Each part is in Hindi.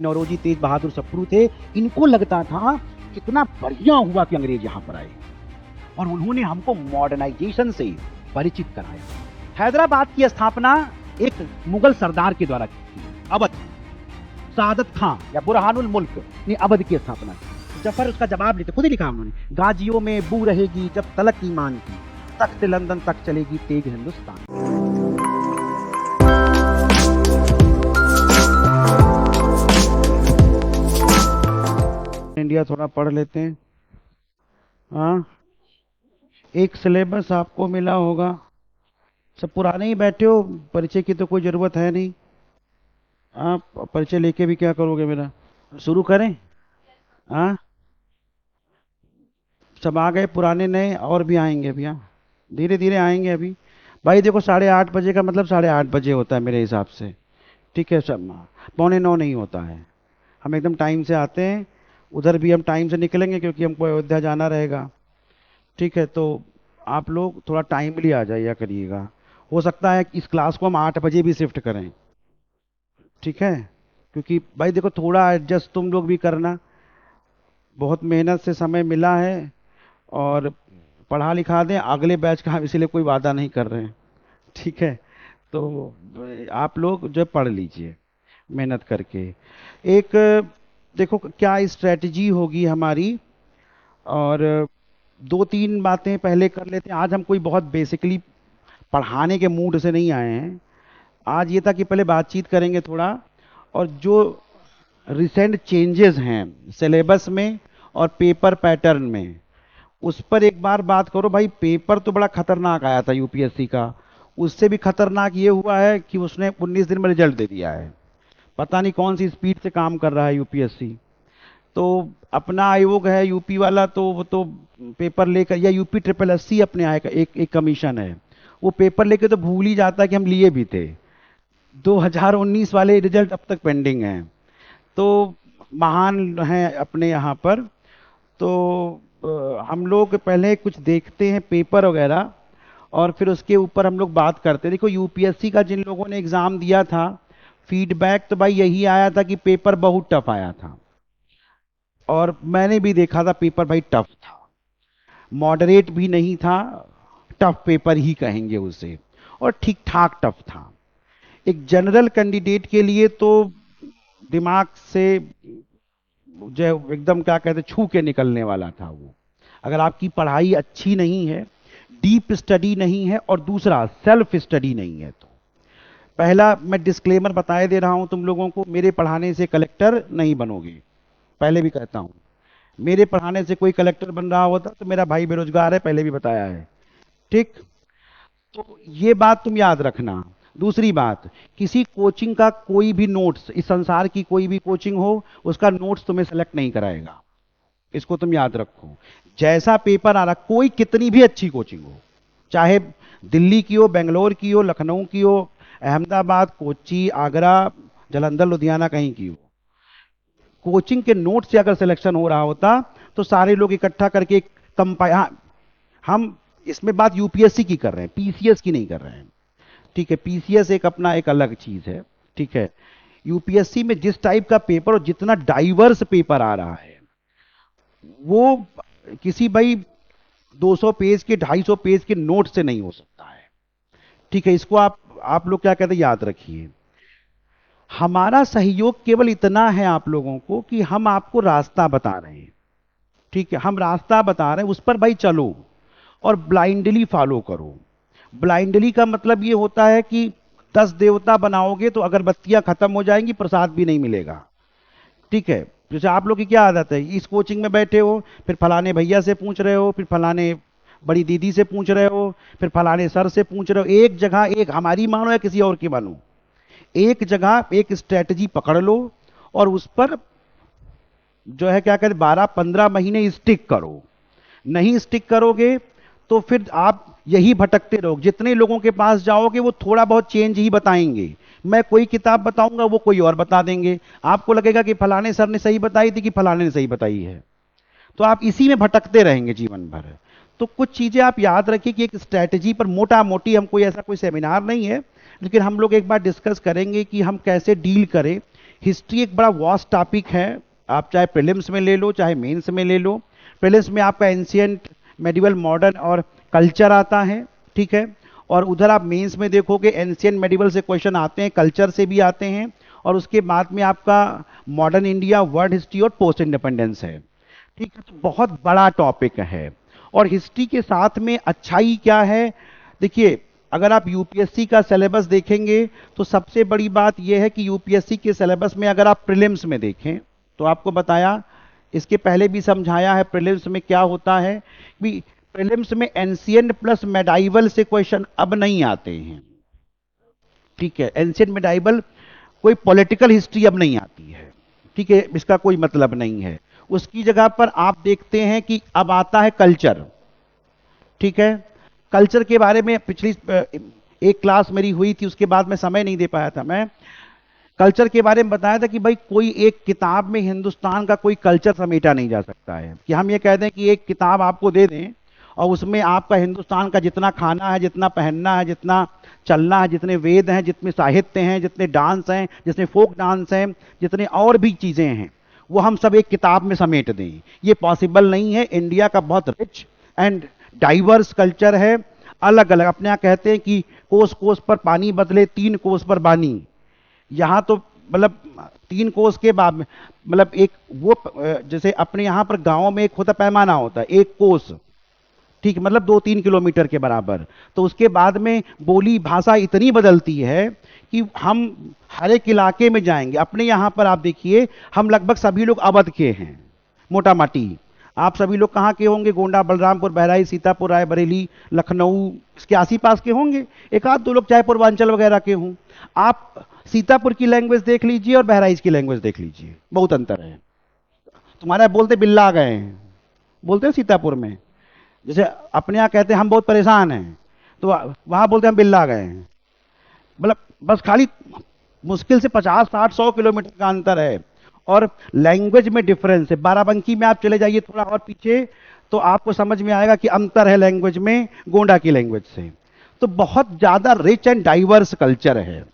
नौरोजी तेज बहादुर सप्रू थे, इनको लगता था कितना बढ़िया हुआ कि अंग्रेज यहाँ पर आए और उन्होंने हमको मॉडर्नाइजेशन से परिचित कराया। हैदराबाद की स्थापना एक मुगल सरदार के द्वारा की थी, अवध सादत खां या बुरहानुल मुल्क ने अवध की स्थापना की। जफर उसका जवाब लेते, खुद ही लिखा उन्होंने, गाजियों में बू रहेगी जब तलक ईमान की, तख्त लंदन तक चलेगी तेग हिंदुस्तान। इंडिया थोड़ा पढ़ लेते हैं। हाँ, एक सिलेबस आपको मिला होगा, सब पुराने ही बैठे हो, परिचय की तो कोई ज़रूरत है नहीं। आप परिचय लेके भी क्या करोगे मेरा? शुरू करें? हाँ, सब आ गए, पुराने नए और भी आएंगे भैया, धीरे धीरे आएंगे अभी। भाई देखो, 8:30 बजे का मतलब 8:30 बजे होता है मेरे हिसाब से, ठीक है? सब 8:45 नहीं होता है, हम एकदम टाइम से आते हैं। उधर भी हम टाइम से निकलेंगे क्योंकि हमको अयोध्या जाना रहेगा, ठीक है? तो आप लोग थोड़ा टाइमली आ जाइए करिएगा। हो सकता है कि इस क्लास को हम 8 बजे भी शिफ्ट करें, ठीक है? क्योंकि भाई देखो, थोड़ा एडजस्ट तुम लोग भी करना, बहुत मेहनत से समय मिला है और पढ़ा लिखा दें अगले बैच का, हम इसीलिए कोई वादा नहीं कर रहे हैं, ठीक है? तो आप लोग जो पढ़ लीजिए मेहनत करके। एक देखो क्या स्ट्रेटजी होगी हमारी, और 2-3 बातें पहले कर लेते हैं। आज हम कोई बहुत बेसिकली पढ़ाने के मूड से नहीं आए हैं, आज ये था कि पहले बातचीत करेंगे थोड़ा, और जो रिसेंट चेंजेस हैं सिलेबस में और पेपर पैटर्न में, उस पर एक बार बात करो। भाई पेपर तो बड़ा खतरनाक आया था यूपीएससी का, उससे भी खतरनाक ये हुआ है कि उसने 19 दिन में रिजल्ट दे दिया है। पता नहीं कौन सी स्पीड से काम कर रहा है यूपीएससी। तो अपना आयोग है यूपी वाला, तो वो तो पेपर लेकर, या यूपी ट्रिपल एससी अपने आएगा, एक कमीशन है, वो पेपर लेके तो भूल ही जाता है कि हम लिए भी थे। 2019 वाले रिजल्ट अब तक पेंडिंग हैं। तो महान हैं अपने यहाँ पर। तो हम लोग पहले कुछ देखते हैं पेपर वगैरह, और फिर उसके ऊपर हम लोग बात करते हैं। देखो यूपीएससी का जिन लोगों ने एग्ज़ाम दिया था, फीडबैक तो भाई यही आया था कि पेपर बहुत टफ आया था, और मैंने भी देखा था पेपर भाई टफ था, मॉडरेट भी नहीं था, टफ पेपर ही कहेंगे उसे, और ठीक ठाक टफ था। एक जनरल कैंडिडेट के लिए तो दिमाग से जो एकदम क्या कहते छू के निकलने वाला था वो। अगर आपकी पढ़ाई अच्छी नहीं है, डीप स्टडी नहीं है, और दूसरा सेल्फ स्टडी नहीं है, तो पहला मैं डिस्क्लेमर बताए दे रहा हूं तुम लोगों को, मेरे पढ़ाने से कलेक्टर नहीं बनोगे, पहले भी कहता हूं। मेरे पढ़ाने से कोई कलेक्टर बन रहा होता तो मेरा भाई बेरोजगार है, पहले भी बताया है, ठीक? तो ये बात तुम याद रखना। दूसरी बात, किसी कोचिंग का कोई भी नोट्स, इस संसार की कोई भी कोचिंग हो, उसका नोट्स तुम्हें सेलेक्ट नहीं कराएगा, इसको तुम याद रखो। जैसा पेपर आ रहा, कोई कितनी भी अच्छी कोचिंग हो, चाहे दिल्ली की हो, बेंगलोर की हो, लखनऊ की हो, अहमदाबाद, कोच्चि, आगरा, जालंधर, लुधियाना, कहीं की हो, कोचिंग के नोट से अगर सिलेक्शन हो रहा होता तो सारे लोग इकट्ठा करके हम इसमें बात यूपीएससी की कर रहे हैं, पीसीएस की नहीं कर रहे हैं, ठीक है? पीसीएस एक अपना एक अलग चीज है, ठीक है? यूपीएससी में जिस टाइप का पेपर और जितना डाइवर्स पेपर आ रहा है, वो किसी भाई 200 पेज के 250 पेज के नोट से नहीं हो सकता है, ठीक है? इसको आप लोग क्या कहते हैं, याद रखिए। हमारा सहयोग केवल इतना है आप लोगों को कि हम आपको रास्ता बता रहे हैं, ठीक है? हम रास्ता बता रहे हैं, उस पर भाई चलो और ब्लाइंडली फॉलो करो। ब्लाइंडली का मतलब ये होता है कि 10 देवता बनाओगे तो अगरबत्तियां खत्म हो जाएंगी, प्रसाद भी नहीं मिलेगा, ठीक है? जैसे आप लोग की क्या आदत है, इस कोचिंग में बैठे हो, फिर फलाने भैया से पूछ रहे हो, फिर फलाने बड़ी दीदी से पूछ रहे हो, फिर फलाने सर से पूछ रहे हो। एक जगह, एक हमारी मानो या किसी और की मानो, एक जगह एक स्ट्रेटजी पकड़ लो और उस पर जो है क्या कहते 12-15 महीने स्टिक करो। नहीं स्टिक करोगे तो फिर आप यही भटकते रहोगे। जितने लोगों के पास जाओगे वो थोड़ा बहुत चेंज ही बताएंगे। मैं कोई किताब बताऊंगा, वो कोई और बता देंगे, आपको लगेगा कि फलाने सर ने सही बताई थी कि फलाने ने सही बताई है, तो आप इसी में भटकते रहेंगे जीवन भर। तो कुछ चीजें आप याद रखिए कि एक स्ट्रैटेजी पर मोटा मोटी, हम कोई ऐसा कोई सेमिनार नहीं है, लेकिन हम लोग एक बार डिस्कस करेंगे कि हम कैसे डील करें हिस्ट्री एक बड़ा वास्ट टॉपिक है, आप चाहे प्रीलिम्स में ले लो चाहे मेंस में ले लो। प्रीलिम्स में आपका एंशियंट, मेडिवल, मॉडर्न और कल्चर आता है, ठीक है। और उधर आप मेंस में देखोगे एंशियंट मेडिवल से क्वेश्चन आते हैं, कल्चर से भी आते हैं, और उसके बाद में आपका मॉडर्न इंडिया, वर्ल्ड हिस्ट्री और पोस्ट इंडिपेंडेंस है, ठीक है। तो बहुत बड़ा टॉपिक है। और हिस्ट्री के साथ में अच्छाई क्या है, देखिए, अगर आप यूपीएससी का सिलेबस देखेंगे तो सबसे बड़ी बात यह है कि यूपीएससी के सिलेबस में अगर आप प्रीलिम्स में देखें तो आपको बताया, इसके पहले भी समझाया है प्रीलिम्स में क्या होता है कि प्रीलिम्स में एंशियंट प्लस मेडाइवल से क्वेश्चन अब नहीं आते हैं, ठीक है। एंशियंट मेडाइवल, कोई पॉलिटिकल हिस्ट्री अब नहीं आती है, ठीक है, इसका कोई मतलब नहीं है। उसकी जगह पर आप देखते हैं कि अब आता है कल्चर, ठीक है। कल्चर के बारे में पिछली एक क्लास मेरी हुई थी, उसके बाद में समय नहीं दे पाया था मैं। कल्चर के बारे में बताया था कि भाई कोई एक किताब में हिंदुस्तान का कोई कल्चर समेटा नहीं जा सकता है, कि हम ये कह दें कि एक किताब आपको दे दें और उसमें आपका हिंदुस्तान का जितना खाना है, जितना पहनना है, जितना चलना है, जितने वेद हैं, जितने साहित्य हैं, जितने डांस हैं, जितने फोक डांस हैं, जितने और भी चीजें हैं, वो हम सब एक किताब में समेट दें, ये पॉसिबल नहीं है। इंडिया का बहुत रिच एंड डाइवर्स कल्चर है, अलग अलग। अपने यहाँ कहते हैं कि कोस कोस पर पानी बदले, तीन कोस पर बानी। यहाँ तो मतलब तीन कोस के बाद में मतलब एक वो जैसे अपने यहाँ पर गांव में एक होता पैमाना होता है, एक कोस, ठीक, मतलब 2-3 किलोमीटर के बराबर। तो उसके बाद में बोली भाषा इतनी बदलती है कि हम हर एक इलाके में जाएंगे। अपने यहाँ पर आप देखिए, हम लगभग सभी लोग अवध के हैं, मोटा माटी। आप सभी लोग कहाँ के होंगे? गोंडा, बलरामपुर, बहराइच, सीतापुर, रायबरेली, लखनऊ, इसके आस ही पास के होंगे। एक आध दो लोग चाहे पूर्वांचल वगैरह के हों। आप सीतापुर की लैंग्वेज देख लीजिए और बहराइच की लैंग्वेज देख लीजिए, बहुत अंतर है। तुम्हारे यहाँ बोलते बिल्ला आ गए हैं, बोलते हैं सीतापुर में। जैसे अपने यहाँ कहते हैं हम बहुत परेशान हैं, तो वहां बोलते हैं हम बिल्ला आ गए हैं। मतलब बस खाली मुश्किल से 50-60-100 किलोमीटर का अंतर है। और लैंग्वेज में डिफरेंस है। बाराबंकी में आप चले जाइए थोड़ा और पीछे, तो आपको समझ में आएगा कि अंतर है लैंग्वेज में गोंडा की लैंग्वेज से। तो बहुत ज्यादा रिच एंड डाइवर्स कल्चर है,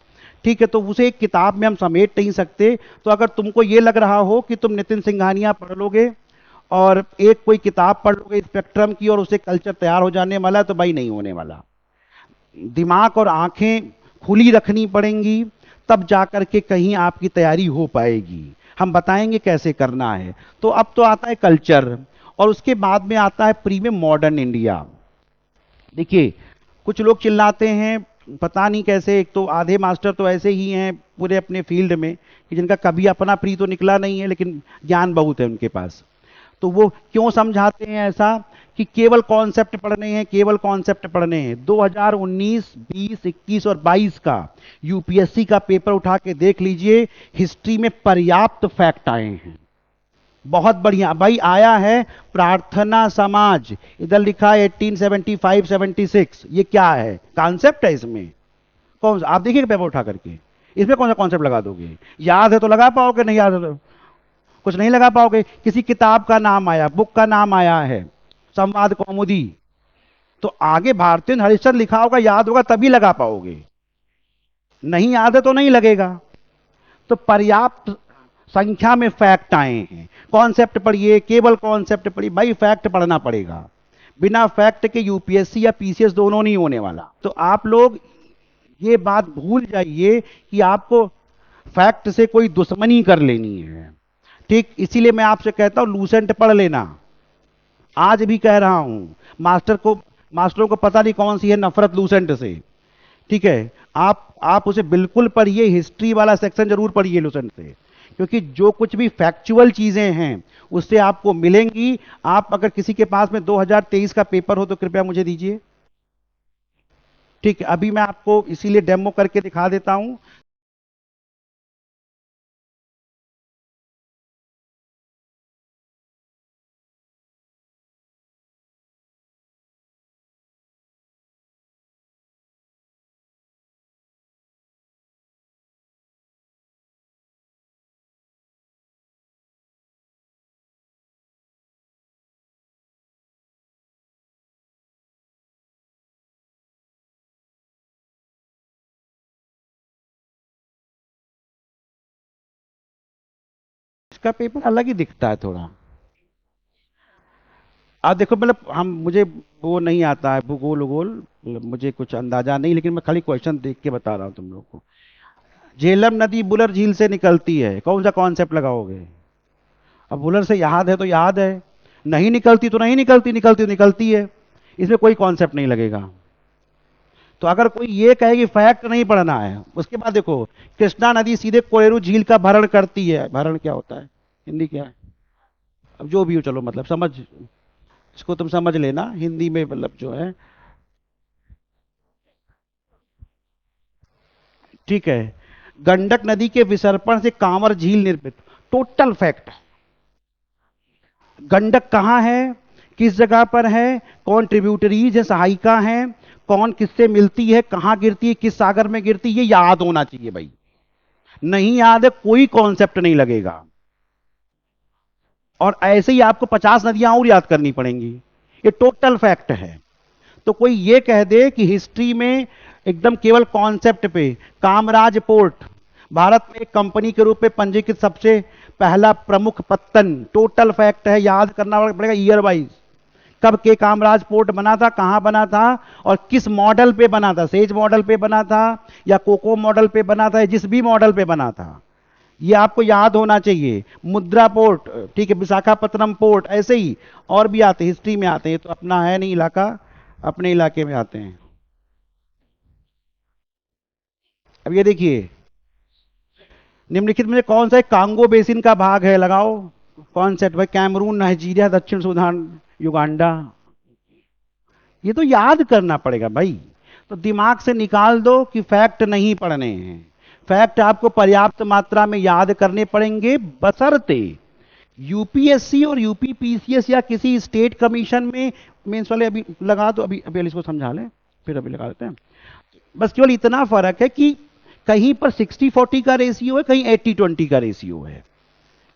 ठीक है। तो उसे एक किताब में हम समेट नहीं सकते। तो अगर तुमको ये लग रहा हो कि तुम नितिन सिंघानिया पढ़ लोगे और एक कोई किताब पढ़ लोगे स्पेक्ट्रम की और उससे कल्चर तैयार हो जाने वाला है, तो भाई नहीं होने वाला। दिमाग और आंखें खुली रखनी पड़ेंगी, तब जाकर के कहीं आपकी तैयारी हो पाएगी। हम बताएंगे कैसे करना है। तो अब तो आता है कल्चर, और उसके बाद में आता है प्री में मॉडर्न इंडिया। देखिए, कुछ लोग चिल्लाते हैं, पता नहीं कैसे, एक तो आधे मास्टर तो ऐसे ही हैं पूरे अपने फील्ड में कि जिनका कभी अपना प्री तो निकला नहीं है, लेकिन ज्ञान बहुत है उनके पास। तो वो क्यों समझाते हैं ऐसा कि केवल कॉन्सेप्ट पढ़ने हैं, केवल कॉन्सेप्ट पढ़ने हैं? 2019, 20, 21 और 22 का यूपीएससी का पेपर उठा के देख लीजिए, हिस्ट्री में पर्याप्त फैक्ट आए हैं, बहुत बढ़िया भाई आया है। प्रार्थना समाज, इधर लिखा है 1875-76, ये क्या है? कॉन्सेप्ट है इसमें? कौन सा? आप देखिए पेपर उठा करके, इसमें कौन सा कॉन्सेप्ट लगा दोगे? याद है तो लगा पाओगे, नहीं याद है तो कुछ नहीं लगा पाओगे। किसी किताब का नाम आया, बुक का नाम आया है, संवाद कौमुदी, तो आगे भारतीय हरिश्चंद्र लिखा होगा, याद होगा तभी लगा पाओगे, नहीं याद है तो नहीं लगेगा। तो पर्याप्त संख्या में फैक्ट आए हैं। कॉन्सेप्ट पढ़िए, केवल कॉन्सेप्ट पढ़िए, भाई फैक्ट पढ़ना पड़ेगा। बिना फैक्ट के यूपीएससी या पीसीएस दोनों नहीं होने वाला। तो आप लोग ये बात भूल जाइए कि आपको फैक्ट से कोई दुश्मनी कर लेनी है, ठीक। इसीलिए मैं आपसे कहता हूं लूसेंट पढ़ लेना, आज भी कह रहा हूं। मास्टरों को पता नहीं कौन सी है नफरत लूसेंट से, ठीक है। आप उसे बिल्कुल पढ़िए, हिस्ट्री वाला सेक्शन जरूर पढ़िए लूसेंट से, क्योंकि जो कुछ भी फैक्चुअल चीजें हैं उससे आपको मिलेंगी। आप अगर किसी के पास में 2023 का पेपर हो तो कृपया मुझे दीजिए, ठीक है। अभी मैं आपको इसीलिए डेमो करके दिखा देता हूं। इसका पेपर अलग ही दिखता है थोड़ा। आप देखो, मतलब हम मुझे वो नहीं आता है भूगोल उगोल, मतलब मुझे कुछ अंदाजा नहीं, लेकिन मैं खाली क्वेश्चन देख के बता रहा हूँ तुम लोग को। झेलम नदी बुलर झील से निकलती है, कौन सा कॉन्सेप्ट लगाओगे? अब बुलर से याद है तो याद है, नहीं निकलती तो नहीं निकलती, निकलती तो निकलती है, इसमें कोई कॉन्सेप्ट नहीं लगेगा। तो अगर कोई ये कहे कि फैक्ट नहीं पढ़ना है, उसके बाद देखो, कृष्णा नदी सीधे कोलेरू झील का भरण करती है। भरण क्या होता है, हिंदी क्या है? अब जो भी हो, चलो मतलब समझ, इसको तुम समझ लेना हिंदी में, मतलब जो है, ठीक है। गंडक नदी के विसर्पण से कांवर झील निर्मित, टोटल फैक्ट। गंडक कहाँ है, किस जगह पर है, कौन ट्रिब्यूटरीज है, सहायिका है, कौन किससे मिलती है, कहाँ गिरती है, किस सागर में गिरती है, ये याद होना चाहिए भाई। नहीं याद है, कोई कॉन्सेप्ट नहीं लगेगा। और ऐसे ही आपको 50 नदियां और याद करनी पड़ेंगी। ये टोटल फैक्ट है। तो कोई ये कह दे कि हिस्ट्री में एकदम केवल कॉन्सेप्ट पे, कामराज पोर्ट भारत में एक कंपनी के रूप में पंजीकृत सबसे पहला प्रमुख पत्तन, टोटल फैक्ट है, याद करना पड़ेगा ईयर वाइज। कब के कामराज पोर्ट बना था, कहां बना था, और किस मॉडल पे बना था, सेज मॉडल पे बना था या कोको मॉडल पे बना था, जिस भी मॉडल पे बना था, ये आपको याद होना चाहिए। मुद्रा पोर्ट, ठीक है, विशाखापत्तनम पोर्ट, ऐसे ही और भी आते, हिस्ट्री में आते हैं। तो अपना है नहीं इलाका, अपने इलाके में आते हैं। अब ये देखिए, निम्नलिखित में कौन सा एक कांगो बेसिन का भाग है, लगाओ कौन सेट भाई, कैमरून, नाइजीरिया, दक्षिण सुदान, युगांडा। ये तो याद करना पड़ेगा भाई। तो दिमाग से निकाल दो कि फैक्ट नहीं पढ़ने हैं। फैक्ट आपको पर्याप्त मात्रा में याद करने पड़ेंगे, बशर्ते यूपीएससी और यूपीपीसीएस या किसी स्टेट कमीशन में, मेंस वाले अभी लगा दो, अभी अभी इसको समझा लें, फिर अभी लगा देते हैं। बस केवल इतना फर्क है कि कहीं पर 60-40 का रेशियो है, कहीं 80-20 का रेशियो है,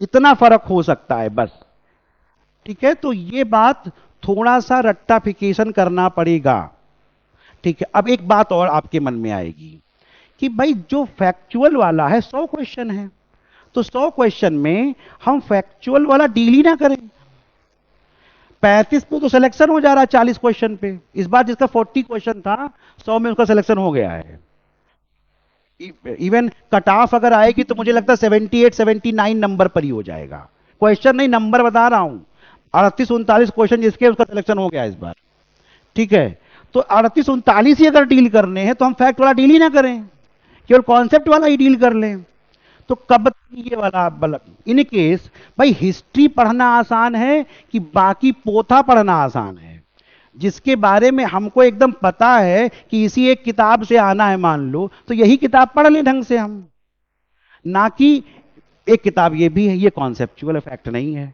इतना फर्क हो सकता है बस। ठीक है, तो ये बात थोड़ा सा रट्टाफिकेशन करना पड़ेगा। ठीक है, अब एक बात और आपके मन में आएगी कि भाई जो फैक्चुअल वाला है 100 क्वेश्चन है, तो 100 क्वेश्चन में हम फैक्चुअल वाला डील ही ना करें। 35 पे तो सिलेक्शन हो जा रहा है 40 क्वेश्चन पे। इस बार जिसका 40 क्वेश्चन था, 100 में उसका सिलेक्शन हो गया है। इवन कट ऑफ अगर आएगी तो मुझे लगता है 78-79 नंबर पर ही हो जाएगा। क्वेश्चन नहीं, नंबर बता रहा हूं। 38-39 क्वेश्चन जिसके उसका सिलेक्शन हो गया इस बार। ठीक है, तो 38-39 ही अगर डील करने हैं तो हम फैक्ट वाला डील ही ना करें, केवल कॉन्सेप्ट वाला ही डील कर लें। तो कब ये वाला बल, इन केस भाई हिस्ट्री पढ़ना आसान है कि बाकी पोथा पढ़ना आसान है, जिसके बारे में हमको एकदम पता है कि इसी एक किताब से आना है मान लो, तो यही किताब पढ़ लें ढंग से हम, ना कि एक किताब ये भी है, ये कॉन्सेप्चुअल फैक्ट नहीं है।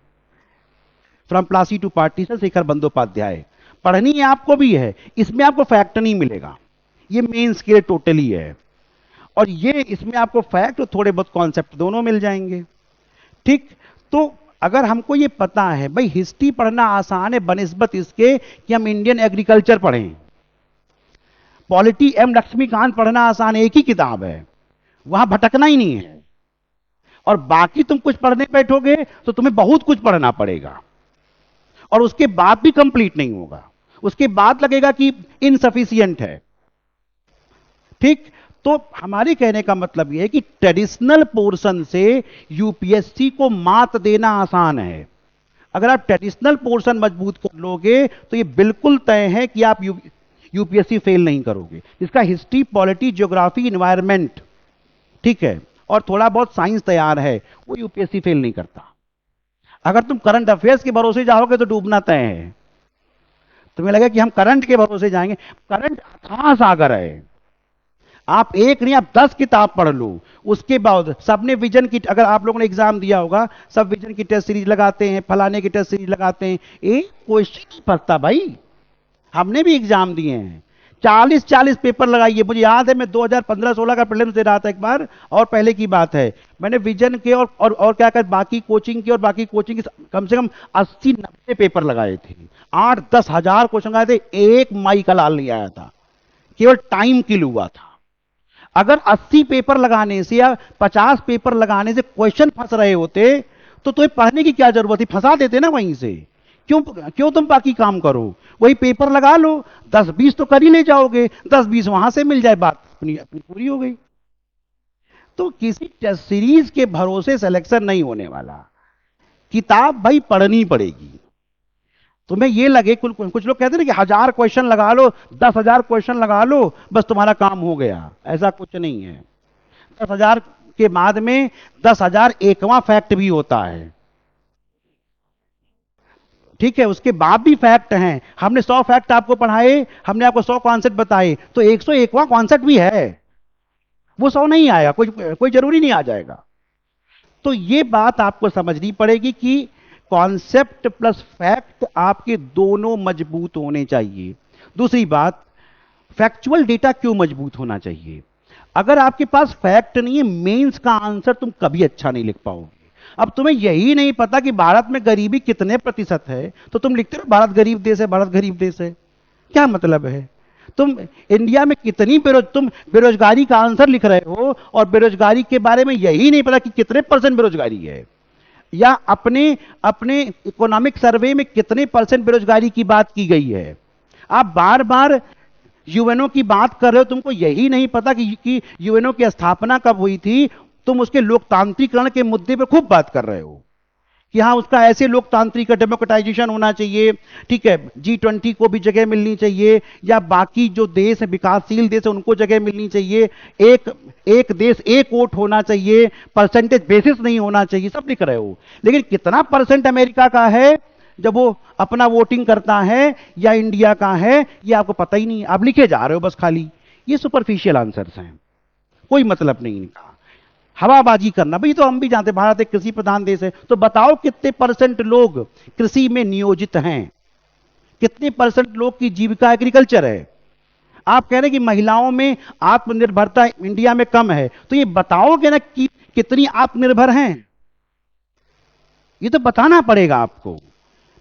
फ्रॉम प्लासी टू पार्टी से शेखर बंदोपाध्याय पढ़नी है, आपको भी है, इसमें आपको फैक्ट नहीं मिलेगा, ये मेंस के लिए टोटली है। और ये इसमें आपको फैक्ट और थोड़े बहुत कॉन्सेप्ट दोनों मिल जाएंगे। ठीक, तो अगर हमको ये पता है भाई हिस्ट्री पढ़ना आसान है बनिस्बत इसके कि हम इंडियन एग्रीकल्चर पढ़ें, पॉलिटी एम लक्ष्मीकांत पढ़ना आसान है, एक ही किताब है, वहां भटकना ही नहीं है। और बाकी तुम कुछ पढ़ने बैठोगे तो तुम्हें बहुत कुछ पढ़ना पड़ेगा, और उसके बाद भी कंप्लीट नहीं होगा, उसके बाद लगेगा कि इनसफिशियंट है। ठीक, तो हमारे कहने का मतलब यह है कि ट्रेडिशनल पोर्शन से यूपीएससी को मात देना आसान है। अगर आप ट्रेडिशनल पोर्शन मजबूत कर लोगे तो यह बिल्कुल तय है कि आप यूपीएससी फेल नहीं करोगे। इसका हिस्ट्री, पॉलिटी, ज्योग्राफी, इन्वायरमेंट, ठीक है, और थोड़ा बहुत साइंस तैयार है, वो यूपीएससी फेल नहीं करता। अगर तुम करंट अफेयर्स के भरोसे जाओगे तो डूबना तय है। तुम्हें लगे कि हम करंट के भरोसे जाएंगे, करंट अथाह सागर है। आप एक नहीं, आप 10 किताब पढ़ लो, उसके बाद सबने विजन की, अगर आप लोगों ने एग्जाम दिया होगा, सब विजन की टेस्ट सीरीज लगाते हैं, फलाने की टेस्ट सीरीज लगाते हैं, एक क्वेश्चन नहीं फंसता भाई। हमने भी एग्जाम दिए हैं, 40-40 पेपर लगाइए। मुझे याद है मैं 2015-16 का प्रीलिम्स दे रहा था एक बार, और पहले की बात है, मैंने विजन के और क्या कर बाकी कोचिंग के, और बाकी कोचिंग के कम से कम 80-90 पेपर लगाए थे, 8-10 हजार क्वेश्चन आए थे, एक माई का लाल नहीं आया था, केवल टाइम किल हुआ था। अगर 80 पेपर लगाने से या 50 पेपर लगाने से क्वेश्चन फंस रहे होते तो तुम्हें पढ़ने की क्या जरूरत है, फंसा देते ना वहीं से। क्यों क्यों तुम बाकी काम करो, वही पेपर लगा लो, 10-20 तो कर ही ले जाओगे, 10-20 वहां से मिल जाए, बात अपनी अपनी पूरी हो गई। तो किसी टेस्ट सीरीज के भरोसे सिलेक्शन नहीं होने वाला, किताब भाई पढ़नी पड़ेगी। तुम्हें ये लगे, कुछ लोग कहते हैं ना कि 1000 क्वेश्चन लगा लो, 10,000 क्वेश्चन लगा लो, बस तुम्हारा काम हो गया, ऐसा कुछ नहीं है। 10,000 के बाद में 10,001वां फैक्ट भी होता है, ठीक है, उसके बाद भी फैक्ट हैं। हमने 100 फैक्ट आपको पढ़ाए, हमने आपको 100 कॉन्सेप्ट बताए, तो 101वां कॉन्सेप्ट भी है, वो 100 नहीं आएगा, कोई जरूरी नहीं आ जाएगा। तो ये बात आपको समझनी पड़ेगी कि कॉन्सेप्ट प्लस फैक्ट आपके दोनों मजबूत होने चाहिए। दूसरी बात, फैक्चुअल डेटा क्यों मजबूत होना चाहिए? अगर आपके पास फैक्ट नहीं है, मेंस का आंसर तुम कभी अच्छा नहीं लिख पाओगे। अब तुम्हें यही नहीं पता कि भारत में गरीबी कितने प्रतिशत है, तो तुम लिखते हो भारत गरीब देश है, भारत गरीब देश है, क्या मतलब है? तुम इंडिया में कितनी तुम बेरोजगारी का आंसर लिख रहे हो और बेरोजगारी के बारे में यही नहीं पता कि कितने % बेरोजगारी है, या अपने अपने इकोनॉमिक सर्वे में कितने % बेरोजगारी की बात की गई है। आप बार बार यूएनओ की बात कर रहे हो, तुमको यही नहीं पता कि यूएनओ की स्थापना कब हुई थी। तुम उसके लोकतांत्रिकरण के मुद्दे पर खूब बात कर रहे हो कि हाँ, उसका ऐसे लोकतांत्रिक डेमोक्रेटाइजेशन होना चाहिए, ठीक है, G20 को भी जगह मिलनी चाहिए, या बाकी जो देश है, विकासशील देश है, उनको जगह मिलनी चाहिए, एक देश एक वोट होना चाहिए, परसेंटेज बेसिस नहीं होना चाहिए, सब लिख रहे हो। लेकिन कितना % अमेरिका का है जब वो अपना वोटिंग करता है, या इंडिया का है, ये आपको पता ही नहीं, आप लिखे जा रहे हो बस खाली। ये सुपरफिशियल आंसर्स हैं, कोई मतलब नहीं इनका, हवाबाजी करना। भाई तो हम भी जानते, भारत एक कृषि प्रधान देश है, तो बताओ कितने % लोग कृषि में नियोजित हैं, कितने % लोग की जीविका एग्रीकल्चर है। आप कह रहे हैं कि महिलाओं में आत्मनिर्भरता इंडिया में कम है, तो ये बताओगे ना कि कितनी आत्मनिर्भर हैं, ये तो बताना पड़ेगा आपको।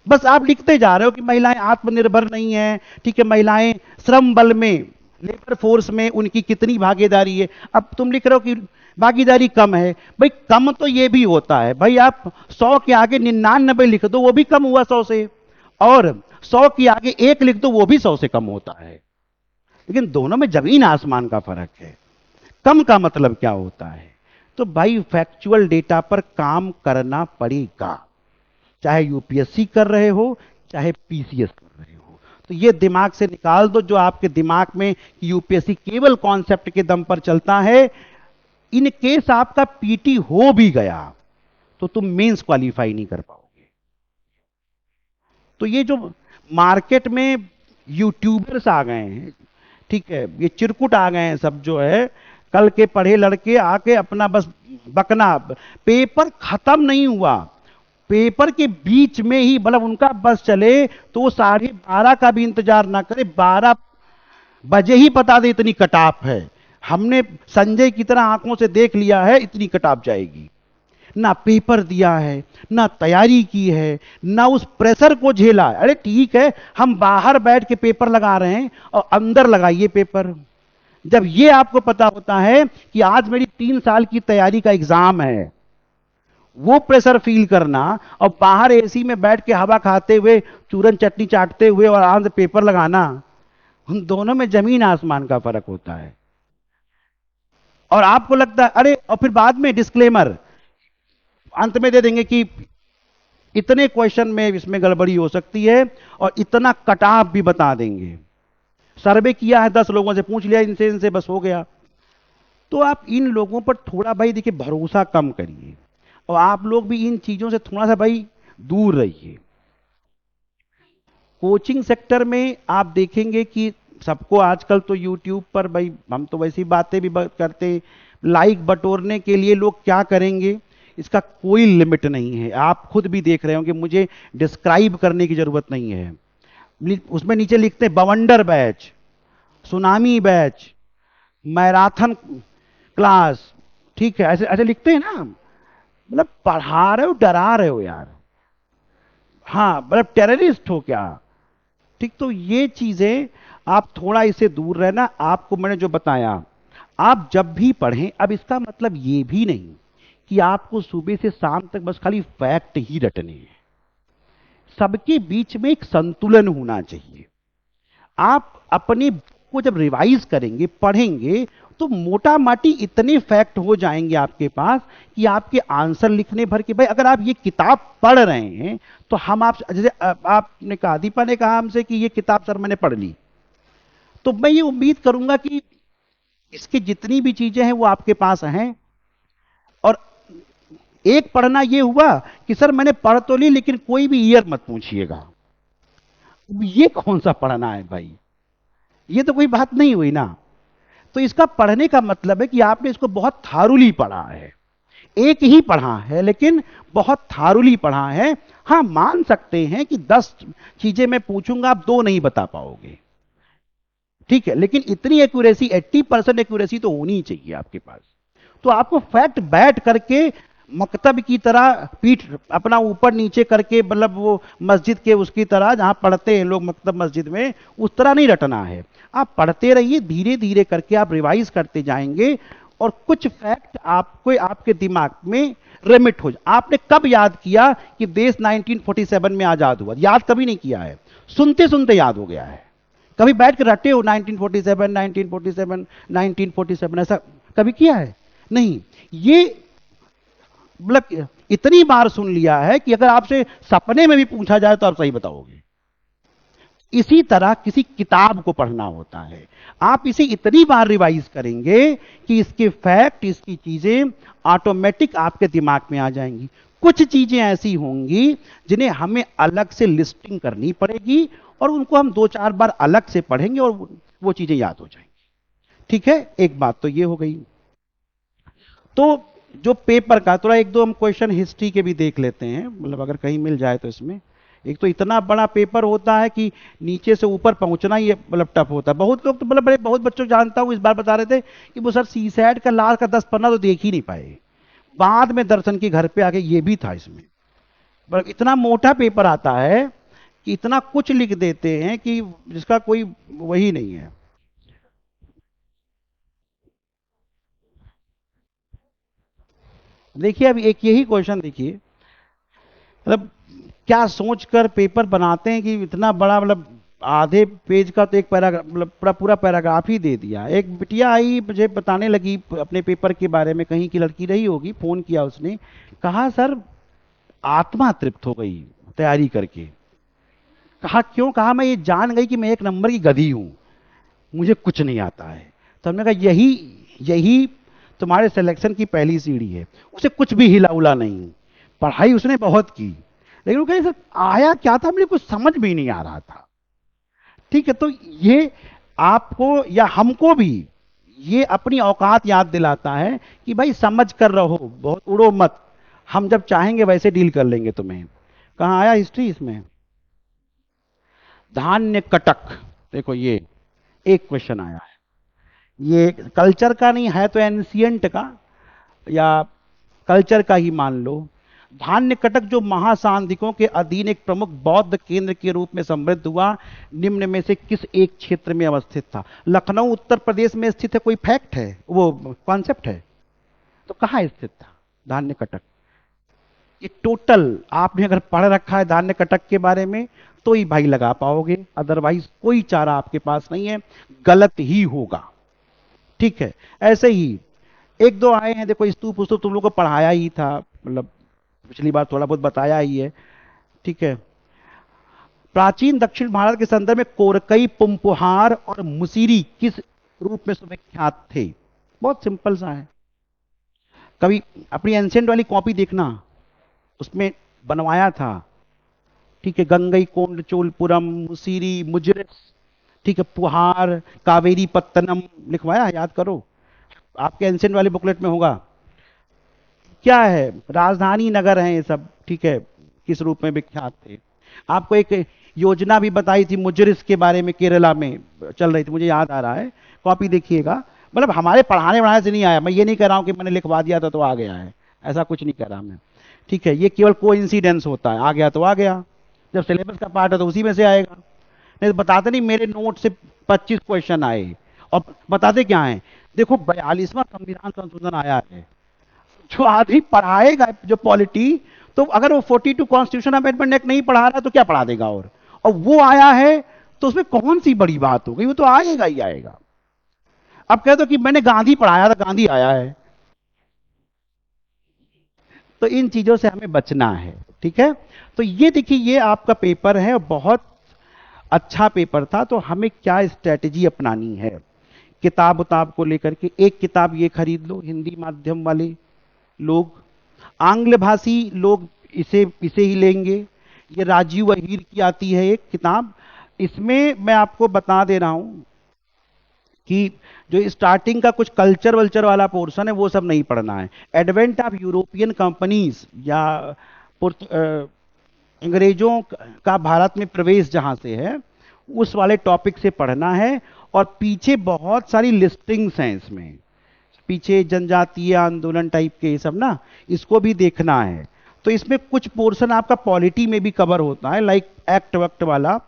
बस आप लिखते जा रहे हो कि महिलाएं आत्मनिर्भर नहीं है, ठीक है, महिलाएं श्रम बल में, लेबर फोर्स में उनकी कितनी भागीदारी है। अब तुम लिख रहे हो कि भागीदारी कम है, भाई कम तो ये भी होता है, भाई आप 100 के आगे 99 लिख दो, वो भी कम हुआ 100 से, और 100 के आगे 1 लिख दो, वो भी 100 से कम होता है। लेकिन दोनों में जमीन आसमान का फर्क है। कम का मतलब क्या होता है? तो भाई फैक्चुअल डेटा पर काम करना पड़ेगा, चाहे यूपीएससी कर रहे हो, चाहे पीसीएस कर रहे हो। तो ये दिमाग से निकाल दो जो आपके दिमाग में यूपीएससी केवल कॉन्सेप्ट के दम पर चलता है। इन केस आपका पीटी हो भी गया तो तुम मेंस क्वालीफाई नहीं कर पाओगे। तो ये जो मार्केट में यूट्यूबर्स आ गए हैं, ठीक है, ये चिरकुट आ गए हैं सब, जो है कल के पढ़े लड़के आके अपना बस बकना, पेपर खत्म नहीं हुआ, पेपर के बीच में ही, मतलब उनका बस चले तो वो 12:30 का भी इंतजार ना करे, 12 बजे ही बता दे इतनी कटाप है। हमने संजय की तरह आंखों से देख लिया है, इतनी कटाप जाएगी। ना पेपर दिया है, ना तैयारी की है, ना उस प्रेशर को झेला। अरे ठीक है, हम बाहर बैठ के पेपर लगा रहे हैं और अंदर लगाइए पेपर। जब ये आपको पता होता है कि आज मेरी 3 साल की तैयारी का एग्जाम है, वो प्रेशर फील करना और बाहर एसी में बैठ के हवा खाते हुए, चूरन चटनी चाटते हुए और आराम से पेपर लगाना, उन दोनों में जमीन आसमान का फर्क होता है। और आपको लगता है अरे, और फिर बाद में डिस्क्लेमर अंत में दे देंगे कि इतने क्वेश्चन में इसमें गड़बड़ी हो सकती है, और इतना कटाव भी बता देंगे। सर्वे किया है, 10 लोगों से पूछ लिया, इनसे बस हो गया। तो आप इन लोगों पर थोड़ा भाई देखिए भरोसा कम करिए, और आप लोग भी इन चीजों से थोड़ा सा भाई दूर रहिए। कोचिंग सेक्टर में आप देखेंगे कि सबको आजकल तो यूट्यूब पर, भाई हम तो वैसी बातें भी करते हैं, लाइक बटोरने के लिए लोग क्या करेंगे, इसका कोई लिमिट नहीं है। आप खुद भी देख रहे होंगे, मुझे डिस्क्राइब करने की जरूरत नहीं है। उसमें नीचे लिखते हैं बवंडर batch, tsunami batch, marathon class, ठीक है, ऐसे ऐसे लिखते हैं ना। मतलब पढ़ा रहे हो, डरा रहे हो यार, हाँ, मतलब टेररिस्ट हो क्या? ठीक, तो ये चीजें आप थोड़ा इससे दूर रहना। आपको मैंने जो बताया, आप जब भी पढ़ें, अब इसका मतलब ये भी नहीं कि आपको सुबह से शाम तक बस खाली फैक्ट ही रटने हैं। सबके बीच में एक संतुलन होना चाहिए। आप अपने को जब रिवाइज करेंगे, पढ़ेंगे, तो मोटा माटी इतने फैक्ट हो जाएंगे आपके पास कि आपके आंसर लिखने भर के, भाई अगर आप ये किताब पढ़ रहे हैं तो हम आप जैसे आपने कहा, दीपा ने कहा हमसे कि ये किताब सर मैंने पढ़ ली, तो मैं ये उम्मीद करूंगा कि इसकी जितनी भी चीजें हैं वो आपके पास हैं। और एक पढ़ना ये हुआ कि सर मैंने पढ़ तो ली लेकिन कोई भी ईयर मत पूछिएगा। ये कौन सा पढ़ना है भाई, ये तो कोई बात नहीं हुई ना। तो इसका पढ़ने का मतलब है कि आपने इसको बहुत थारूली पढ़ा है, एक ही पढ़ा है लेकिन बहुत थारूली पढ़ा है। हां, मान सकते हैं कि 10 चीजें मैं पूछूंगा आप 2 नहीं बता पाओगे, ठीक है, लेकिन इतनी एक्यूरेसी, 80% एक्यूरेसी तो होनी चाहिए आपके पास। तो आपको फैक्ट बैठ करके मकतब की तरह पीठ अपना ऊपर नीचे करके, मतलब वो मस्जिद के उसकी तरह जहां पढ़ते हैं लोग मकतब मस्जिद में, उस तरह नहीं रटना है। आप पढ़ते रहिए, धीरे धीरे करके आप रिवाइज करते जाएंगे और कुछ फैक्ट आपको आपके दिमाग में रेमिट हो जाए। आपने कब याद किया कि देश 1947 में आजाद हुआ? याद कभी नहीं किया है, सुनते सुनते याद हो गया है। कभी बैठ के रटे हो 1947 1947 1947, ऐसा कभी किया है? नहीं। ये मतलब इतनी बार सुन लिया है कि अगर आपसे सपने में भी पूछा जाए तो आप सही बताओगे। इसी तरह किसी किताब को पढ़ना होता है, आप इसे इतनी बार रिवाइज करेंगे कि इसके फैक्ट, इसकी चीजें ऑटोमेटिक आपके दिमाग में आ जाएंगी। कुछ चीजें ऐसी होंगी जिन्हें हमें अलग से लिस्टिंग करनी पड़ेगी और उनको हम 2-4 बार अलग से पढ़ेंगे और वो चीजें याद हो जाएंगी। ठीक है, एक बात तो ये हो गई। तो जो पेपर का थोड़ा 1-2 हम क्वेश्चन हिस्ट्री के भी देख लेते हैं, मतलब अगर कहीं मिल जाए तो। इसमें एक तो इतना बड़ा पेपर होता है कि नीचे से ऊपर पहुंचना ही मतलब टफ होता है। बहुत लोग तो मतलब बड़े, बहुत बच्चों जानता हूं इस बार बता रहे थे कि वो सर सीसैट का लास्ट का 10 पन्ना तो देख ही नहीं पाए, बाद में दर्शन के घर पे आके ये भी था इसमें। मतलब इतना मोटा पेपर आता है कि इतना कुछ लिख देते हैं कि जिसका कोई वही नहीं है। देखिए अब एक यही क्वेश्चन देखिए, मतलब क्या सोचकर पेपर बनाते हैं कि इतना बड़ा, मतलब आधे पेज का तो एक पैराग्राफ, मतलब पूरा पूरा पैराग्राफ ही दे दिया। एक बिटिया आई मुझे बताने लगी अपने पेपर के बारे में, कहीं की लड़की रही होगी, फोन किया उसने, कहा सर आत्मा तृप्त हो गई तैयारी करके। कहा क्यों? कहा मैं ये जान गई कि मैं 1 नंबर की गधी हूं, मुझे कुछ नहीं आता है। तो हमने कहा यही यही तुम्हारे सिलेक्शन की पहली सीढ़ी है। उसे कुछ भी हिला उला नहीं, पढ़ाई उसने बहुत की, लेकिन वो कहे सर आया क्या था, मुझे कुछ समझ भी नहीं आ रहा था। ठीक है, तो ये आपको या हमको भी ये अपनी औकात याद दिलाता है कि भाई समझ कर रहो, बहुत उड़ो मत, हम जब चाहेंगे वैसे डील कर लेंगे तुम्हें। कहाँ आया हिस्ट्री इसमें? धान्य कटक, देखो ये एक क्वेश्चन आया है। ये कल्चर का नहीं है तो एंशियंट का या कल्चर का ही मान लो। धान्य कटक जो महासांधिकों के अधीन एक प्रमुख बौद्ध केंद्र के रूप में समृद्ध हुआ, निम्न में से किस एक क्षेत्र में अवस्थित था? लखनऊ उत्तर प्रदेश में स्थित है, कोई फैक्ट है, वो कॉन्सेप्ट है, तो कहाँ स्थित था धान्य कटक? ये टोटल आपने अगर पढ़ रखा है धान्य कटक के बारे में तो ही भाई लगा पाओगे, अदरवाइज कोई चारा आपके पास नहीं है, गलत ही होगा। ठीक है, ऐसे ही 1-2 आए हैं, देखो स्तूप उस्तूप तुम लोगों को पढ़ाया ही था, मतलब पिछली बार थोड़ा बहुत बताया ही है। ठीक है, प्राचीन दक्षिण भारत के संदर्भ में कोरकई, पुमपुहार और मुसीरी किस रूप में सुविख्यात थे? बहुत सिंपल सा है, कभी अपनी एंशियंट वाली कॉपी देखना, उसमें बनवाया था। ठीक है, गंगई कोंड चोलपुरम, मुसीरी, मुजरिस, ठीक है, पुहार, कावेरी पत्तनम लिखवाया, याद करो, आपके एंशियंट वाले बुकलेट में होगा। क्या है, राजधानी नगर है ये सब। ठीक है, किस रूप में विख्यात थे? आपको एक योजना भी बताई थी मुजरिस के बारे में, केरला में चल रही थी, मुझे याद आ रहा है, कॉपी देखिएगा। मतलब हमारे पढ़ाने बढ़ाने से नहीं आया, मैं ये नहीं कह रहा हूं कि मैंने लिखवा दिया था तो आ गया है, ऐसा कुछ नहीं कह रहा मैं। ठीक है, ये केवल कोइंसिडेंस होता है, आ गया तो आ गया, जब सिलेबस का पार्ट है तो उसी में से आएगा। नहीं तो बताते नहीं मेरे नोट से 25 क्वेश्चन आए, और बताते क्या है, देखो 42वां संविधान संशोधन आया है, जो आदमी पढ़ाएगा जो पॉलिटी, तो अगर वो 42 कॉन्स्टिट्यूशन अमेंडमेंट एक्ट नहीं पढ़ा रहा तो क्या पढ़ा देगा? और वो आया है तो उसमें कौन सी बड़ी बात हो गई, वो तो आएगा ही आएगा। अब कह दो कि मैंने गांधी पढ़ाया था, गांधी आया है। तो इन चीजों से हमें बचना है, ठीक है। तो ये देखिए, ये आपका पेपर है, बहुत अच्छा पेपर था। तो हमें क्या स्ट्रेटेजी अपनानी है किताब उताब को लेकर के? एक किताब ये खरीद लो, हिंदी माध्यम वाले लोग, आंग्ल भाषी लोग इसे इसे ही लेंगे। ये राजीव अहीर की आती है एक किताब, इसमें मैं आपको बता दे रहा हूं कि जो स्टार्टिंग का कुछ कल्चर वल्चर वाला पोर्शन है वो सब नहीं पढ़ना है। एडवेंट ऑफ यूरोपियन कंपनीज या अंग्रेजों का भारत में प्रवेश जहां से है उस वाले टॉपिक से पढ़ना है। और पीछे बहुत सारी लिस्टिंग्स हैं इसमें, पीछे जनजातीय आंदोलन टाइप के ये सब ना, इसको भी देखना है। तो इसमें कुछ पोर्शन आपका पॉलिटी में भी कवर होता है, लाइक एक्ट वक्त वाला,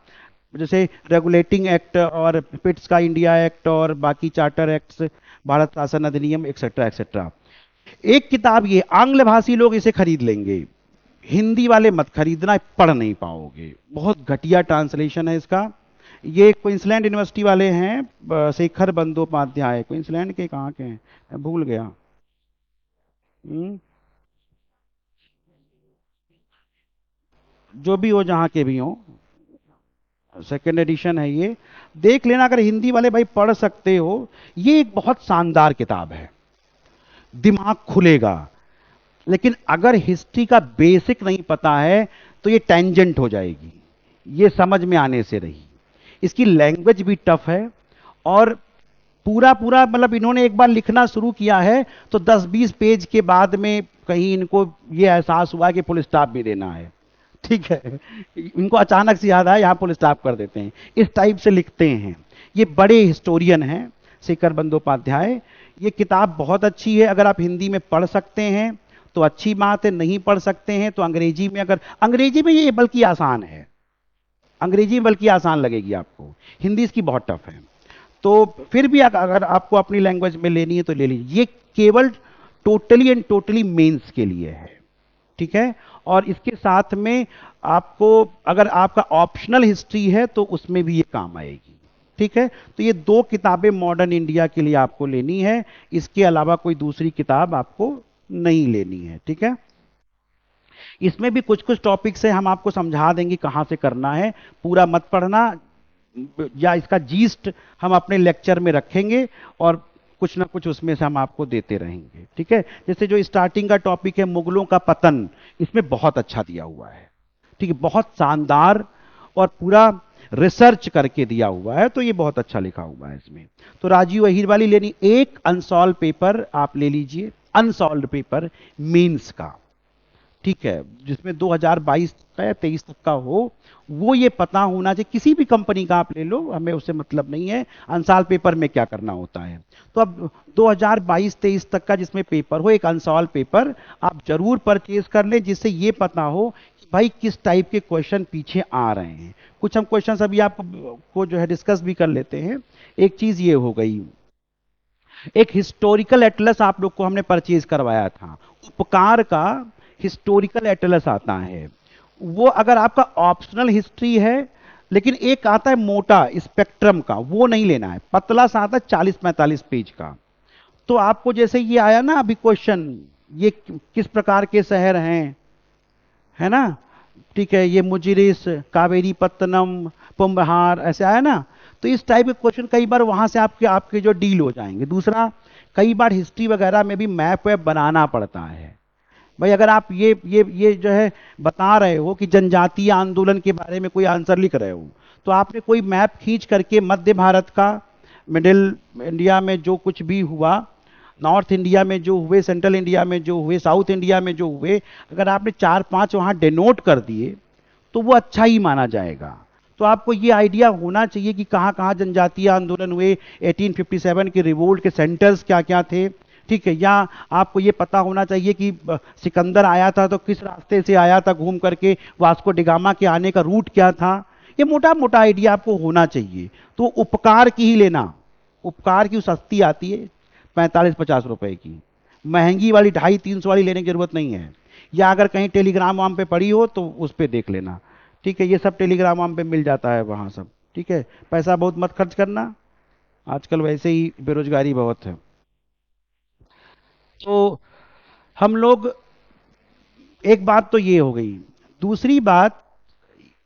जैसे रेगुलेटिंग एक्ट और पिट्स का इंडिया एक्ट और बाकी चार्टर एक्ट्स, भारत शासन अधिनियम एक्सेट्रा एक्सेट्रा। एक किताब ये आंग्ल भाषी लोग इसे खरीद लेंगे, हिंदी वाले मत खरीदना, पढ़ नहीं पाओगे, बहुत घटिया ट्रांसलेशन है इसका। ये क्वींसलैंड यूनिवर्सिटी वाले हैं, शेखर बंदोपाध्याय, क्वींसलैंड के कहाँ के हैं मैं भूल गया। हम्म, जो भी हो, जहाँ के भी हो, सेकेंड एडिशन है ये, देख लेना अगर हिंदी वाले भाई पढ़ सकते हो। ये एक बहुत शानदार किताब है, दिमाग खुलेगा। लेकिन अगर हिस्ट्री का बेसिक नहीं पता है तो ये टेंजेंट हो जाएगी, ये समझ में आने से रही। इसकी लैंग्वेज भी टफ है, और पूरा पूरा मतलब इन्होंने एक बार लिखना शुरू किया है तो 10-20 पेज के बाद में कहीं इनको ये एहसास हुआ कि फुल स्टॉप भी देना है, ठीक है। इनको अचानक से याद आया यहां फुल स्टॉप कर देते हैं, इस टाइप से लिखते हैं। ये बड़े हिस्टोरियन हैं शेखर बंदोपाध्याय। ये किताब बहुत अच्छी है, अगर आप हिंदी में पढ़ सकते हैं तो अच्छी बात है, नहीं पढ़ सकते हैं तो अंग्रेजी में, अगर अंग्रेजी में ये बल्कि आसान है, अंग्रेजी में बल्कि आसान लगेगी आपको, हिंदी इसकी बहुत टफ है। तो फिर भी अगर आपको अपनी लैंग्वेज में लेनी है तो ले लीजिए। ये केवल टोटली एंड टोटली मेंस के लिए है, ठीक है। और इसके साथ में आपको अगर आपका ऑप्शनल हिस्ट्री है तो उसमें भी ये काम आएगी, ठीक है। तो ये 2 किताबें मॉडर्न इंडिया के लिए आपको लेनी है, इसके अलावा कोई दूसरी किताब आपको नहीं लेनी है, ठीक है। इसमें भी कुछ कुछ टॉपिक्स है, हम आपको समझा देंगे कहां से करना है, पूरा मत पढ़ना, या इसका जीस्ट हम अपने लेक्चर में रखेंगे और कुछ ना कुछ उसमें से हम आपको देते रहेंगे, ठीक है। जैसे जो स्टार्टिंग का टॉपिक है मुगलों का पतन, इसमें बहुत अच्छा दिया हुआ है, ठीक है, बहुत शानदार और पूरा रिसर्च करके दिया हुआ है, तो ये बहुत अच्छा लिखा हुआ है इसमें। तो राजीव अहीर वाली लेनी, एक अनसॉल्व पेपर आप ले लीजिए, अनसॉल्व पेपर मेंस का, ठीक है, जिसमें 2022 का या 23 तक का हो, वो ये पता होना चाहिए। किसी भी कंपनी का आप ले लो, हमें उससे मतलब नहीं है अनसॉल्व पेपर में क्या करना होता है। तो अब 2022-23 तक का जिसमें पेपर हो, एक अनसॉल्व पेपर आप जरूर परचेज कर लें, जिससे ये पता हो कि भाई किस टाइप के क्वेश्चन पीछे आ रहे हैं। कुछ हम क्वेश्चन अभी आपको जो है डिस्कस भी कर लेते हैं। एक चीज ये हो गई, एक हिस्टोरिकल एटलस आप लोग को हमने परचेज करवाया था, उपकार का हिस्टोरिकल एटलस आता है। वो अगर आपका ऑप्शनल हिस्ट्री है, लेकिन एक आता है मोटा स्पेक्ट्रम का, वो नहीं लेना है, पतला सा आता है 40-45 पेज का। तो आपको जैसे ये आया ना अभी क्वेश्चन, ये किस प्रकार के शहर हैं, है ना, ठीक है, ये मुजिरिस, कावेरी पत्तनम, पुंबहार, ऐसे आया ना। तो इस टाइप के क्वेश्चन कई बार वहां से आपके आपके जो डील हो जाएंगे। दूसरा, कई बार हिस्ट्री वगैरह में भी मैप वैप बनाना पड़ता है। भाई अगर आप ये जो है बता रहे हो कि जनजातीय आंदोलन के बारे में कोई आंसर लिख रहे हो, तो आपने कोई मैप खींच करके मध्य भारत का, मिडिल इंडिया में जो कुछ भी हुआ, नॉर्थ इंडिया में जो हुए, सेंट्रल इंडिया में जो हुए, साउथ इंडिया में जो हुए, अगर आपने 4-5 वहां डिनोट कर दिए तो वो अच्छा ही माना जाएगा। तो आपको ये आइडिया होना चाहिए कि कहाँ कहाँ जनजातीय आंदोलन हुए, 1857 के रिवोल्ट के सेंटर्स क्या क्या थे, ठीक है। या आपको ये पता होना चाहिए कि सिकंदर आया था तो किस रास्ते से आया था घूम करके, वास्को डिगामा के आने का रूट क्या था, ये मोटा मोटा आइडिया आपको होना चाहिए। तो उपकार की ही लेना, उपकार की सस्ती आती है 45-50 रुपए की, महंगी वाली 250-300 वाली लेने की जरूरत नहीं है। या अगर कहीं टेलीग्राम वाम पे पड़ी हो तो उस पे देख लेना, ठीक है, ये सब टेलीग्राम वाम पे मिल जाता है वहां सब, ठीक है। पैसा बहुत मत खर्च करना, आजकल वैसे ही बेरोजगारी बहुत है। तो हम लोग, एक बात तो ये हो गई। दूसरी बात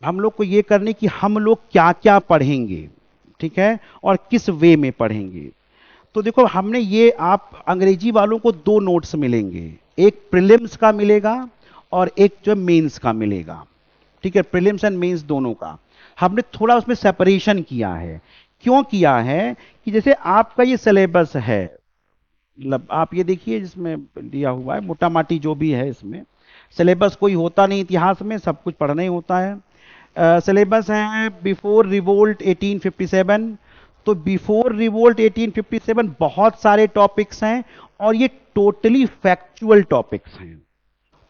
हम लोग को ये करनी कि हम लोग क्या क्या पढ़ेंगे, ठीक है, और किस वे में पढ़ेंगे। तो देखो हमने ये, आप अंग्रेजी वालों को दो नोट्स मिलेंगे, एक प्रीलिम्स का मिलेगा और एक जो मेंस का मिलेगा, ठीक है, प्रीलिम्स एंड मेंस दोनों का। हमने थोड़ा उसमें सेपरेशन किया है। क्यों किया है कि जैसे आपका ये सिलेबस है, मतलब आप ये देखिए जिसमें दिया हुआ है मोटा माटी जो भी है, इसमें सिलेबस कोई होता नहीं इतिहास में, सब कुछ पढ़ना ही होता है। सिलेबस है बिफोर रिवोल्ट 1857। तो बिफोर रिवोल्ट 1857 बहुत सारे टॉपिक्स हैं और ये टोटली फैक्चुअल टॉपिक्स हैं,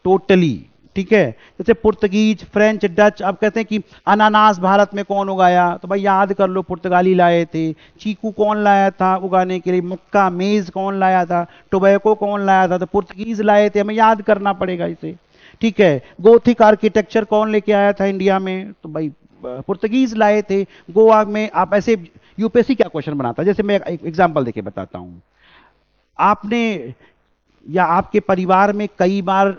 टोटली, ठीक है। जैसे पुर्तगीज, फ्रेंच, डच, अब कहते हैं कि अनानास भारत में कौन उगाया, तो भाई याद कर लो, पुर्तगाली लाए थे। चीकू कौन लाया था उगाने के लिए, मुक्का मेज कौन लाया था, टोबैको कौन लाया था, तो पुर्तगीज लाए थे, हमें याद करना पड़ेगा इसे, ठीक है। गोथिक आर्किटेक्चर कौन लेके आया था इंडिया में, तो भाई पुर्तगीज लाए थे। गोवा में आप ऐसे, यूपीएससी क्या क्वेश्चन बनाता है, जैसे मैं एक एग्जांपल देके बताता हूं। आपने या आपके परिवार में कई बार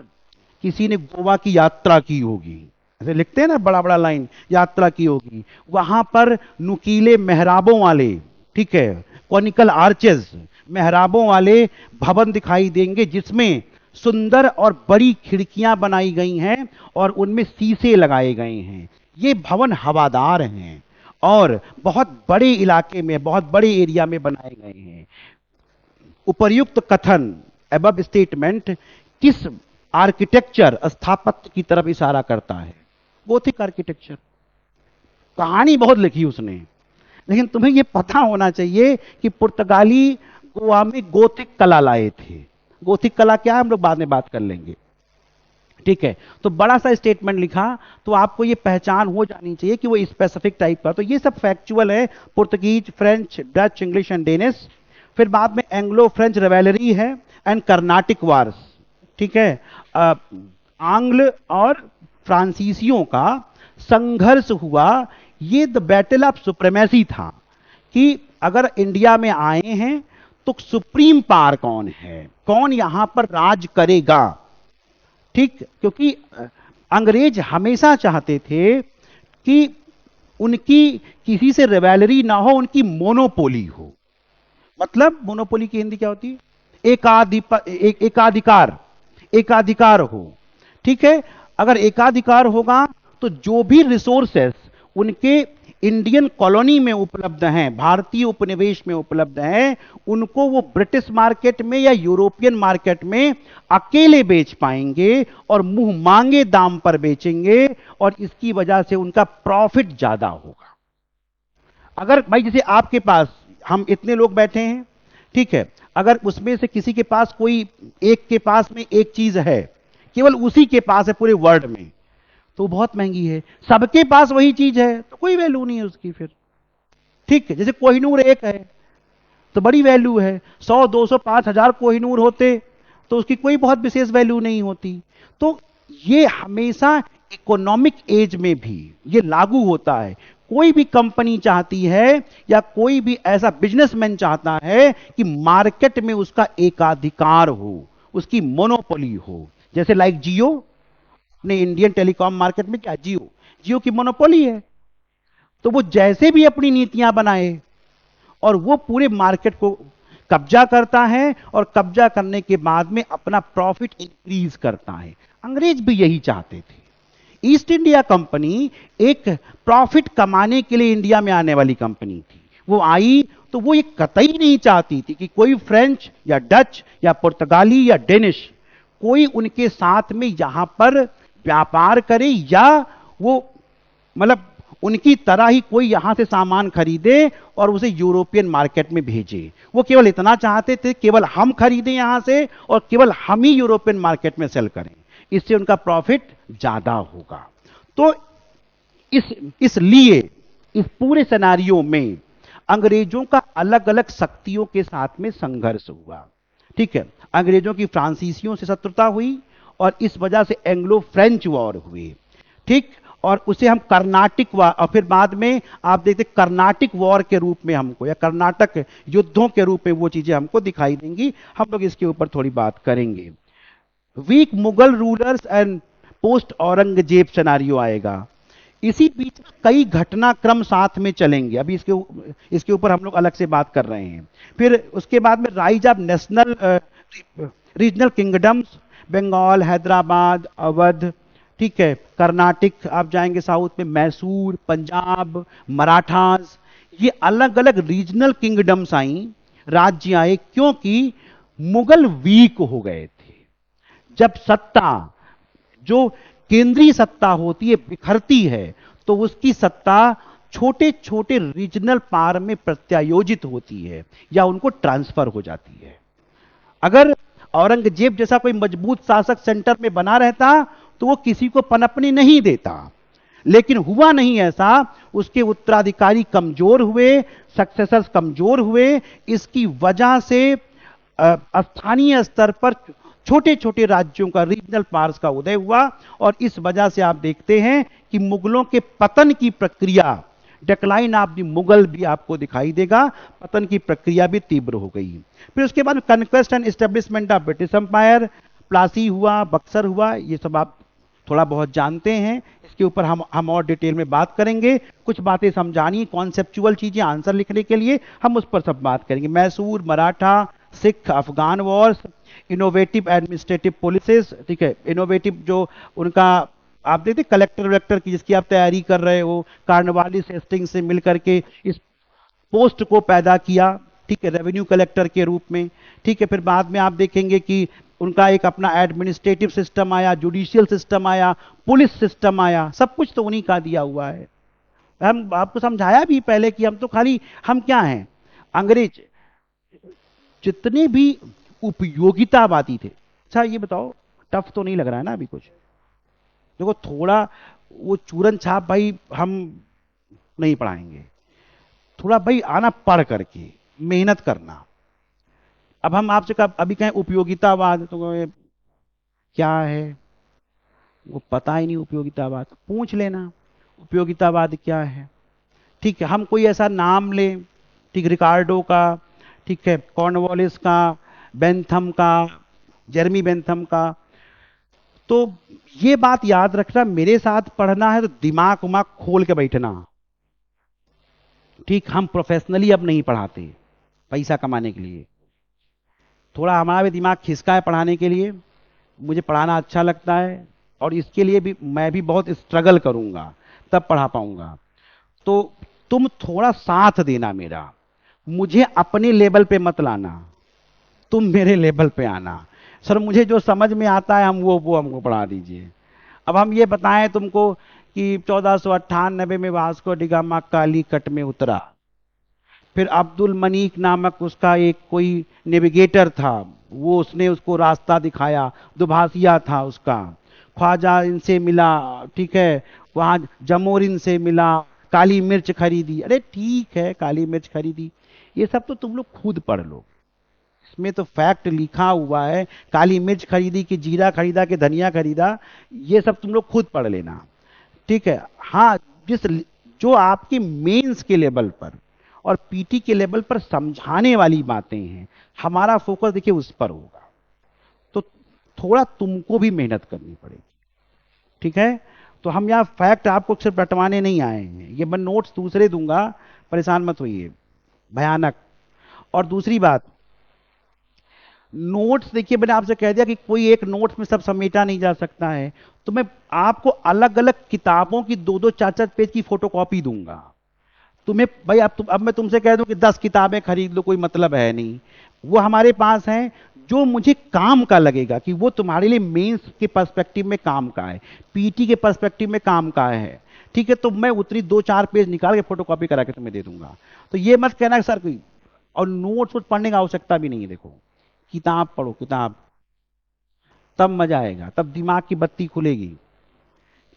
किसी ने गोवा की यात्रा की होगी, ऐसे लिखते हैं ना बड़ा बड़ा लाइन, यात्रा की होगी। वहां पर नुकीले मेहराबों वाले, ठीक है, कॉनिकल आर्चेस, मेहराबों वाले भवन दिखाई देंगे जिसमें सुंदर और बड़ी खिड़कियां बनाई गई हैं और उनमें शीशे लगाए गए हैं। ये भवन हवादार हैं और बहुत बड़े इलाके में, बहुत बड़े एरिया में बनाए गए हैं। उपर्युक्त कथन, एबव स्टेटमेंट, किस आर्किटेक्चर, स्थापत्य की तरफ इशारा करता है? Gothic architecture. कहानी बहुत लिखी उसने, लेकिन तुम्हें यह पता होना चाहिए कि पुर्तगाली गोवा में गोथिक कला लाए थे। गोथिक कला क्या है हम लोग बाद में बात कर लेंगे, ठीक है। तो बड़ा सा स्टेटमेंट लिखा, तो आपको ये पहचान हो जानी चाहिए कि वो स्पेसिफिक टाइप का। तो ये सब फैक्चुअल है, Portuguese, French, Dutch, English and Danish. फिर बाद में एंग्लो फ्रेंच रेवेलरी है एंड कर्नाटिक वार्स, ठीक है। आंग्ल और फ्रांसीसियों का संघर्ष हुआ, ये द बैटल ऑफ सुप्रीमेसी था कि अगर इंडिया में आए हैं तो सुप्रीम पावर कौन है, कौन यहां पर राज करेगा, ठीक। क्योंकि अंग्रेज हमेशा चाहते थे कि उनकी किसी से रिवेलरी ना हो, उनकी मोनोपोली हो। मतलब मोनोपोली की हिंदी क्या होती है? एकाधिकार, एकाधिकार हो, ठीक है। अगर एकाधिकार होगा तो जो भी रिसोर्सेस उनके इंडियन कॉलोनी में उपलब्ध हैं, भारतीय उपनिवेश में उपलब्ध हैं, उनको वो ब्रिटिश मार्केट में या यूरोपियन मार्केट में अकेले बेच पाएंगे और मुंह मांगे दाम पर बेचेंगे और इसकी वजह से उनका प्रॉफिट ज्यादा होगा। अगर भाई जैसे आपके पास हम इतने लोग बैठे हैं, ठीक है, अगर उसमें से किसी के पास, कोई एक के पास में एक चीज है, केवल उसी के पास है पूरे वर्ल्ड में, तो बहुत महंगी है। सबके पास वही चीज है तो कोई वैल्यू नहीं है उसकी फिर, ठीक है। जैसे कोहिनूर एक है तो बड़ी वैल्यू है, 100, 200, 5,000 कोहिनूर होते तो उसकी कोई बहुत विशेष वैल्यू नहीं होती। तो ये हमेशा इकोनॉमिक एज में भी ये लागू होता है। कोई भी कंपनी चाहती है या कोई भी ऐसा बिजनेसमैन चाहता है कि मार्केट में उसका एकाधिकार हो, उसकी मोनोपोली हो। जैसे लाइक जियो, अपने इंडियन टेलीकॉम मार्केट में क्या जियो, जियो की मोनोपोली है। तो वो जैसे भी अपनी नीतियां बनाए और वो पूरे मार्केट को कब्जा करता है और कब्जा करने के बाद में अपना प्रॉफिट इंक्रीज करता है। अंग्रेज भी यही चाहते थे। ईस्ट इंडिया कंपनी एक प्रॉफिट कमाने के लिए इंडिया में आने वाली कंपनी थी। वो आई तो वो ये कतई नहीं चाहती थी कि कोई फ्रेंच या डच या पुर्तगाली या डेनिश कोई उनके साथ में यहां पर व्यापार करे या वो मतलब उनकी तरह ही कोई यहां से सामान खरीदे और उसे यूरोपियन मार्केट में भेजे। वो केवल इतना चाहते थे, केवल हम खरीदें यहां से और केवल हम ही यूरोपियन मार्केट में सेल करें, इससे उनका प्रॉफिट ज्यादा होगा। तो इसलिए इस पूरे सिनेरियो में अंग्रेजों का अलग अलग शक्तियों के साथ में संघर्ष हुआ, ठीक है, अंग्रेजों की फ्रांसीसियों से शत्रुता हुई और इस वजह से एंग्लो फ्रेंच वॉर हुई। ठीक, और उसे हम कर्नाटिक वॉर, और फिर बाद में आप देखते कर्नाटिक वॉर के रूप में हमको, या कर्नाटक युद्धों के रूप में वो चीजें हमको दिखाई देंगी। हम लोग इसके ऊपर थोड़ी बात करेंगे। Weak Mughal rulers and post Aurangzeb scenario आएगा। इसी बीच कई घटनाक्रम साथ में चलेंगे, अभी इसके ऊपर हम लोग अलग से बात कर रहे हैं। फिर उसके बाद में rise of national regional kingdoms, Bengal, Hyderabad, Awadh, ठीक है, कर्नाटक, आप जाएंगे साउथ में मैसूर, पंजाब, मराठास, ये अलग अलग रीजनल किंगडम्स आई, राज्य आए, क्योंकि मुगल वीक हो गए थे। जब सत्ता, जो केंद्रीय सत्ता होती है, बिखरती है, तो उसकी सत्ता छोटे छोटे रीजनल पावर में प्रत्यायोजित होती है या उनको ट्रांसफर हो जाती है। अगर औरंगजेब जैसा कोई मजबूत शासक सेंटर में बना रहता तो वो किसी को पनपने नहीं देता, लेकिन हुआ नहीं ऐसा। उसके उत्तराधिकारी कमजोर हुए, सक्सेसर्स कमजोर हुए। इसकी वजह से स्थानीय स्तर पर छोटे छोटे राज्यों का, रीजनल पावर्स का उदय हुआ, और इस वजह से आप देखते हैं कि मुगलों के पतन की प्रक्रिया, डिक्लाइन ऑफ द मुगल भी आपको दिखाई देगा, पतन की प्रक्रिया भी तीव्र हो गई। फिर उसके बाद conquest and establishment of British empire, Plassey हुआ, बक्सर हुआ, ये सब आप थोड़ा बहुत जानते हैं। इसके ऊपर हम और डिटेल में बात करेंगे। कुछ बातें समझानी, कॉन्सेप्चुअल चीजें आंसर लिखने के लिए हम उस पर सब बात करेंगे। Mysore, Maratha, Sikh, Afghan Wars, innovative administrative policies, ठीक है, इनोवेटिव जो उनका, आप देखते कलेक्टर वेक्टर की जिसकी आप तैयारी कर रहे हो, कार्नवालिस हेस्टिंग्स से मिलकर के इस पोस्ट को पैदा किया, ठीक है, रेवेन्यू कलेक्टर के रूप में। ठीक है, फिर बाद में आप देखेंगे कि उनका एक अपना एडमिनिस्ट्रेटिव सिस्टम आया, जुडिशियल सिस्टम आया, पुलिस सिस्टम आया, सब कुछ तो उन्हीं का दिया हुआ है। हम आपको समझाया भी पहले कि हम तो खाली, हम क्या हैं, अंग्रेज जितने भी उपयोगितावादी थे। अच्छा ये बताओ, टफ तो नहीं लग रहा है ना अभी कुछ? देखो थोड़ा वो चूरन छाप भाई हम नहीं पढ़ाएंगे, थोड़ा भाई आना पढ़ करके मेहनत करना। अब हम आपसे अभी कहें उपयोगितावाद तो क्या है, वो पता ही नहीं। उपयोगितावाद पूछ लेना, उपयोगितावाद क्या है। ठीक है, हम कोई ऐसा नाम लें, ठीक, रिकार्डो का, ठीक है, कॉर्नवालिस का, बेंथम का, जेरमी बेंथम का। तो ये बात याद रखना, मेरे साथ पढ़ना है तो दिमाग उमाग खोल के बैठना। ठीक, हम प्रोफेशनली अब नहीं पढ़ाते पैसा कमाने के लिए, थोड़ा हमारा भी दिमाग खिसका है पढ़ाने के लिए। मुझे पढ़ाना अच्छा लगता है और इसके लिए भी मैं भी बहुत स्ट्रगल करूंगा, तब पढ़ा पाऊंगा। तो तुम थोड़ा साथ देना मेरा, मुझे अपने लेवल पे मत लाना, तुम मेरे लेवल पे आना। सर मुझे जो समझ में आता है हम वो हमको पढ़ा दीजिए। अब हम ये बताएं तुमको कि 1498 में वास्को डी गामा कालीकट में उतरा, फिर अब्दुल मनीक नामक उसका एक कोई नेविगेटर था, वो उसने उसको रास्ता दिखाया, दुभाषिया था उसका, ख्वाजा इनसे मिला, ठीक है, वहां जमोर इनसे मिला, काली मिर्च खरीदी। अरे ठीक है, काली मिर्च खरीदी, ये सब तो तुम लोग खुद पढ़ लो, इसमें तो फैक्ट लिखा हुआ है। काली मिर्च खरीदी कि जीरा खरीदा कि धनिया खरीदा, ये सब तुम लोग खुद पढ़ लेना। ठीक है, हाँ, जो आपके मेंस के लेवल पर और पीटी के लेवल पर समझाने वाली बातें हैं, हमारा फोकस देखिए उस पर होगा, तो थोड़ा तुमको भी मेहनत करनी पड़ेगी। ठीक है, तो हम यहाँ फैक्ट आपको सिर्फ रटवाने नहीं आए हैं, ये मैं नोट्स दूसरे दूंगा, परेशान मत होइए, भयानक। और दूसरी बात, नोट्स देखिए मैंने आपसे कह दिया कि कोई एक नोट्स में सब समेटा नहीं जा सकता है, तो मैं आपको अलग अलग किताबों की 2-2 4-4 पेज की फोटोकॉपी दूंगा। तुम्हें भाई अब मैं तुमसे कह दूं कि 10 किताबें खरीद लो, कोई मतलब है नहीं। वो हमारे पास हैं जो मुझे काम का लगेगा कि वो तुम्हारे लिए मेंस के पर्सपेक्टिव में काम का है, पीटी के पर्सपेक्टिव में काम का है। ठीक है, तो मैं उतनी 2-4 पेज निकाल के फोटोकॉपी करा के तुम्हें दे दूंगा। तो ये मत कहना सर कोई, और नोट्स पढ़ने की आवश्यकता भी नहीं है। देखो किताब पढ़ो, किताब, तब मजा आएगा, तब दिमाग की बत्ती खुलेगी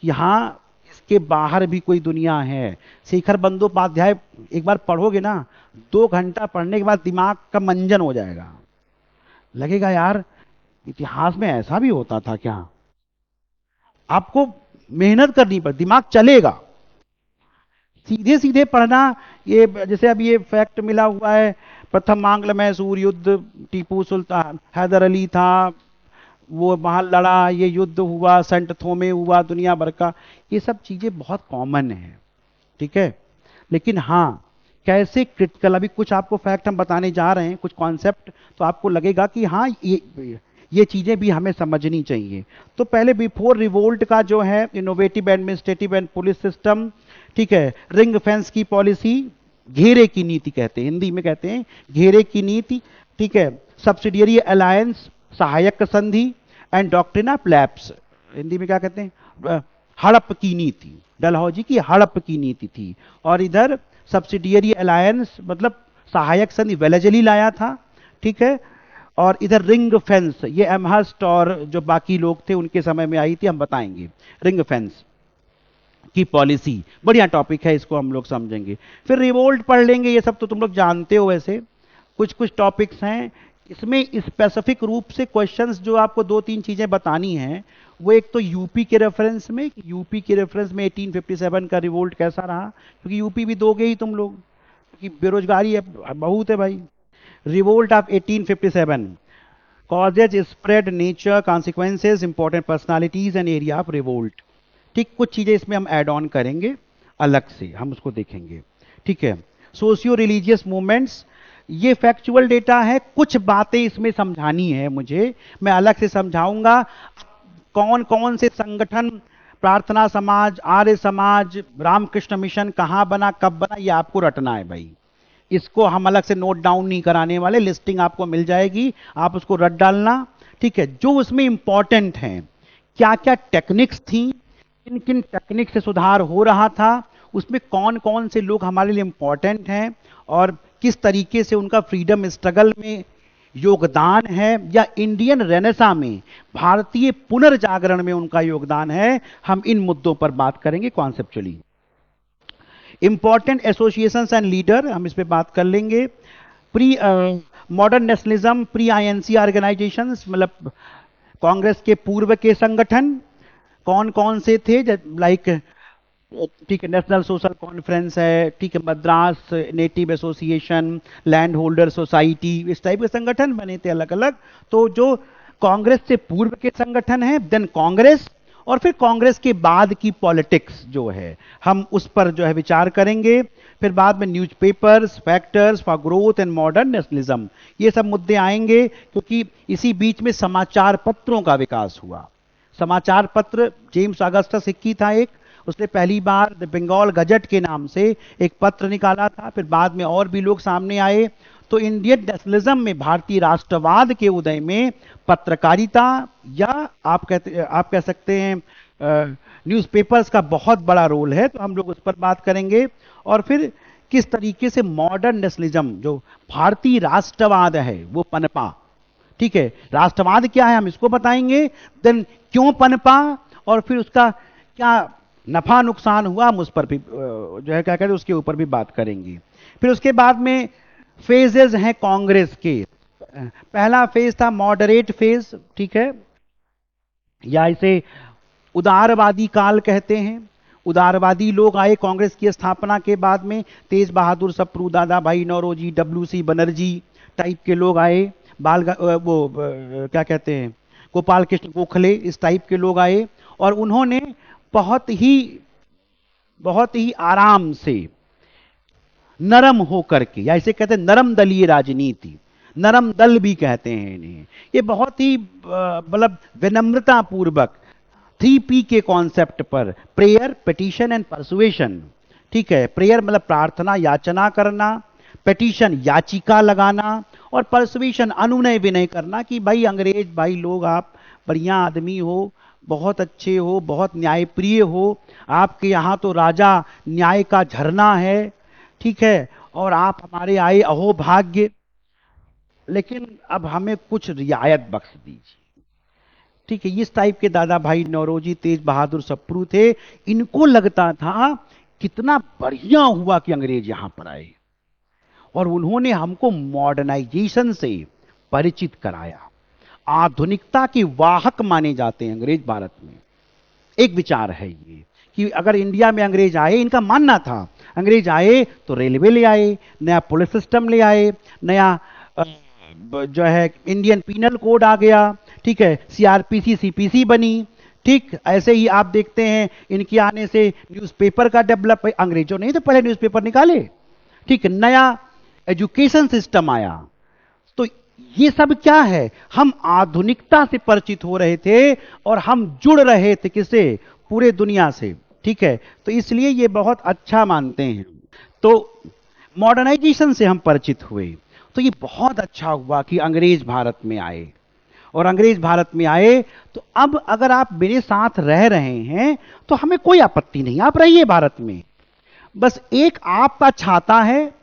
कि हाँ इसके बाहर भी कोई दुनिया है। शेखर बंदोपाध्याय एक बार पढ़ोगे ना, 2 घंटा पढ़ने के बाद दिमाग का मंजन हो जाएगा। लगेगा यार इतिहास में ऐसा भी होता था क्या। आपको मेहनत करनी पड़, दिमाग चलेगा। सीधे सीधे पढ़ना, ये जैसे अब ये फैक्ट मिला हुआ है, प्रथम आंग्ल मैसूर युद्ध, टीपू सुल्तान हैदर अली था, वो वहां लड़ा, ये युद्ध हुआ, सेंट थोमे हुआ, दुनिया भर का, ये सब चीजें बहुत कॉमन है। ठीक है, लेकिन हाँ, कैसे क्रिटिकल, अभी कुछ आपको फैक्ट हम बताने जा रहे हैं, कुछ कॉन्सेप्ट, तो आपको लगेगा कि हाँ ये चीजें भी हमें समझनी चाहिए। तो पहले बिफोर रिवोल्ट का जो है innovative administrative and police system, ठीक है, रिंग फेंस की पॉलिसी, घेरे की नीति कहते हैं, हिंदी में कहते हैं घेरे की नीति, ठीक है, सब्सिडियरी अलायंस, सहायक संधि, and doctrine of lapse, Hindi में क्या कहते हैं, हड़प की नीति, डलहौजी की हड़प की नीति थी। और इधर सब्सिडियरी अलायंस मतलब सहायक संधि वेलेजली लाया था, ठीक है, और इधर रिंग फेंस, ये एमहर्स्ट और जो बाकी लोग थे उनके समय में आई थी, हम बताएंगे रिंग फेंस की पॉलिसी। बढ़िया टॉपिक है, इसको हम लोग समझेंगे। फिर रिवोल्ट पढ़ लेंगे, ये सब तो तुम लोग जानते हो। वैसे कुछ कुछ टॉपिक्स हैं इसमें स्पेसिफिक रूप से क्वेश्चंस जो आपको दो तीन चीजें बतानी है, वो एक तो यूपी के रेफरेंस में, यूपी के रेफरेंस में 1857 का रिवोल्ट कैसा रहा, क्योंकि यूपी भी दोगे ही तुम लोग, क्योंकि बेरोजगारी है बहुत है भाई। Revolt of 1857, causes, spread, nature, consequences, important personalities and area of revolt. ठीक, कुछ चीजें इसमें हम ऐड ऑन करेंगे, अलग से हम उसको देखेंगे। ठीक है, सोशियो रिलीजियस मूवमेंट्स, ये फैक्चुअल डेटा है, कुछ बातें इसमें समझानी है मुझे, मैं अलग से समझाऊंगा। कौन कौन से संगठन, प्रार्थना समाज, आर्य समाज, रामकृष्ण मिशन कहां बना, कब बना, ये आपको रटना है भाई। इसको हम अलग से नोट डाउन नहीं कराने वाले, लिस्टिंग आपको मिल जाएगी, आप उसको रट डालना। ठीक है, जो उसमें इंपॉर्टेंट है, क्या क्या टेक्निक्स थी, किन किन टेक्निक से सुधार हो रहा था, उसमें कौन कौन से लोग हमारे लिए इंपॉर्टेंट हैं, और किस तरीके से उनका फ्रीडम स्ट्रगल में योगदान है, या इंडियन रेनेसा में, भारतीय पुनर्जागरण में उनका योगदान है, हम इन मुद्दों पर बात करेंगे conceptually. Important associations and leader, हम इस पे बात कर लेंगे। Pre modern nationalism, pre INC organisations, मतलब कांग्रेस के पूर्व के संगठन कौन कौन से थे, लाइक, ठीक है, नेशनल सोशल कॉन्फ्रेंस है, ठीक है, Madras native association, land holder society, इस टाइप के संगठन बने थे अलग अलग। तो जो कांग्रेस से पूर्व के संगठन हैं, देन कांग्रेस, और फिर कांग्रेस के बाद की पॉलिटिक्स जो है, हम उस पर जो है विचार करेंगे। फिर बाद में newspapers, factors for growth and modern nationalism, ये सब मुद्दे आएंगे, क्योंकि इसी बीच में समाचार पत्रों का विकास हुआ। समाचार पत्र, जेम्स ऑगस्टस हिक्की था एक, उसने पहली बार द बंगाल गजट के नाम से एक पत्र निकाला था, फिर बाद में और भी लोग सामने आए। तो इंडियन नेशनलिज्म में, भारतीय राष्ट्रवाद के उदय में पत्रकारिता, या आप कह सकते हैं न्यूज़पेपर्स का बहुत बड़ा रोल है, तो हम लोग उस पर बात करेंगे। और फिर किस तरीके से मॉडर्न नेशनलिज्म, जो भारतीय राष्ट्रवाद है, वो पनपा। ठीक है, राष्ट्रवाद क्या है हम इसको बताएंगे, देन क्यों पनपा, और फिर उसका क्या नफा नुकसान हुआ, हम उस पर भी जो है क्या कहते हैं उसके ऊपर भी बात करेंगे। फिर उसके बाद में फेजेस हैं कांग्रेस के। पहला फेज था मॉडरेट फेज, ठीक है, या इसे उदारवादी काल कहते हैं। उदारवादी लोग आए कांग्रेस की स्थापना के बाद में, तेज बहादुर सप्रू, दादा भाई नौरोजी, डब्ल्यू.सी. बनर्जी टाइप के लोग आए, क्या कहते हैं, गोपाल कृष्ण गोखले, इस टाइप के लोग आए, और उन्होंने बहुत ही आराम से, नरम होकर के, या इसे कहते हैं नरम दलीय राजनीति, नरम दल भी कहते हैं इन्हें, ये बहुत ही मतलब विनम्रता पूर्वक 3P के कॉन्सेप्ट पर, प्रेयर, पिटीशन एंड परसुएशन। ठीक है, प्रेयर मतलब प्रार्थना, याचना करना, पिटीशन याचिका लगाना, और परसुएशन अनुनय विनय करना कि भाई अंग्रेज भाई लोग, आप बढ़िया आदमी हो, बहुत अच्छे हो, बहुत न्यायप्रिय हो, आपके यहाँ तो राजा न्याय का झरना है, ठीक है, और आप हमारे आए अहोभाग्य, लेकिन अब हमें कुछ रियायत बख्श दीजिए। ठीक है, इस टाइप के दादा भाई नौरोजी, तेज बहादुर सप्रू थे। इनको लगता था कितना बढ़िया हुआ कि अंग्रेज यहां पर आए, और उन्होंने हमको मॉडर्नाइजेशन से, परिचित कराया। आधुनिकता के वाहक माने जाते हैं अंग्रेज भारत में। एक विचार है ये कि अगर इंडिया में अंग्रेज आए, इनका मानना था अंग्रेज आए तो रेलवे ले आए, नया पुलिस सिस्टम ले आए, नया जो है इंडियन पीनल कोड आ गया, ठीक है, सीआरपीसी सीपीसी बनी। ठीक ऐसे ही आप देखते हैं इनके आने से न्यूज़पेपर का डेवलप, अंग्रेजों ने तो पहले न्यूज़पेपर निकाले, ठीक, नया एजुकेशन सिस्टम आया। तो ये सब क्या है, हम आधुनिकता से परिचित हो रहे थे और हम जुड़ रहे थे किससे, पूरे दुनिया से। ठीक है, तो इसलिए ये बहुत अच्छा मानते हैं। तो मॉडर्नाइजेशन से हम परिचित हुए, तो ये बहुत अच्छा हुआ कि अंग्रेज भारत में आए। और अंग्रेज भारत में आए तो अब अगर आप मेरे साथ रह रहे हैं तो हमें कोई आपत्ति नहीं, आप रहिए भारत में। बस एक आपका छाता है,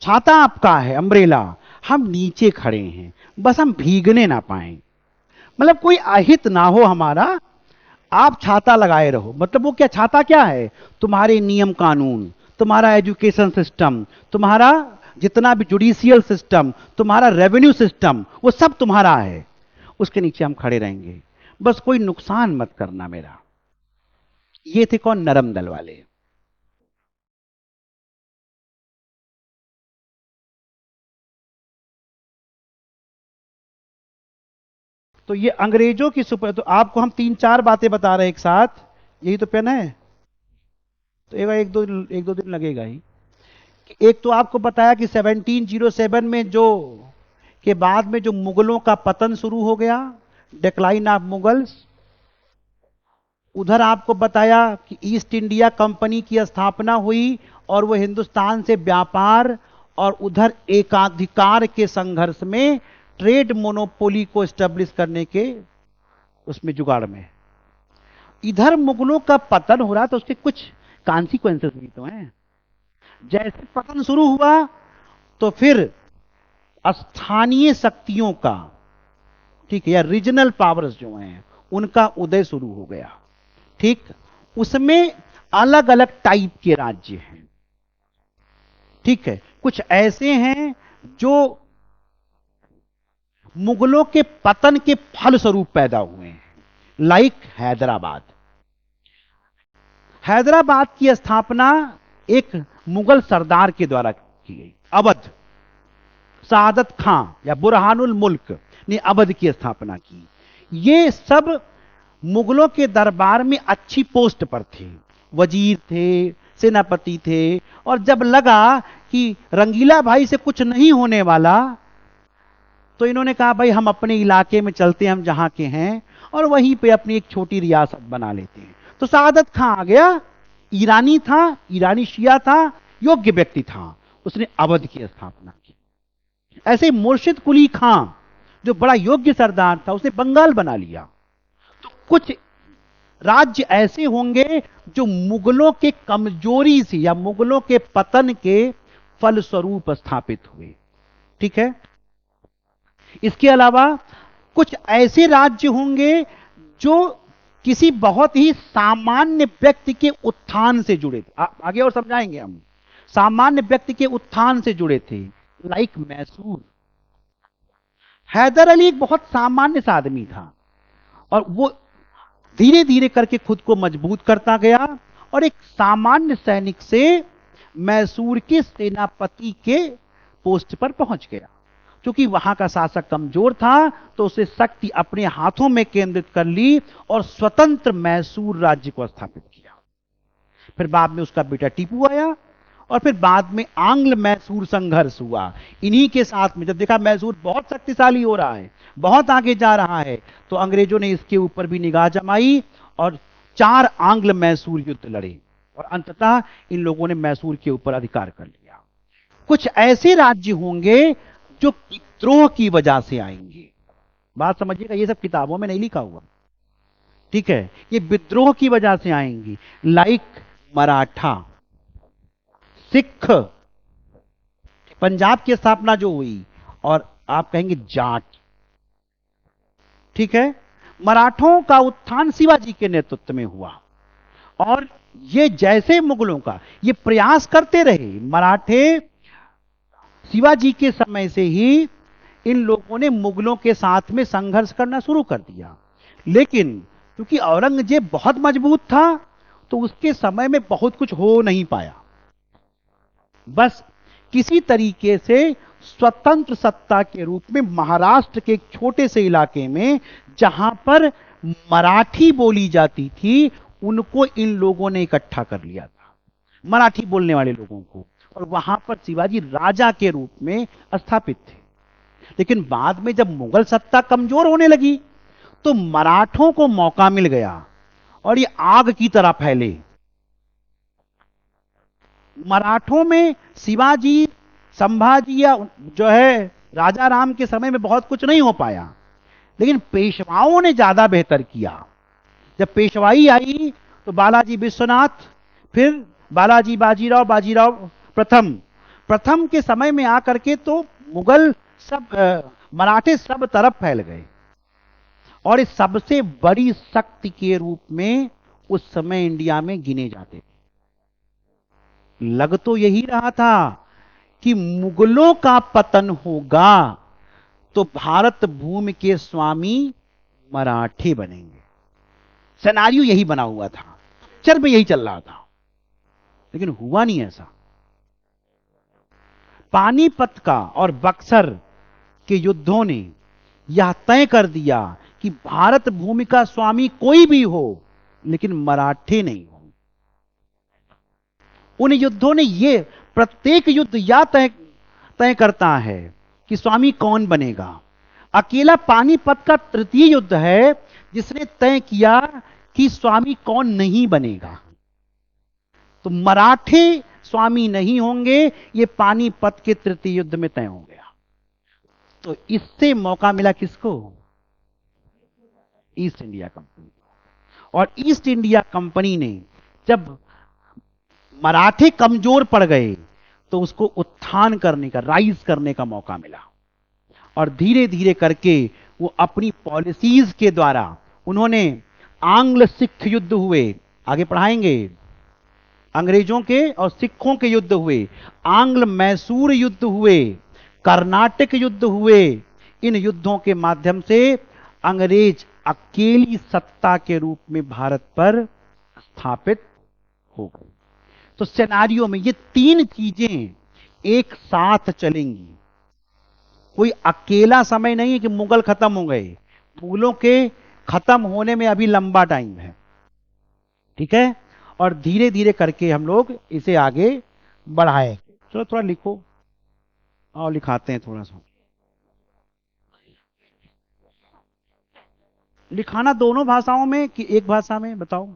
छाता आपका है, अम्ब्रेला, हम नीचे खड़े हैं, बस हम भीगने ना पाए, मतलब कोई अहित ना हो हमारा, आप छाता लगाए रहो। मतलब वो क्या, छाता क्या है, तुम्हारे नियम कानून, तुम्हारा एजुकेशन सिस्टम, तुम्हारा जितना भी जुडिशियल सिस्टम, तुम्हारा रेवेन्यू सिस्टम, वो सब तुम्हारा है, उसके नीचे हम खड़े रहेंगे, बस कोई नुकसान मत करना मेरा। ये थे कौन, नरम दल वाले। तो ये अंग्रेजों की सुपर, तो आपको हम 3-4 बातें बता रहे हैं एक साथ, यही तो पेन है, तो एक दो दिन लगेगा ही। एक तो आपको बताया कि 1707 में जो के बाद में जो मुगलों का पतन शुरू हो गया, डिक्लाइन ऑफ मुगल्स। उधर आपको बताया कि ईस्ट इंडिया कंपनी की स्थापना हुई और वो हिंदुस्तान से व्यापार और उधर एकाधिकार के संघर्ष में ट्रेड मोनोपोली को एस्टेब्लिश करने के उसमें जुगाड़ में। इधर मुगलों का पतन हो रहा तो उसके कुछ कॉन्सिक्वेंसेस भी तो हैं। जैसे पतन शुरू हुआ तो फिर स्थानीय शक्तियों का, ठीक है, या रीजनल पावर्स जो हैं उनका उदय शुरू हो गया। ठीक, उसमें अलग अलग टाइप के राज्य हैं। ठीक है, कुछ ऐसे हैं जो मुगलों के पतन के फलस्वरूप पैदा हुए हैं, लाइक हैदराबाद। हैदराबाद की स्थापना एक मुगल सरदार के द्वारा की गई। अवध, सादत खां या बुरहानुल मुल्क ने अवध की स्थापना की। ये सब मुगलों के दरबार में अच्छी पोस्ट पर थे, वजीर थे, सेनापति थे। और जब लगा कि रंगीला भाई से कुछ नहीं होने वाला, तो इन्होंने कहा भाई हम अपने इलाके में चलते हैं, हम जहां के हैं, और वहीं पे अपनी एक छोटी रियासत बना लेते हैं। तो सादत खां आ गया, ईरानी था, ईरानी शिया था, योग्य व्यक्ति था, उसने अवध की स्थापना की। ऐसे मुर्शिद कुली खां जो बड़ा योग्य सरदार था, उसने बंगाल बना लिया। तो कुछ राज्य ऐसे होंगे जो मुगलों के कमजोरी से या मुगलों के पतन के फलस्वरूप स्थापित हुए। ठीक है, इसके अलावा कुछ ऐसे राज्य होंगे जो किसी बहुत ही सामान्य व्यक्ति के उत्थान से जुड़े थे। आगे और समझाएंगे हम, सामान्य व्यक्ति के उत्थान से जुड़े थे, लाइक मैसूर। हैदर अली एक बहुत सामान्य सा आदमी था और वो धीरे धीरे करके खुद को मजबूत करता गया और एक सामान्य सैनिक से मैसूर के सेनापति के पोस्ट पर पहुंच गया। क्योंकि वहां का शासक कमजोर था तो उसे शक्ति अपने हाथों में केंद्रित कर ली और स्वतंत्र मैसूर राज्य को स्थापित किया। फिर बाद में उसका बेटा टीपू आया और फिर बाद में आंग्ल मैसूर संघर्ष हुआ। इन्हीं के साथ में जब देखा मैसूर बहुत शक्तिशाली हो रहा है, बहुत आगे जा रहा है, तो अंग्रेजों ने इसके ऊपर भी निगाह जमाई और 4 आंग्ल मैसूर युद्ध लड़े और अंततः इन लोगों ने मैसूर के ऊपर अधिकार कर लिया। कुछ ऐसे राज्य होंगे जो विद्रोह की वजह से आएंगे। बात समझिएगा, ये सब किताबों में नहीं लिखा हुआ। ठीक है, ये विद्रोह की वजह से आएंगी, लाइक मराठा, सिख, पंजाब की स्थापना जो हुई, और आप कहेंगे जाट। ठीक है, मराठों का उत्थान शिवाजी के नेतृत्व में हुआ और ये जैसे मुगलों का ये प्रयास करते रहे, मराठे शिवाजी के समय से ही इन लोगों ने मुगलों के साथ में संघर्ष करना शुरू कर दिया। लेकिन क्योंकि औरंगजेब बहुत मजबूत था, तो उसके समय में बहुत कुछ हो नहीं पाया। बस किसी तरीके से स्वतंत्र सत्ता के रूप में महाराष्ट्र के एक छोटे से इलाके में, जहां पर मराठी बोली जाती थी, उनको इन लोगों ने इकट्ठा कर लिया था, मराठी बोलने वाले लोगों को, और वहां पर शिवाजी राजा के रूप में स्थापित थे। लेकिन बाद में जब मुगल सत्ता कमजोर होने लगी, तो मराठों को मौका मिल गया और ये आग की तरह फैले। मराठों में शिवाजी, संभाजी या जो है राजा राम के समय में बहुत कुछ नहीं हो पाया, लेकिन पेशवाओं ने ज्यादा बेहतर किया। जब पेशवाई आई तो बालाजी विश्वनाथ, फिर बालाजी बाजीराव, बाजीराव प्रथम, प्रथम के समय में आकर के तो मुगल सब मराठे सब तरफ फैल गए, और इस सबसे बड़ी शक्ति के रूप में उस समय इंडिया में गिने जाते थे। लग तो यही रहा था कि मुगलों का पतन होगा तो भारत भूमि के स्वामी मराठे बनेंगे। सिनेरियो यही बना हुआ था, पिक्चर में यही चल रहा था, लेकिन हुआ नहीं ऐसा। पानीपत का और बक्सर के युद्धों ने यह तय कर दिया कि भारत भूमि का स्वामी कोई भी हो, लेकिन मराठे नहीं हो। उन युद्धों ने ये, प्रत्येक युद्ध या तय तय करता है कि स्वामी कौन बनेगा। अकेला पानीपत का तृतीय युद्ध है जिसने तय किया कि स्वामी कौन नहीं बनेगा। तो मराठे स्वामी नहीं होंगे, ये पानीपत के तृतीय युद्ध में तय हो गया। तो इससे मौका मिला किसको? East India company. और ईस्ट इंडिया कंपनी ने जब मराठे कमजोर पड़ गए तो उसको उत्थान करने का, राइज करने का मौका मिला, और धीरे धीरे करके वो अपनी पॉलिसीज के द्वारा उन्होंने आंग्ल सिख युद्ध हुए, आगे पढ़ाएंगे, अंग्रेजों के और सिखों के युद्ध हुए, आंग्ल मैसूर युद्ध हुए, कर्नाटक युद्ध हुए। इन युद्धों के माध्यम से अंग्रेज अकेली सत्ता के रूप में भारत पर स्थापित हो गए। तो सिनेरियो में ये तीन चीजें एक साथ चलेंगी। कोई अकेला समय नहीं है कि मुगल खत्म हो गए, मुगलों के खत्म होने में अभी लंबा टाइम है, ठीक है। और धीरे धीरे करके हम लोग इसे आगे बढ़ाए। चलो थोड़ा लिखो, और लिखाते हैं थोड़ा सा। लिखाना दोनों भाषाओं में कि एक भाषा में, बताओ।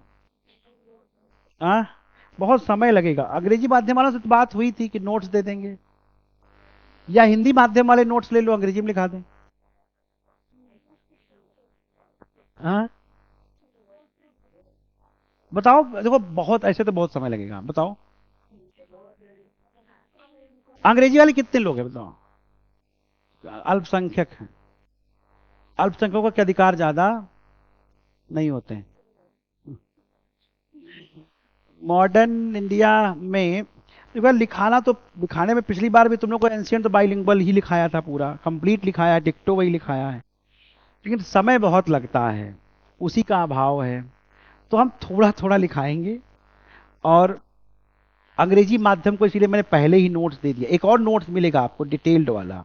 बहुत समय लगेगा। अंग्रेजी माध्यम वालों से तो बात हुई थी कि नोट्स दे देंगे, या हिंदी माध्यम वाले नोट्स ले लो, अंग्रेजी में लिखा दें। बताओ, देखो बहुत ऐसे तो बहुत समय लगेगा, बताओ। अंग्रेजी वाले कितने लोग हैं बताओ? अल्पसंख्यक हैं। अल्पसंख्यकों के अधिकार ज्यादा नहीं होते हैं। मॉडर्न इंडिया में देखो, लिखाना तो, लिखाने में पिछली बार भी तुम लोग को एंशिएंट तो बाइलिंगुअल ही लिखाया था, पूरा कंप्लीट लिखाया है, डिक्टो वही लिखाया है, लेकिन समय बहुत लगता है, उसी का अभाव है। तो हम थोड़ा थोड़ा लिखाएंगे, और अंग्रेजी माध्यम को इसीलिए मैंने पहले ही नोट्स दे दिया। एक और नोट्स मिलेगा आपको डिटेल्ड वाला,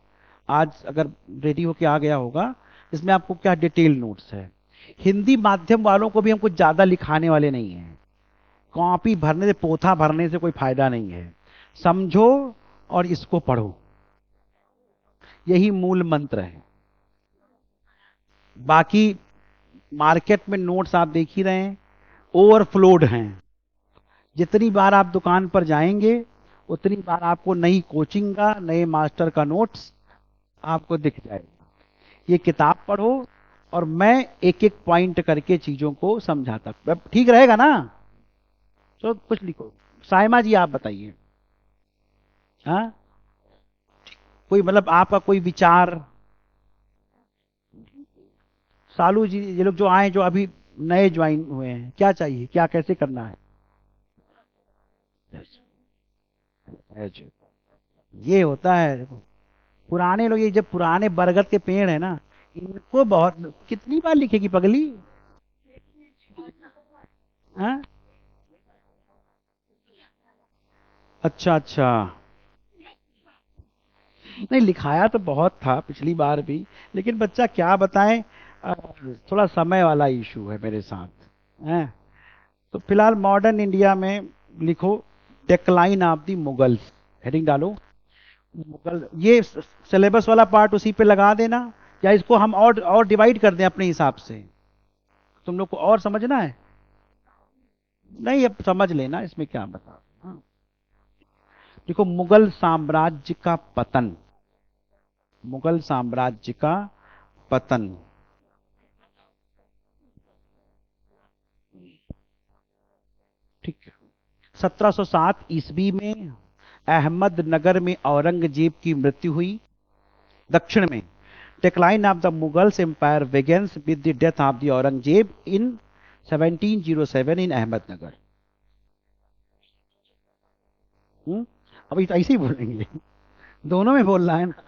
आज अगर रेडी होके आ गया होगा, इसमें आपको क्या डिटेल नोट्स है। हिंदी माध्यम वालों को भी हम कुछ ज्यादा लिखाने वाले नहीं हैं। कॉपी भरने से, पोथा भरने से कोई फायदा नहीं है। समझो और इसको पढ़ो, यही मूल मंत्र है। बाकी मार्केट में नोट्स आप देख ही रहे हैं, ओवरफ्लोड हैं। जितनी बार आप दुकान पर जाएंगे, उतनी बार आपको नई कोचिंग का, नए मास्टर का नोट्स आपको दिख जाएगा। ये किताब पढ़ो, और मैं एक एक पॉइंट करके चीजों को समझाता, ठीक रहेगा ना? तो कुछ लिखो। साइमा जी आप बताइए, हाँ, कोई मतलब आपका कोई विचार। सालू जी, ये लोग जो आए, जो अभी नए ज्वाइन हुए हैं, क्या चाहिए, क्या कैसे करना है? ये होता है, देखो, पुराने लोग, ये जब पुराने बरगद के पेड़ है ना, इनको बहुत, कितनी बार लिखेगी पगली। हाँ, अच्छा अच्छा। नहीं, लिखाया तो बहुत था पिछली बार भी, लेकिन बच्चा क्या बताएं, अ, थोड़ा समय वाला इशू है मेरे साथ हैं। तो फिलहाल मॉडर्न इंडिया में लिखो, decline of the Mughals, heading डालो। मुगल, ये सिलेबस वाला पार्ट उसी पे लगा देना, या इसको हम और डिवाइड कर दें अपने हिसाब से, तुम लोग को और समझना है। नहीं, अब समझ लेना, इसमें क्या बता। हाँ। देखो, मुगल साम्राज्य का पतन, मुगल साम्राज्य का पतन। ठीक है। 1707 ईस्वी में अहमदनगर में औरंगजेब की मृत्यु हुई। दक्षिण में, decline of the Mughals empire begins with the death of the Aurangzeb in 1707 in Ahmednagar. अभी तो ऐसे ही बोलेंगे, दोनों में बोलना है ना।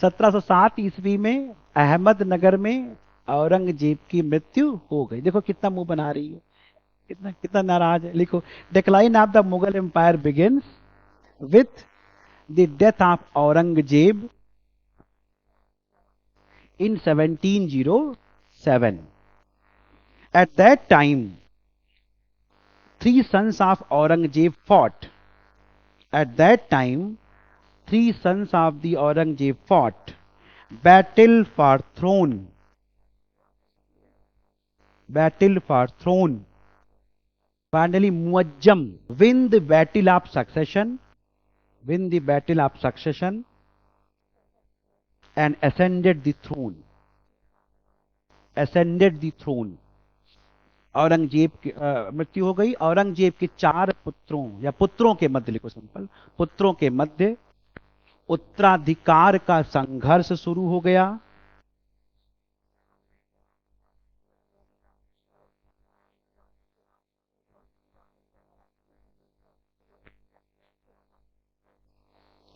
1707 ईस्वी में अहमदनगर में औरंगजेब की मृत्यु हो गई। देखो कितना मुंह बना रही है, कितना कितना नाराज है। लिखो, decline of the Mughal empire begins with the death of Aurangzeb in 1707. At that time, three sons of Aurangzeb fought. At that time, three sons of the Aurangzeb fought. Battle for throne. Battle for throne. Finally, Muajjam win the battle of succession. Win the battle of succession and ascended the throne. Ascended the throne. Aurangzeb की मृत्यु हो गई। औरंगजेब के चार पुत्रों, या पुत्रों के मध्य लिखो, सिंपल, पुत्रों के मध्य उत्तराधिकार का संघर्ष शुरू हो गया।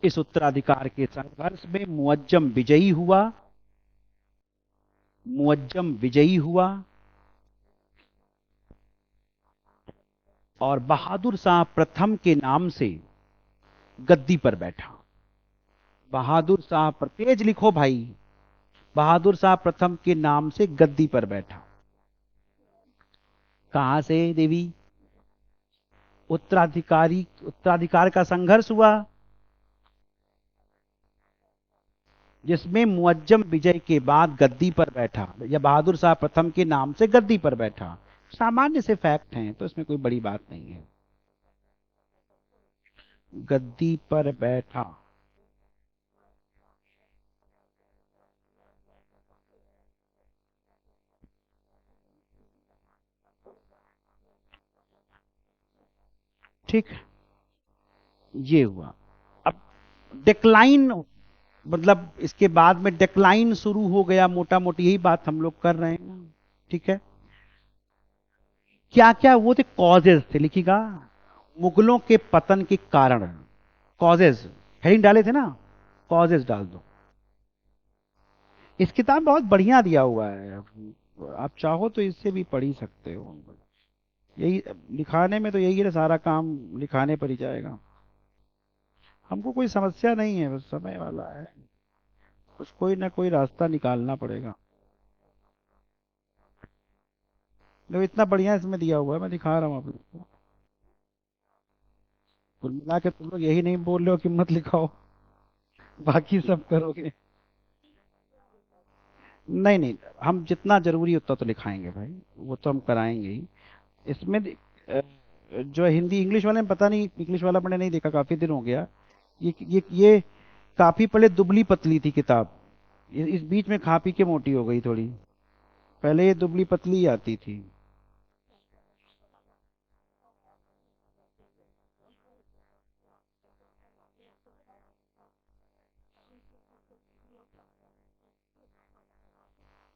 इस उत्तराधिकार के संघर्ष में मुअज्जम विजयी हुआ। मुअज्जम विजयी हुआ और बहादुर शाह प्रथम के नाम से गद्दी पर बैठा। बहादुर शाह, पर तेज लिखो भाई, बहादुर शाह प्रथम के नाम से गद्दी पर बैठा। कहां से देवी? उत्तराधिकार का संघर्ष हुआ, जिसमें मुअज्जम विजय के बाद गद्दी पर बैठा, या बहादुर शाह प्रथम के नाम से गद्दी पर बैठा। सामान्य से फैक्ट हैं, तो इसमें कोई बड़ी बात नहीं है। गद्दी पर बैठा। ठीक, ये हुआ। अब डिक्लाइन, मतलब इसके बाद में डिक्लाइन शुरू हो गया, मोटा मोटी यही बात हम लोग कर रहे हैं। ठीक है। क्या क्या वो थे कॉजेज थे, लिखिएगा, मुगलों के पतन के कारण। कॉजेज, हेडिंग डाले थे ना, कॉजेज डाल दो। इस किताब में बहुत बढ़िया दिया हुआ है, आप चाहो तो इससे भी पढ़ ही सकते हो। यही लिखाने में तो यही है, सारा काम लिखाने पर ही जाएगा। हमको कोई समस्या नहीं है, बस समय वाला है, कुछ कोई ना कोई रास्ता निकालना पड़ेगा। देखो इतना बढ़िया इसमें दिया हुआ है, मैं दिखा रहा हूँ आप लोग को। कुल मिला के तुम लोग यही नहीं बोल रहे हो कि मत लिखाओ, बाकी सब करोगे। नहीं नहीं, हम जितना जरूरी उतना तो लिखाएंगे भाई, वो तो हम कराएंगे ही। इसमें जो हिंदी इंग्लिश वाले में पता नहीं, इंग्लिश वाला मैंने नहीं देखा, काफी दिन हो गया। ये काफी पहले दुबली पतली थी किताब, इस बीच में खा पी के मोटी हो गई थोड़ी। पहले ये दुबली पतली आती थी।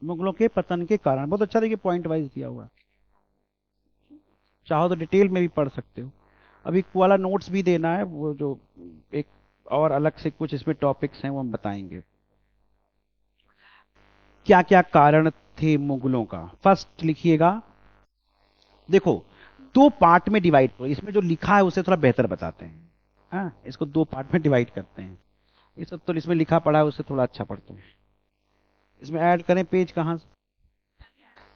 मुगलों के पतन के कारण, बहुत अच्छा देखिए, पॉइंट वाइज दिया हुआ है। चाहो तो डिटेल में भी पढ़ सकते हो। अभी वाला नोट्स भी देना है, वो जो एक और अलग से कुछ इसमें टॉपिक्स हैं वो हम बताएंगे। क्या क्या कारण थे मुगलों का, फर्स्ट लिखिएगा। देखो, दो पार्ट में डिवाइड करो, इसमें जो लिखा है उसे थोड़ा बेहतर बताते हैं। हाँ, इसको दो पार्ट में डिवाइड करते हैं। ये सब तो इसमें लिखा पड़ा है उससे थोड़ा अच्छा पढ़ते हैं। इसमें ऐड करें पेज कहाँ से?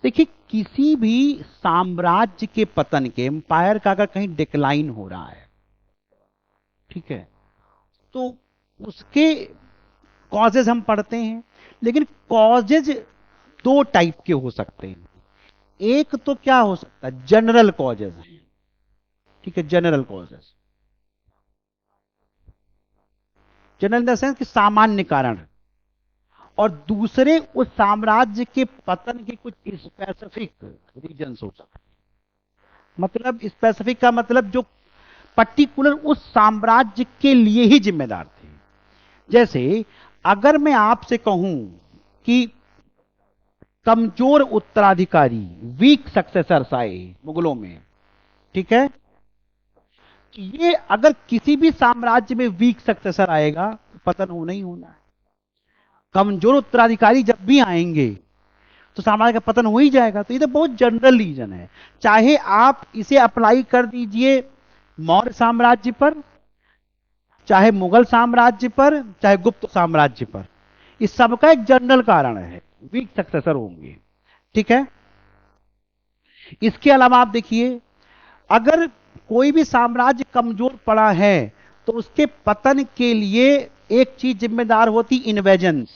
देखिए, किसी भी साम्राज्य के पतन के, एम्पायर का अगर कहीं डिक्लाइन हो रहा है, ठीक है, तो उसके कॉजेज हम पढ़ते हैं। लेकिन कॉजेज दो टाइप के हो सकते हैं। एक तो क्या हो सकता है, जनरल कॉजेज, ठीक है, general causes, general in the sense कि सामान्य कारण। और दूसरे उस साम्राज्य के पतन के कुछ स्पेसिफिक रीजंस हो सकते हैं। मतलब स्पेसिफिक का मतलब जो पर्टिकुलर उस साम्राज्य के लिए ही जिम्मेदार थे। जैसे अगर मैं आपसे कहूं कि कमजोर उत्तराधिकारी, वीक सक्सेसर्स आए मुगलों में, ठीक है, ये अगर किसी भी साम्राज्य में वीक सक्सेसर आएगा तो पतन होना ही होना है। कमजोर उत्तराधिकारी जब भी आएंगे तो साम्राज्य का पतन हो ही जाएगा। तो ये तो बहुत जनरल रीजन है। चाहे आप इसे अप्लाई कर दीजिए मौर्य साम्राज्य पर, चाहे मुगल साम्राज्य पर, चाहे गुप्त साम्राज्य पर, इस सबका एक जनरल कारण है, वीक सक्सेसर होंगे, ठीक है। इसके अलावा आप देखिए, अगर कोई भी साम्राज्य कमजोर पड़ा है तो उसके पतन के लिए एक चीज जिम्मेदार होती, इन्वेजन्स,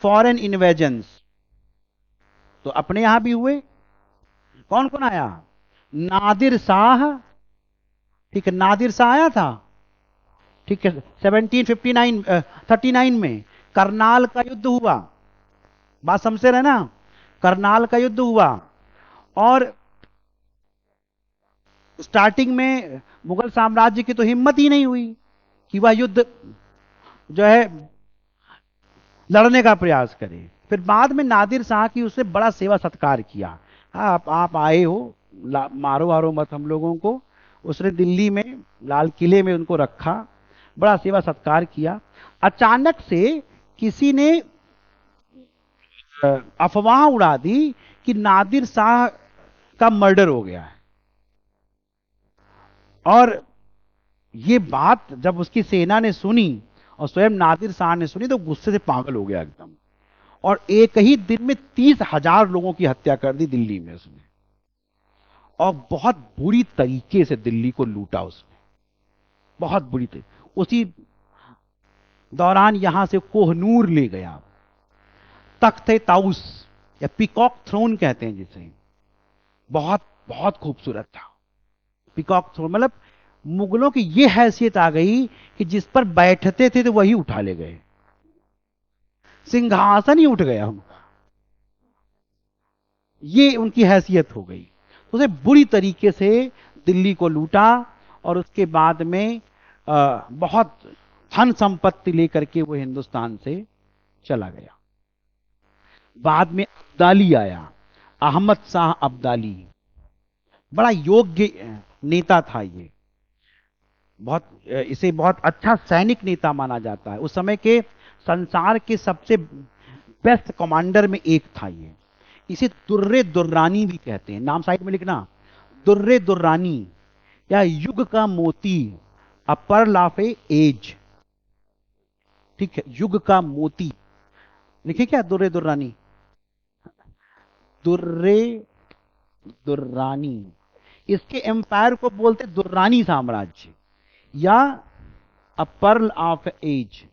फॉरेन इन्वेजन्स। तो अपने यहां भी हुए। कौन कौन आया? नादिर शाह, ठीक है, नादिर शाह आया था, ठीक है, 1759 39 में करनाल का युद्ध हुआ। बात समझते रहे ना, करनाल का युद्ध हुआ। और स्टार्टिंग में मुगल साम्राज्य की तो हिम्मत ही नहीं हुई कि वह युद्ध जो है लड़ने का प्रयास करे। फिर बाद में नादिर शाह की उसने बड़ा सेवा सत्कार किया। आप आए हो, मारो वारो मत हम लोगों को। उसने दिल्ली में लाल किले में उनको रखा, बड़ा सेवा सत्कार किया। अचानक से किसी ने अफवाह उड़ा दी कि नादिर शाह का मर्डर हो गया है। और ये बात जब उसकी सेना ने सुनी और स्वयं नादिर शाह ने सुनी तो गुस्से से पागल हो गया एकदम। और एक ही दिन में 30,000 लोगों की हत्या कर दी दिल्ली में उसने। और बहुत बुरी तरीके से दिल्ली को लूटा उसने, बहुत बुरी तरीके। उसी दौरान यहां से कोहनूर ले गया, तख्त ताउस या पीकॉक थ्रोन कहते हैं जिसे, बहुत बहुत खूबसूरत था पीकॉक थ्रोन। मतलब मुगलों की यह हैसियत आ गई कि जिस पर बैठते थे तो वही उठा ले गए, सिंहासन ही उठ गया उनका, ये उनकी हैसियत हो गई। तो उसे बुरी तरीके से दिल्ली को लूटा और उसके बाद में बहुत धन संपत्ति लेकर के वो हिंदुस्तान से चला गया। बाद में अब्दाली आया, अहमद शाह अब्दाली, बड़ा योग्य नेता था ये, बहुत इसे बहुत अच्छा सैनिक नेता माना जाता है। उस समय के संसार के सबसे बेस्ट कमांडर में एक था ये। इसे दुर्रे दुर्रानी भी कहते हैं, नाम साइड में लिखना, दुर्रे दुर्रानी या युग का मोती, अ पर्ल ऑफ ए एज, ठीक है, युग का मोती लिखे क्या, दुर्रे दुर्रानी, दुर्रे दुर्रानी। इसके एम्पायर को बोलते दुर्रानी साम्राज्य या a pearl of age,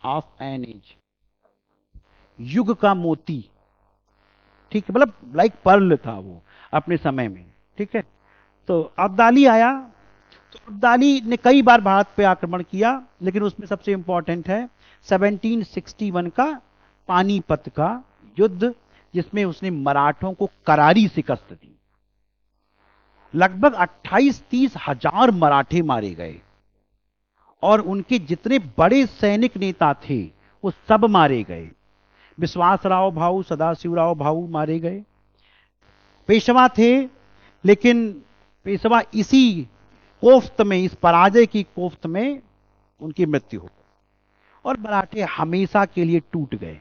of an age, युग का मोती, ठीक है, मतलब लाइक पर्ल था वो अपने समय में, ठीक है। तो अब्दाली आया, तो अब्दाली ने कई बार भारत पे आक्रमण किया, लेकिन उसमें सबसे इंपॉर्टेंट है 1761 का पानीपत का युद्ध, जिसमें उसने मराठों को करारी शिकस्त दी। लगभग 28-30 हजार मराठे मारे गए और उनके जितने बड़े सैनिक नेता थे वो सब मारे गए। विश्वासराव भाऊ, सदाशिवराव भाऊ मारे गए। पेशवा थे, लेकिन पेशवा इसी कोफ्त में, इस पराजय की कोफ्त में उनकी मृत्यु हो गई और मराठे हमेशा के लिए टूट गए।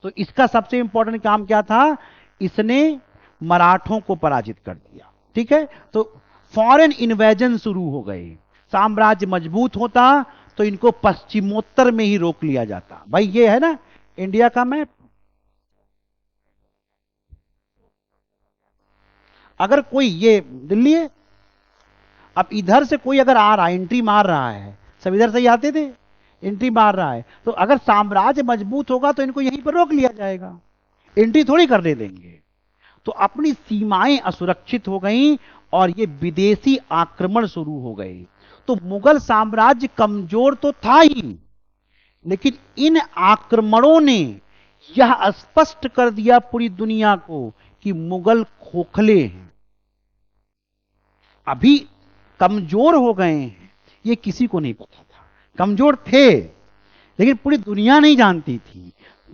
तो इसका सबसे इंपॉर्टेंट काम क्या था? इसने मराठों को पराजित कर दिया। ठीक है, तो फॉरेन इन्वेजन शुरू हो गए। साम्राज्य मजबूत होता तो इनको पश्चिमोत्तर में ही रोक लिया जाता। भाई ये है ना इंडिया का मैप। अगर कोई, ये दिल्ली है, अब इधर से कोई अगर आ रहा है, एंट्री मार रहा है, सब इधर से ही आते थे, एंट्री मार रहा है, तो अगर साम्राज्य मजबूत होगा तो इनको यहीं पर रोक लिया जाएगा, एंट्री थोड़ी करने देंगे। तो अपनी सीमाएं असुरक्षित हो गईं और ये विदेशी आक्रमण शुरू हो गए। तो मुगल साम्राज्य कमजोर तो था ही, लेकिन इन आक्रमणों ने यह स्पष्ट कर दिया पूरी दुनिया को कि मुगल खोखले हैं, अभी कमजोर हो गए हैं। ये किसी को नहीं पता था, कमजोर थे लेकिन पूरी दुनिया नहीं जानती थी।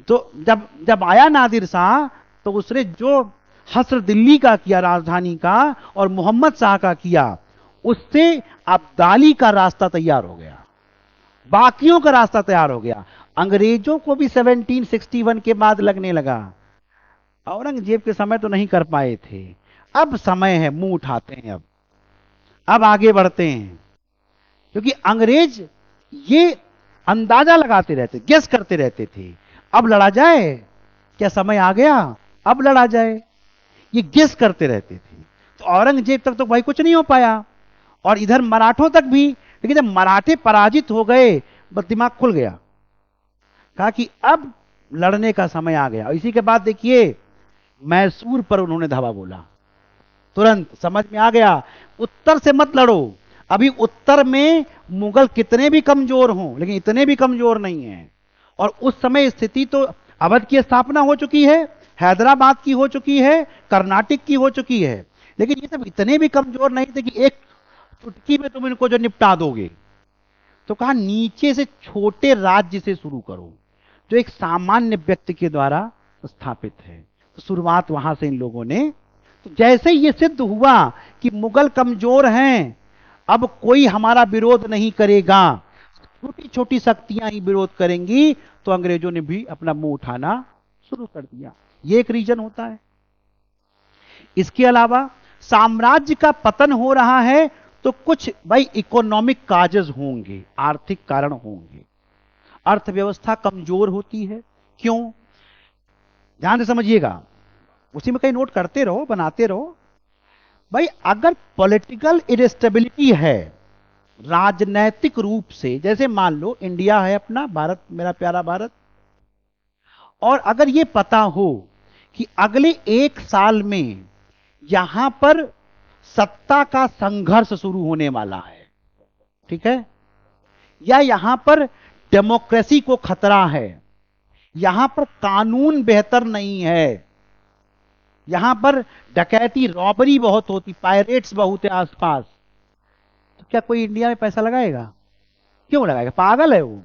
तो जब जब आया नादिर शाह, तो उसने जो हस्र दिल्ली का किया राजधानी का और मोहम्मद शाह का किया, उससे अब्दाली का रास्ता तैयार हो गया, बाकियों का रास्ता तैयार हो गया। अंग्रेजों को भी 1761 के बाद लगने लगा। औरंगजेब के समय तो नहीं कर पाए थे, अब समय है, मुंह उठाते हैं, अब आगे बढ़ते हैं। क्योंकि अंग्रेज ये अंदाजा लगाते रहते, गेस करते रहते थे, अब लड़ा जाए, क्या समय आ गया, अब लड़ा जाए, ये गेस करते रहते थे। तो औरंगजेब तक तो भाई कुछ नहीं हो पाया और इधर मराठों तक भी। लेकिन जब मराठे पराजित हो गए, बस दिमाग खुल गया, कहा कि अब लड़ने का समय आ गया। इसी के बाद देखिए मैसूर पर उन्होंने धावा बोला, तुरंत समझ में आ गया उत्तर से मत लड़ो। अभी उत्तर में मुगल कितने भी कमजोर हों, लेकिन इतने भी कमजोर नहीं हैं। और उस समय स्थिति तो अवध की स्थापना हो चुकी है, हैदराबाद की हो चुकी है, कर्नाटक की हो चुकी है, लेकिन ये सब इतने भी कमजोर नहीं थे कि एक चुटकी में तुम इनको जो निपटा दोगे। तो कहा नीचे से छोटे राज्य से शुरू करो, जो एक सामान्य व्यक्ति के द्वारा स्थापित है। तो शुरुआत वहां से इन लोगों ने। तो जैसे ये सिद्ध हुआ कि मुगल कमजोर हैं, अब कोई हमारा विरोध नहीं करेगा, छोटी छोटी शक्तियां ही विरोध करेंगी, तो अंग्रेजों ने भी अपना मुंह उठाना शुरू कर दिया। ये एक रीजन होता है। इसके अलावा साम्राज्य का पतन हो रहा है तो कुछ भाई इकोनॉमिक काजेस होंगे, आर्थिक कारण होंगे, अर्थव्यवस्था कमजोर होती है। क्यों? ध्यान से समझिएगा, उसी में कहीं नोट करते रहो, बनाते रहो। भाई अगर पॉलिटिकल इनस्टेबिलिटी है राजनैतिक रूप से, जैसे मान लो इंडिया है अपना, भारत, मेरा प्यारा भारत, और अगर ये पता हो कि अगले 1 साल में यहां पर सत्ता का संघर्ष शुरू होने वाला है, ठीक है, या यहां पर डेमोक्रेसी को खतरा है, यहां पर कानून बेहतर नहीं है, यहां पर डकैती, रॉबरी बहुत होती, पायरेट्स बहुत है आसपास, तो क्या कोई इंडिया में पैसा लगाएगा? क्यों लगाएगा? पागल है वो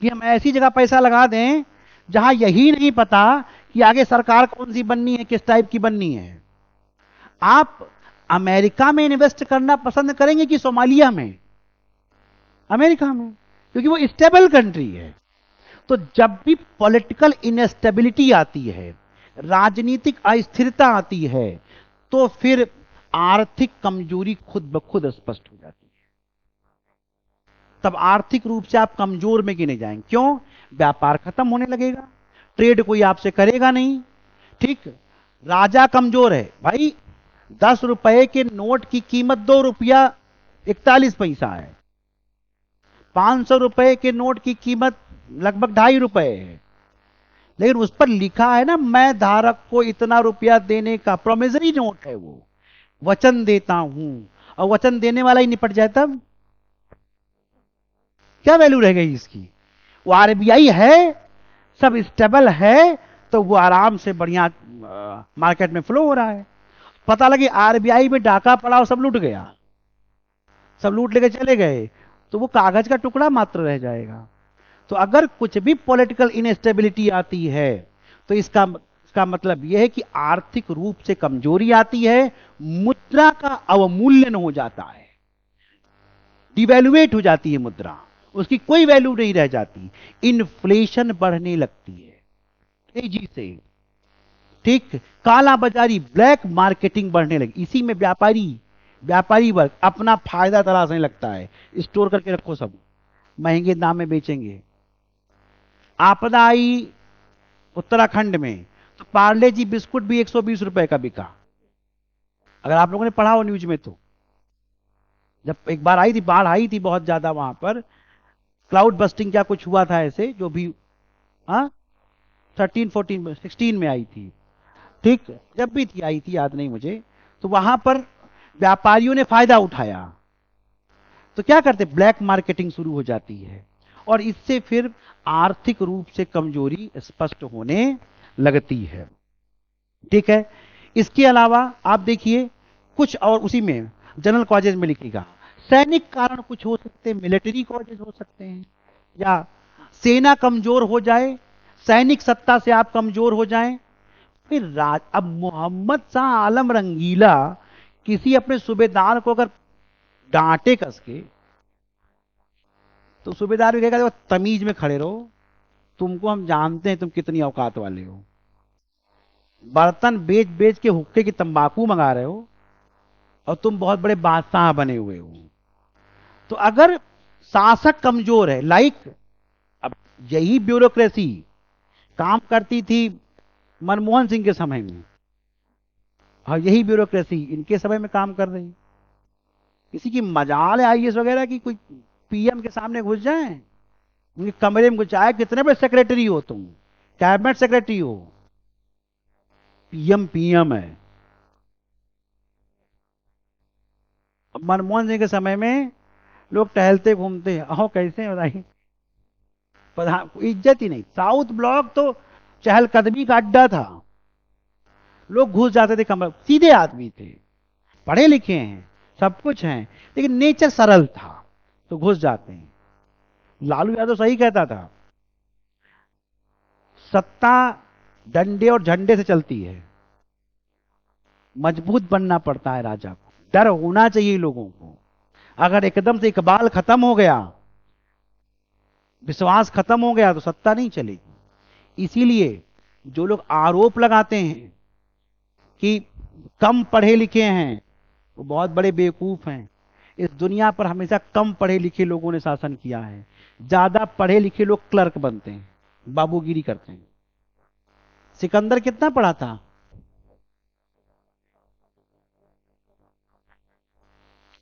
कि हम ऐसी जगह पैसा लगा दें जहां यही नहीं पता कि आगे सरकार कौन सी बननी है, किस टाइप की बननी है। आप अमेरिका में इन्वेस्ट करना पसंद करेंगे कि सोमालिया में? अमेरिका में, क्योंकि वो स्टेबल कंट्री है। तो जब भी पॉलिटिकल इनस्टेबिलिटी आती है, राजनीतिक अस्थिरता आती है, तो फिर आर्थिक कमजोरी खुद ब खुद स्पष्ट हो जाती है। तब आर्थिक रूप से आप कमजोर में गिने जाएंगे। क्यों? व्यापार खत्म होने लगेगा, ट्रेड कोई आपसे करेगा नहीं। ठीक, राजा कमजोर है, भाई 10 रुपए के नोट की कीमत 2 रुपया 41 पैसा है, 500 रुपए के नोट की कीमत लगभग 2.5 रुपए है, लेकिन उस पर लिखा है ना, मैं धारक को इतना रुपया देने का, प्रोमिसरी नोट है वो, वचन देता हूं, और वचन देने वाला ही निपट जाए, तब क्या वैल्यू रह गई इसकी? वो आरबीआई है, सब स्टेबल है, तो वो आराम से बढ़िया मार्केट में फ्लो हो रहा है। पता लगे आरबीआई में डाका पड़ा और सब लूट गया, सब लूट लेके चले गए, तो वो कागज का टुकड़ा मात्र रह जाएगा। तो अगर कुछ भी पॉलिटिकल इनस्टेबिलिटी आती है, तो इसका मतलब यह है कि आर्थिक रूप से कमजोरी आती है, मुद्रा का अवमूल्यन हो जाता है। डिवैल्यूएट हो जाती है मुद्रा, उसकी कोई वैल्यू नहीं रह जाती, इन्फ्लेशन बढ़ने लगती है तेजी से। ठीक, काला बाजारी, ब्लैक मार्केटिंग बढ़ने लगी। इसी में व्यापारी वर्ग अपना फायदा तलाशने लगता है। स्टोर करके रखो सब, महंगे दाम में बेचेंगे। आपदा आई उत्तराखंड में तो पार्ले जी बिस्कुट भी 120 रुपए का बिका, अगर आप लोगों ने पढ़ा हो न्यूज में तो। जब एक बार आई थी, बाढ़ आई थी बहुत ज्यादा वहां पर, क्लाउड बस्टिंग क्या कुछ हुआ था ऐसे, जो भी, हाँ, 13 14 16 में आई थी। ठीक, जब भी थी आई थी याद नहीं मुझे। तो वहां पर व्यापारियों ने फायदा उठाया, तो क्या करते, ब्लैक मार्केटिंग शुरू हो जाती है, और इससे फिर आर्थिक रूप से कमजोरी स्पष्ट होने लगती है। ठीक है, इसके अलावा आप देखिए कुछ और उसी में जनरल कॉजेज में लिखिएगा, सैनिक कारण कुछ हो सकते हैं, मिलिट्री कॉजेज हो सकते हैं, या सेना कमजोर हो जाए, सैनिक सत्ता से आप कमजोर हो जाएं। फिर अब मोहम्मद शाह आलम रंगीला किसी अपने सूबेदार को अगर डांटे कस के, तो सूबेदार भी कहेगा देखो तमीज में खड़े रहो, तुमको हम जानते हैं तुम कितनी औकात वाले हो, बर्तन बेच बेच के हुक्के की तंबाकू मंगा रहे हो और तुम बहुत बड़े बादशाह बने हुए हो। तो अगर शासक कमजोर है, अब यही ब्यूरोक्रेसी काम करती थी मनमोहन सिंह के समय में, और यही ब्यूरोक्रेसी इनके समय में काम कर रही। किसी की मजाल है आईएएस वगैरह की, कोई पीएम के सामने घुस जाए, उनके कमरे में घुस जाए, कितने बड़े सेक्रेटरी हो तुम, कैबिनेट सेक्रेटरी हो, पीएम पीएम है। मनमोहन सिंह के समय में लोग टहलते घूमते, अहो कैसे हैं बताइए, प्रधान इज्जत ही नहीं। साउथ ब्लॉक तो चहलकदमी का अड्डा था, लोग घुस जाते थे कमरे, सीधे आदमी थे, पढ़े लिखे हैं, सब कुछ हैं, लेकिन नेचर सरल था, तो घुस जाते हैं। लालू यादव सही कहता था, सत्ता डंडे और झंडे से चलती है, मजबूत बनना पड़ता है राजा को, डर होना चाहिए लोगों को। अगर एकदम से इकबाल खत्म हो गया, विश्वास खत्म हो गया, तो सत्ता नहीं चलेगी। इसीलिए जो लोग आरोप लगाते हैं कि कम पढ़े लिखे हैं, वो बहुत बड़े बेवकूफ हैं। इस दुनिया पर हमेशा कम पढ़े लिखे लोगों ने शासन किया है, ज्यादा पढ़े लिखे लोग क्लर्क बनते हैं, बाबूगिरी करते हैं। सिकंदर कितना पढ़ा था,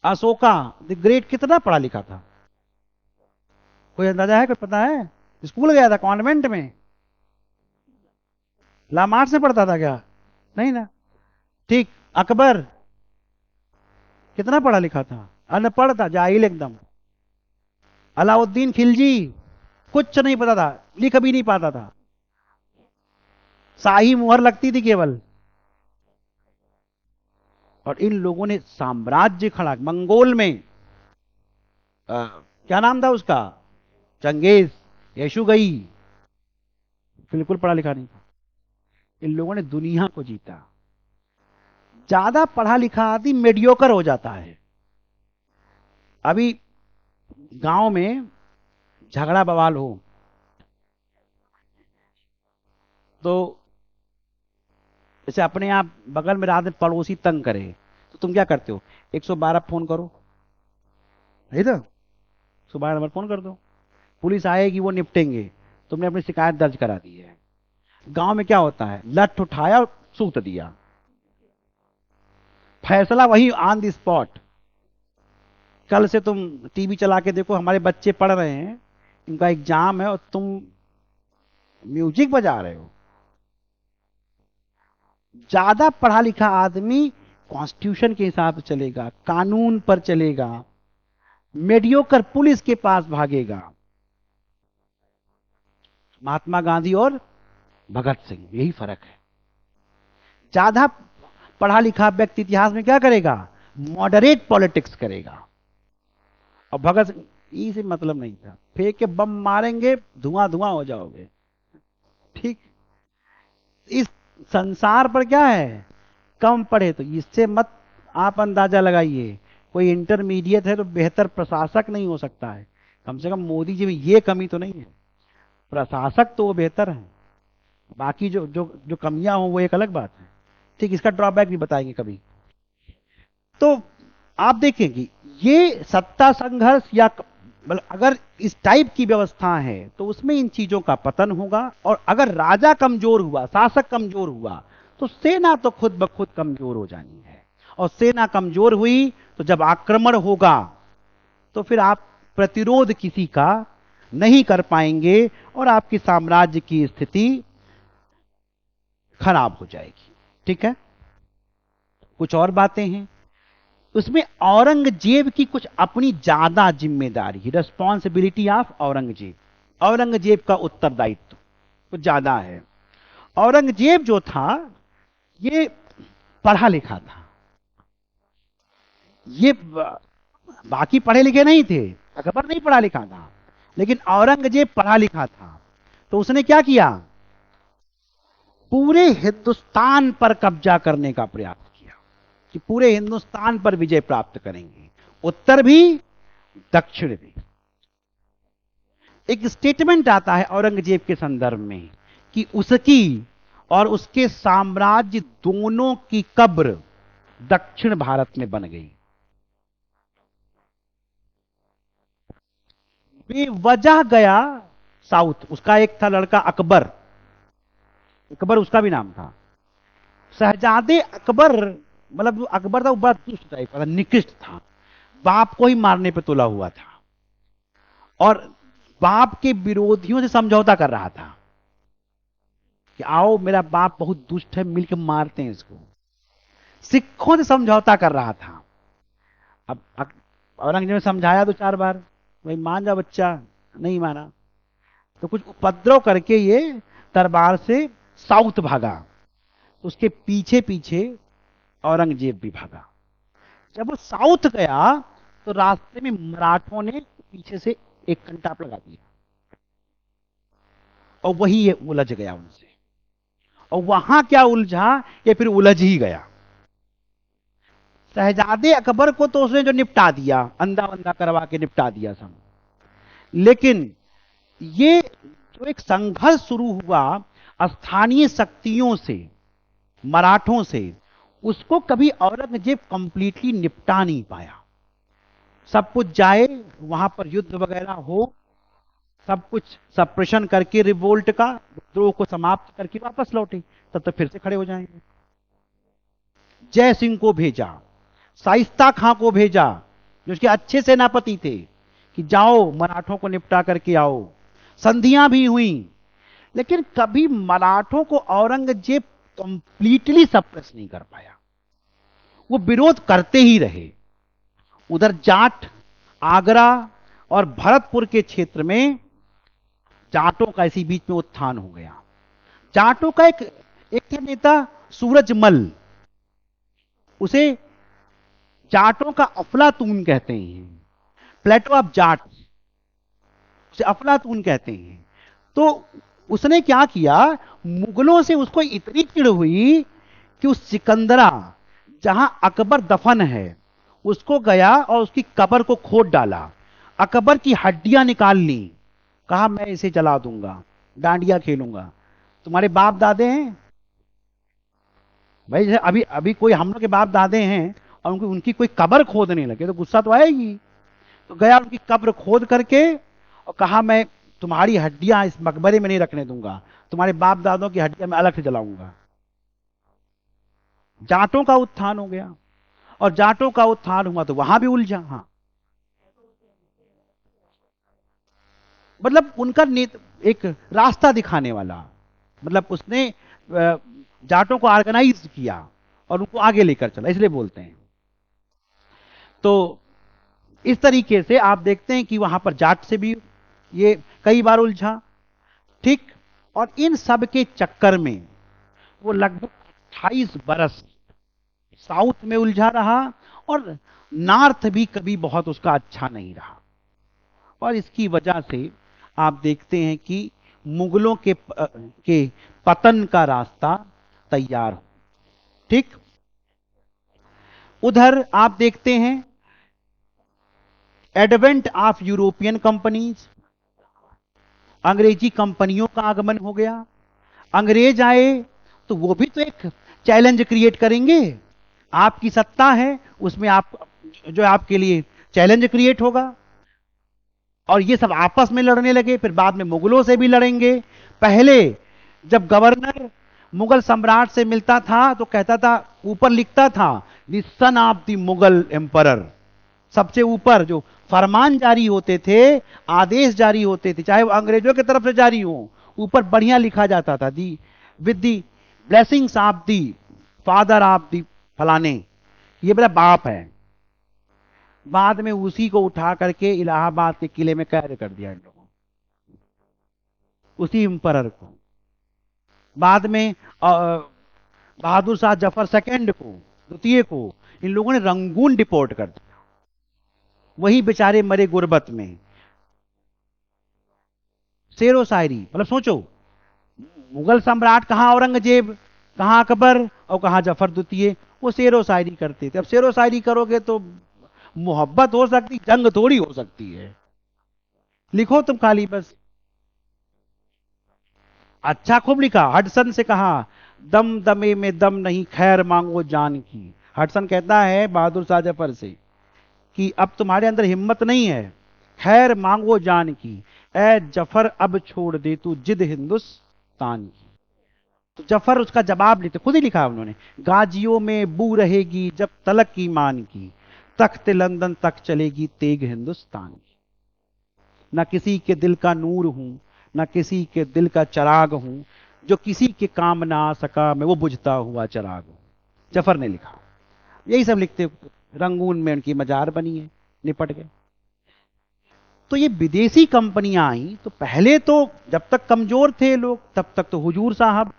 अशोका द ग्रेट कितना पढ़ा लिखा था, कोई अंदाजा है, कोई पता है? स्कूल गया था कॉन्वेंट में, लामार्ट से पढ़ता था क्या? नहीं ना। ठीक, अकबर कितना पढ़ा लिखा था, अनपढ़ था, जाहिल एकदम। अलाउद्दीन खिलजी कुछ नहीं पता था, लिख भी नहीं पाता था, शाही मुहर लगती थी केवल। और इन लोगों ने साम्राज्य खड़ा, मंगोल में क्या नाम था उसका, चंगेज, यशुगई, बिल्कुल पढ़ा लिखा नहीं था। इन लोगों ने दुनिया को जीता। ज्यादा पढ़ा लिखा आदमी मेडियोकर हो जाता है। अभी गांव में झगड़ा बवाल हो तो, जैसे अपने आप बगल में रात में पड़ोसी तंग करे, तो तुम क्या करते हो, 112 फोन करो, है तो 112 नंबर फोन कर दो, पुलिस आएगी, वो निपटेंगे, तुमने अपनी शिकायत दर्ज करा दी है। गांव में क्या होता है, लठ उठाया और सूत दिया, फैसला वही ऑन द स्पॉट। कल से तुम टीवी चला के देखो, हमारे बच्चे पढ़ रहे हैं, इनका एग्जाम है, और तुम म्यूजिक बजा रहे हो। ज्यादा पढ़ा लिखा आदमी कॉन्स्टिट्यूशन के हिसाब से चलेगा, कानून पर चलेगा, मेडियोकर पुलिस के पास भागेगा। महात्मा गांधी और भगत सिंह, यही फर्क है। ज्यादा पढ़ा लिखा व्यक्ति इतिहास में क्या करेगा, मॉडरेट पॉलिटिक्स करेगा। और भगत सिंह ई से मतलब नहीं था, फेंक के बम मारेंगे, धुआं धुआं हो जाओगे। ठीक, इस संसार पर क्या है, कम पढ़े, तो इससे मत आप अंदाजा लगाइए कोई इंटरमीडिएट है तो बेहतर प्रशासक नहीं हो सकता है। कम से कम मोदी जी में ये कमी तो नहीं है, प्रशासक तो वो बेहतर है, बाकी जो जो जो कमियां हो वो एक अलग बात है। ठीक, इसका ड्रॉबैक भी बताएंगे कभी। तो आप देखें कि ये सत्ता संघर्ष या मतलब अगर इस टाइप की व्यवस्था है तो उसमें इन चीजों का पतन होगा। और अगर राजा कमजोर हुआ, शासक कमजोर हुआ, तो सेना तो खुद ब खुद कमजोर हो जानी है। और सेना कमजोर हुई तो जब आक्रमण होगा तो फिर आप प्रतिरोध किसी का नहीं कर पाएंगे और आपकी साम्राज्य की स्थिति खराब हो जाएगी। ठीक है, कुछ और बातें हैं उसमें। औरंगजेब की कुछ अपनी ज्यादा जिम्मेदारी, रिस्पॉन्सिबिलिटी ऑफ औरंगजेब, औरंगजेब का उत्तरदायित्व कुछ ज्यादा है। औरंगजेब जो था ये पढ़ा लिखा था, ये बाकी पढ़े लिखे नहीं थे, अकबर नहीं पढ़ा लिखा था, लेकिन औरंगजेब पढ़ा लिखा था। तो उसने क्या किया, पूरे हिंदुस्तान पर कब्जा करने का प्रयास किया कि पूरे हिंदुस्तान पर विजय प्राप्त करेंगे, उत्तर भी दक्षिण भी। एक स्टेटमेंट आता है औरंगजेब के संदर्भ में कि उसकी और उसके साम्राज्य दोनों की कब्र दक्षिण भारत में बन गई। बेवजह गया साउथ। उसका एक था लड़का अकबर, अकबर उसका भी नाम था, शहजादे अकबर, मतलब जो अकबर था वो बड़ा दुष्ट टाइप का था, निकृष्ट था, बाप को ही मारने पे तुला हुआ था और बाप के विरोधियों से समझौता कर रहा था कि आओ मेरा बाप बहुत दुष्ट है, मिलकर मारते हैं इसको। सिखों से समझौता कर रहा था। अब औरंगजेब ने समझाया तो 4 बार, भाई मान जा बच्चा, नहीं माना। तो कुछ उपद्रव करके ये दरबार से साउथ भागा, तो उसके पीछे पीछे औरंगजेब भी भागा। जब वो साउथ गया तो रास्ते में मराठों ने पीछे से एक कंटाप लगा दिया और वही ये उलझ गया उनसे। और वहां क्या उलझा, ये फिर उलझ ही गया। शहजादे अकबर को तो उसने जो निपटा दिया, अंधा बंदा करवा के निपटा दिया सब, लेकिन ये जो एक संघर्ष शुरू हुआ स्थानीय शक्तियों से, मराठों से, उसको कभी औरंगजेब कंप्लीटली निपटा नहीं पाया। सब कुछ जाए, वहां पर युद्ध वगैरह हो, सब कुछ सप्रेशन करके रिवोल्ट का, विद्रोह को समाप्त करके वापस लौटे, तब तो फिर से खड़े हो जाएंगे। जय सिंह को भेजा, शाइस्ता खां को भेजा जो उसके अच्छे सेनापति थे कि जाओ मराठों को निपटा करके आओ। संधियां भी हुई, लेकिन कभी मराठों को औरंगजेब कंप्लीटली सप्रेस नहीं कर पाया। वो विरोध करते ही रहे। उधर जाट, आगरा और भरतपुर के क्षेत्र में जाटों का इसी बीच में उत्थान हो गया। जाटों का एक थे नेता सूरजमल, उसे जाटों का अफलातून कहते हैं, प्लेटो ऑफ जाट, उसे अफलातून कहते हैं। तो उसने क्या किया, मुगलों से उसको इतनी चिढ़ हुई कि उस सिकंदरा जहां अकबर दफन है उसको गया और उसकी कब्र को खोद डाला, अकबर की हड्डियां निकाल ली, कहा मैं इसे जला दूंगा, डांडिया खेलूंगा। तुम्हारे बाप दादे हैं भाई, जैसे अभी अभी कोई हम लोग के बाप दादे हैं और उनकी कोई कब्र खोदने लगे तो गुस्सा तो आएगी। तो गया उनकी कब्र खोद करके और कहा मैं तुम्हारी हड्डियां इस मकबरे में नहीं रखने दूंगा, तुम्हारे बाप दादों की हड्डियां मैं अलग से जलाऊंगा। जाटों का उत्थान हो गया, और जाटों का उत्थान हुआ तो वहां भी उलझा। हाँ, मतलब उनका एक रास्ता दिखाने वाला, मतलब उसने जाटों को ऑर्गेनाइज किया और उनको आगे लेकर चला, इसलिए बोलते हैं। तो इस तरीके से आप देखते हैं कि वहां पर जाट से भी ये कई बार उलझा। ठीक, और इन सब के चक्कर में वो लगभग 28 बरस साउथ में उलझा रहा और नॉर्थ भी कभी बहुत उसका अच्छा नहीं रहा। और इसकी वजह से आप देखते हैं कि मुगलों के पतन का रास्ता तैयार हो। ठीक, उधर आप देखते हैं एडवेंट ऑफ यूरोपियन कंपनीज, अंग्रेजी कंपनियों का आगमन हो गया। अंग्रेज आए तो वो भी तो एक चैलेंज क्रिएट करेंगे, आपकी सत्ता है उसमें आप जो आपके लिए चैलेंज क्रिएट होगा, और ये सब आपस में लड़ने लगे, फिर बाद में मुगलों से भी लड़ेंगे। पहले जब गवर्नर मुगल सम्राट से मिलता था तो कहता था, ऊपर लिखता था the son of the Mughal emperor, सबसे ऊपर जो फरमान जारी होते थे, आदेश जारी होते थे, चाहे वो अंग्रेजों की तरफ से जारी हो, ऊपर बढ़िया लिखा जाता था, the with the blessings of the father of the फलाने, ये मेरा बाप है। बाद में उसी को उठा करके इलाहाबाद के किले में कैद कर दिया इन लोगों, उसी एम्परर को। बाद में बहादुर शाह जफर सेकंड को, द्वितीय को, इन लोगों ने रंगून डिपोर्ट कर दिया, वही बेचारे मरे गुर्बत में। शेरो शायरी, मतलब सोचो, मुगल सम्राट कहां औरंगजेब, कहां अकबर और कहां जफर द्वितीय, वो शेरो शायरी करते थे। अब शेरो शायरी करोगे तो मोहब्बत हो सकती, जंग थोड़ी हो सकती है। लिखो तुम खाली बस। अच्छा खूब लिखा। हडसन से कहा, दम दमे में दम नहीं, खैर मांगो जान की। हडसन कहता है बहादुर शाह जफर से कि अब तुम्हारे अंदर हिम्मत नहीं है, खैर मांगो जान की, ए जफर अब छोड़ दे तू जिद हिंदुस्तान की। तो जफर उसका जवाब लेते, खुद ही लिखा उन्होंने, गाजियों में बू रहेगी जब तलक ईमान की, तख्त लंदन तक चलेगी तेग हिंदुस्तान की। न किसी के दिल का नूर हूं, न किसी के दिल का चिराग हूं, जो किसी के काम ना आ सका मैं वो बुझता हुआ चिराग हूं। जफर ने लिखा। यही सब लिखते, रंगून में उनकी मजार बनी है, निपट गए। तो ये विदेशी कंपनियां आई तो पहले तो जब तक कमजोर थे लोग तब तक तो हुजूर साहब,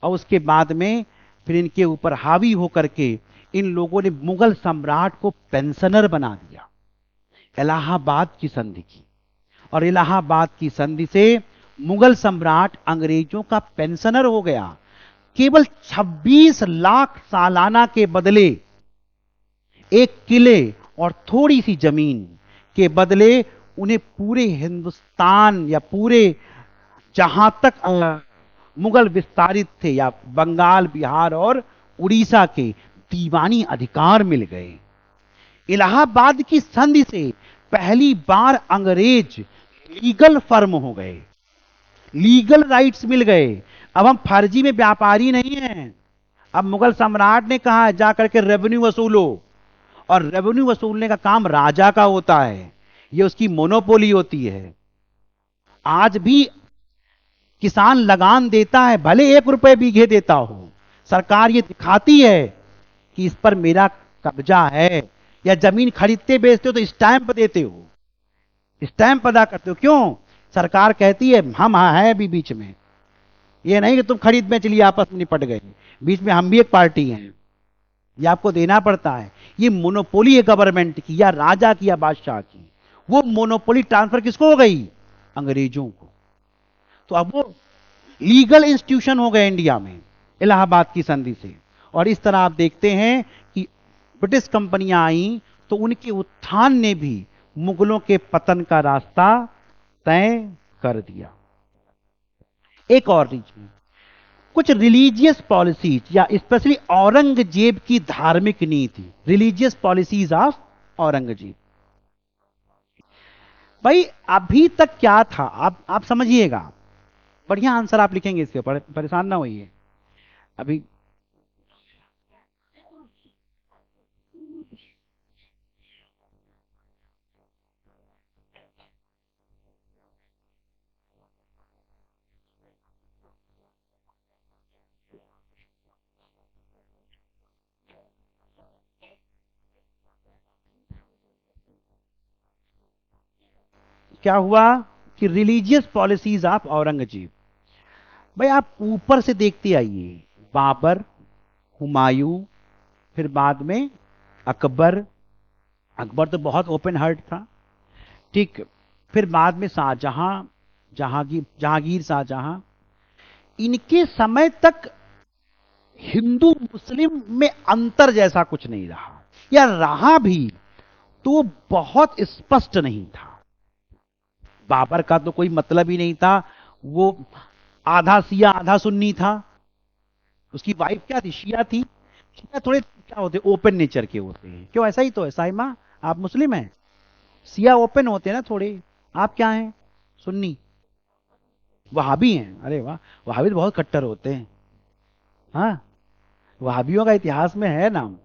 और उसके बाद में फिर इनके ऊपर हावी होकर के इन लोगों ने मुगल सम्राट को पेंशनर बना दिया। इलाहाबाद की संधि की, और इलाहाबाद की संधि से मुगल सम्राट अंग्रेजों का पेंशनर हो गया। केवल 26 लाख सालाना के बदले, एक किले और थोड़ी सी जमीन के बदले उन्हें पूरे हिंदुस्तान या पूरे जहां तक मुगल विस्तारित थे, या बंगाल, बिहार और उड़ीसा के दीवानी अधिकार मिल गए। इलाहाबाद की संधि से पहली बार अंग्रेज लीगल फर्म हो गए, लीगल राइट्स मिल गए। अब हम फर्जी में व्यापारी नहीं हैं। अब मुगल सम्राट ने कहा जाकर के रेवेन्यू वसूलो, और रेवेन्यू वसूलने का काम राजा का होता है, यह उसकी मोनोपोली होती है। आज भी किसान लगान देता है, भले 1 रुपए बीघे देता हो, सरकार ये दिखाती है कि इस पर मेरा कब्जा है। या जमीन खरीदते बेचते हो तो स्टैंप देते हो, स्टैंप अदा करते हो, क्यों? सरकार कहती है हम हैं भी बीच में, ये नहीं कि तुम खरीद में चलिए आपस में निपट गए, बीच में हम भी एक पार्टी हैं, ये आपको देना पड़ता है। ये मोनोपोली है गवर्नमेंट की या राजा की या बादशाह की। वो मोनोपोली ट्रांसफर किसको हो गई? अंग्रेजों को। तो अब वो लीगल इंस्टीट्यूशन हो गए इंडिया में इलाहाबाद की संधि से। और इस तरह आप देखते हैं कि ब्रिटिश कंपनियां आई तो उनके उत्थान ने भी मुगलों के पतन का रास्ता तय कर दिया। एक और रीजन, कुछ रिलीजियस पॉलिसीज या स्पेशली औरंगजेब की धार्मिक नीति, रिलीजियस पॉलिसीज ऑफ औरंगजेब। भाई अभी तक क्या था, आप समझिएगा, बढ़िया आंसर आप लिखेंगे इसके ऊपर, परेशान ना होइए। अभी क्या हुआ कि रिलीजियस पॉलिसीज ऑफ औरंगजेब। भाई आप ऊपर से देखते आइए, बाबर, हुमायूं, फिर बाद में अकबर। अकबर तो बहुत ओपन हार्ट था, ठीक। फिर बाद में शाहजहां, जहांगीर शाहजहां। इनके समय तक हिंदू मुस्लिम में अंतर जैसा कुछ नहीं रहा, या रहा भी तो बहुत स्पष्ट नहीं था। बाबर का तो कोई मतलब ही नहीं था, वो आधा शिया आधा सुन्नी था। उसकी वाइफ क्या थी, शिया थी। शिया थोड़े क्या होते, ओपन नेचर के होते हैं। क्यों, ऐसा ही तो है साइमा, आप मुस्लिम हैं, शिया ओपन होते हैं ना थोड़े। आप क्या हैं, सुन्नी, वहाबी हैं। अरे वाह, वहाबी तो बहुत कट्टर होते हैं। हाँ, वहाबियों का इतिहास में है नाम।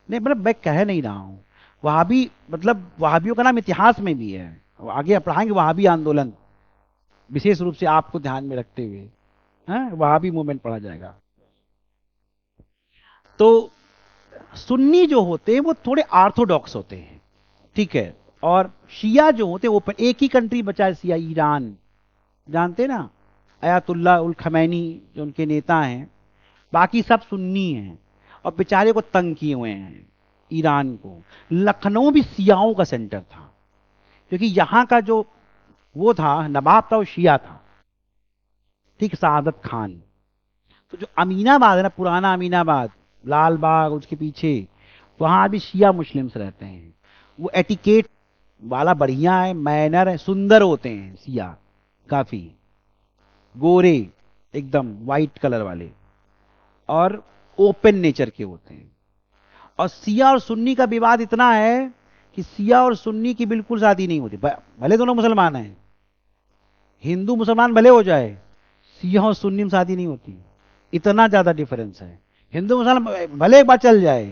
नहीं मतलब मैं कह नहीं रहा हूं, वहाबी मतलब वहाबियों का नाम इतिहास में भी है। आगे पढ़ाएंगे वहाबी आंदोलन, विशेष रूप से आपको ध्यान में रखते हुए। हाँ, वहाबी मूवमेंट पढ़ा जाएगा। तो सुन्नी जो होते हैं वो थोड़े ऑर्थोडॉक्स होते हैं, ठीक है। और शिया जो होते हैं वो एक ही कंट्री बचा है शिया, ईरान, जानते ना, अयातुल्ला उल खमैनी जो उनके नेता हैं। बाकी सब सुन्नी हैं और बेचारे को तंग किए हुए हैं ईरान को। लखनऊ भी शियाओं का सेंटर था, क्योंकि यहां का जो वो था नवाब था, वो शिया था, ठीक, सआदत खान। तो जो अमीनाबाद है ना, पुराना अमीनाबाद, लाल बाग उसके पीछे, वहां भी शिया मुस्लिम्स रहते हैं। वो एटिकेट वाला बढ़िया है, मैनर है, सुंदर होते हैं शिया, काफी गोरे, एकदम वाइट कलर वाले, और ओपन नेचर के होते हैं। और शिया और सुन्नी का विवाद इतना है कि शिया और सुन्नी की बिल्कुल शादी नहीं होती। भले दोनों मुसलमान हैं, हिंदू मुसलमान भले हो जाए, शिया और सुन्नी में शादी नहीं होती। इतना ज्यादा डिफरेंस है। हिंदू मुसलमान भले एक बार चल जाए,